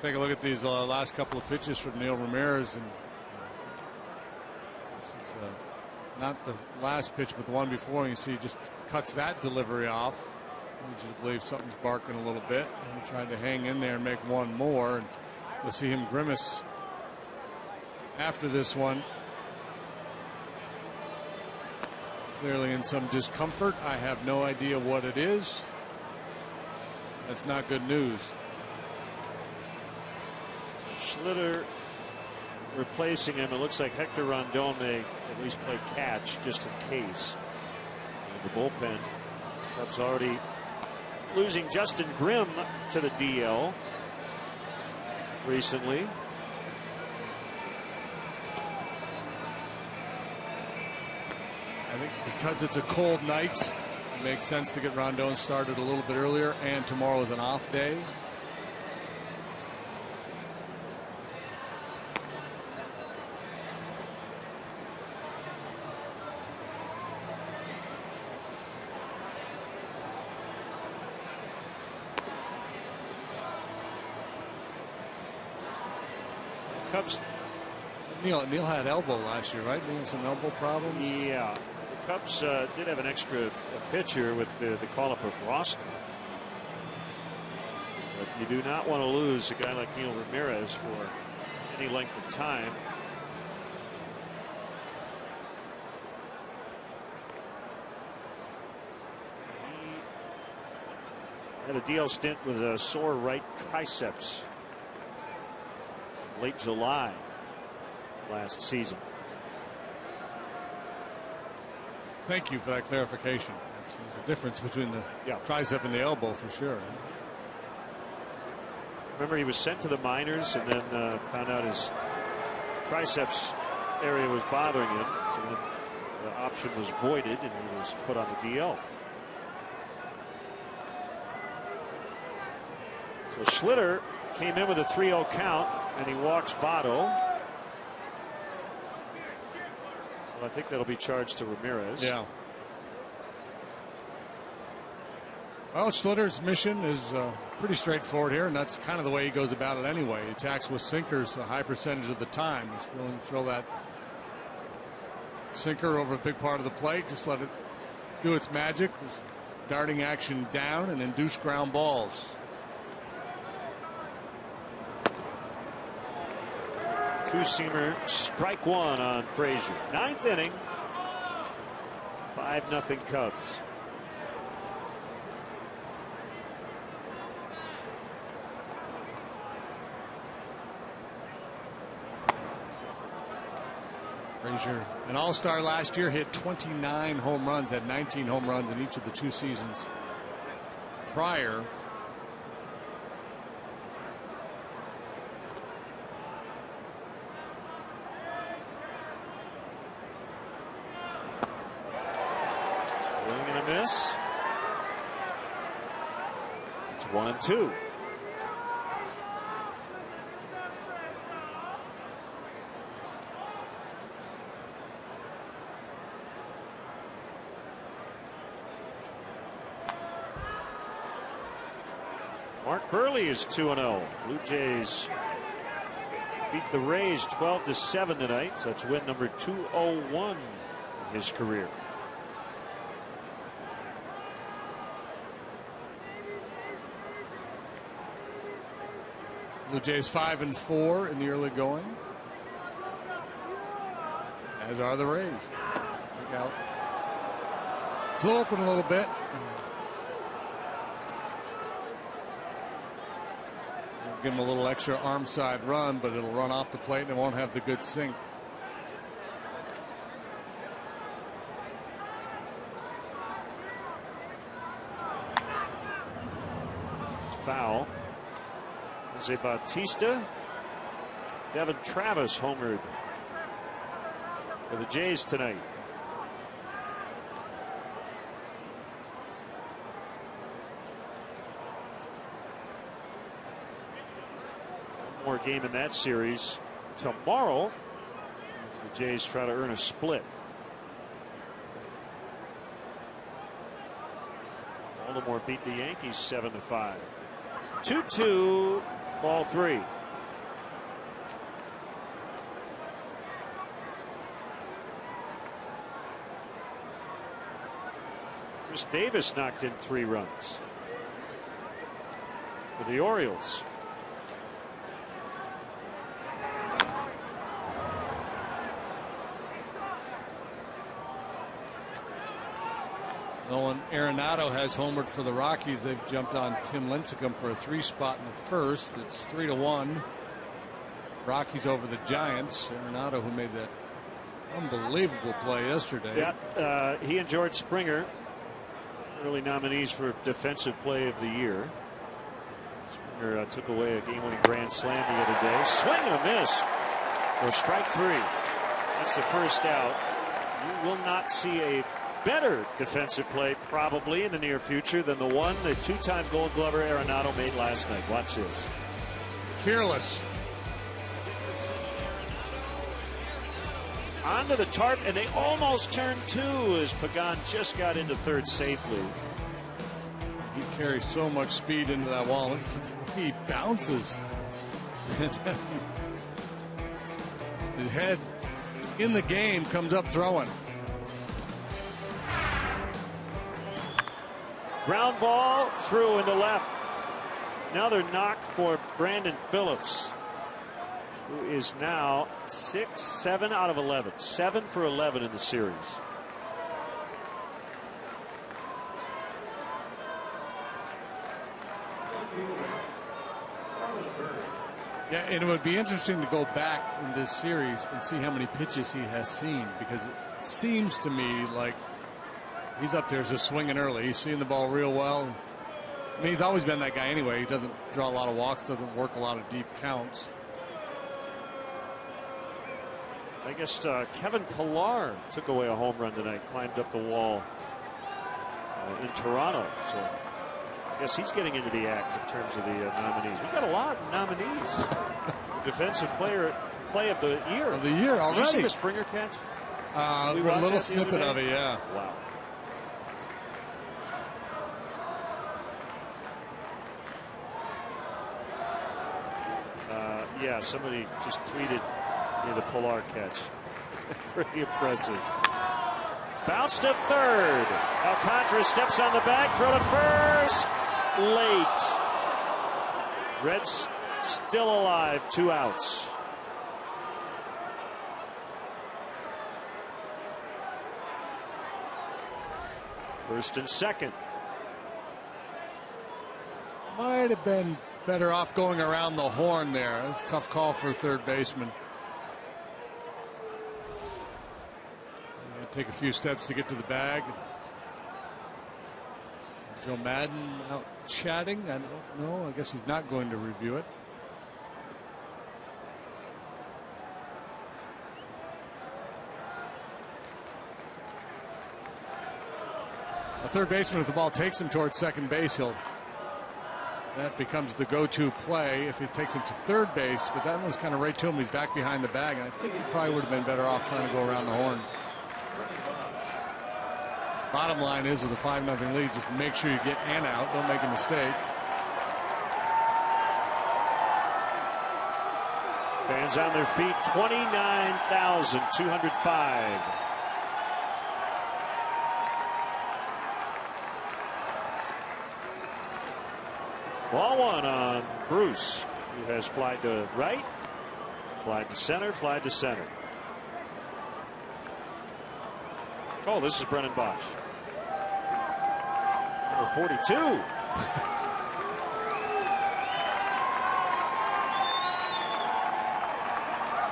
Take a look at these last couple of pitches from Neil Ramirez, and this is not the last pitch, but the one before. You see, he just cuts that delivery off. I believe something's barking a little bit. And he tried to hang in there and make one more, and you'll see him grimace after this one. Clearly in some discomfort. I have no idea what it is. That's not good news. Schlitter replacing him. It looks like Hector Rondon may at least play catch just in case. And the bullpen, Cubs already losing Justin Grimm to the DL recently. I think because it's a cold night, it makes sense to get Rondon started a little bit earlier, and tomorrow is an off day. Cubs. Neil had elbow last year, right? He had some elbow problems. Yeah. The Cubs did have an extra pitcher with the call-up of Roscoe. But you do not want to lose a guy like Neil Ramirez for any length of time. He had a DL stint with a sore right triceps late July last season. Thank you for that clarification. There's a difference between the tricep and the elbow for sure. Remember, he was sent to the minors and then found out his triceps area was bothering him. So then the option was voided and he was put on the DL. So Schlitter came in with a 3-0 count and he walks Votto. Well, I think that'll be charged to Ramirez. Yeah. Well, Schlitter's mission is pretty straightforward here, and that's kind of the way he goes about it anyway. He attacks with sinkers a high percentage of the time. He's willing to throw that sinker over a big part of the plate, just let it do its magic. Darting action down and induce ground balls. Two-seamer, strike one on Frazier. 9th inning. 5-0 Cubs. Frazier, an all-star last year, hit 29 home runs, had 19 home runs in each of the 2 seasons prior. Miss. It's 1-2. Mark Burley is 2-0. Blue Jays beat the Rays 12-7 tonight. So that's win number 201 in his career. Blue Jays 5-4 in the early going, as are the Rays. Look out. Flew open a little bit. Give him a little extra arm side run, but it'll run off the plate and it won't have the good sink. It's foul. Jose Bautista. Devin Travis homered for the Jays tonight. One more game in that series tomorrow as the Jays try to earn a split. Baltimore beat the Yankees 7-5. 2-2. Ball 3. Chris Davis knocked in 3 runs for the Orioles. Nolan Arenado has homered for the Rockies. They've jumped on Tim Lincecum for a 3 spot in the first. It's 3-1. Rockies over the Giants. Arenado, who made that unbelievable play yesterday. Yeah, he and George Springer, early nominees for Defensive Play of the Year. Springer took away a game-winning grand slam the other day. Swing and a miss for strike 3. That's the first out. You will not see a better defensive play probably in the near future than the one the two-time Gold Glover Arenado made last night. Watch this. Fearless. Onto the tarp, and they almost turned 2 as Pagan just got into third safely. He carries so much speed into that wall. He bounces. His head in the game comes up throwing. Ground ball through into left. Another knock for Brandon Phillips, who is now 7 out of 11. 7 for 11 in the series. Yeah, and it would be interesting to go back in this series and see how many pitches he has seen, because it seems to me like he's up there just swinging early. He's seeing the ball real well. I mean, he's always been that guy anyway. He doesn't draw a lot of walks, doesn't work a lot of deep counts. I guess Kevin Pillar took away a home run tonight, climbed up the wall in Toronto. So I guess he's getting into the act in terms of the nominees. We've got a lot of nominees. Defensive play of the year. Of the year already. Did you see the Springer catch? A little snippet of it, yeah. Wow. Yeah, somebody just tweeted the Pillar catch. Pretty impressive. Bounce to third. Alcantara steps on the bag, throw to first. Late. Reds still alive, 2 outs. First and second. Might have been better off going around the horn there. It's a tough call for a third baseman. Take a few steps to get to the bag. Joe Madden out chatting. I don't know. I guess he's not going to review it. A third baseman, if the ball takes him towards second base, that becomes the go-to play if it takes him to third base. But that one was kind of right to him. He's back behind the bag, and I think he probably would have been better off trying to go around the horn. Bottom line is, with a 5-0 lead, just make sure you get an out. Don't make a mistake. Fans on their feet, 29,205. Ball 1 on Bruce, who has fly to right, fly to center, fly to center. Oh, this is Brennan Bosch. Number 42.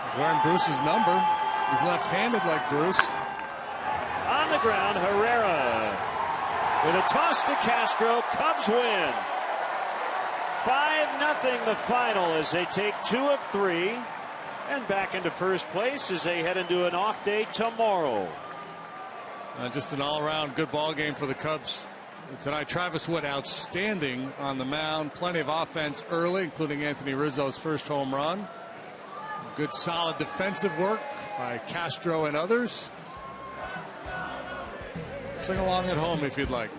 He's wearing Bruce's number. He's left-handed like Bruce. On the ground, Herrera with a toss to Castro. Cubs win. 5-0 the final as they take 2 of 3 and back into first place as they head into an off day tomorrow. Just an all-around good ball game for the Cubs tonight. Travis Wood outstanding on the mound. Plenty of offense early, including Anthony Rizzo's first home run. Good solid defensive work by Castro and others. Sing along at home if you'd like.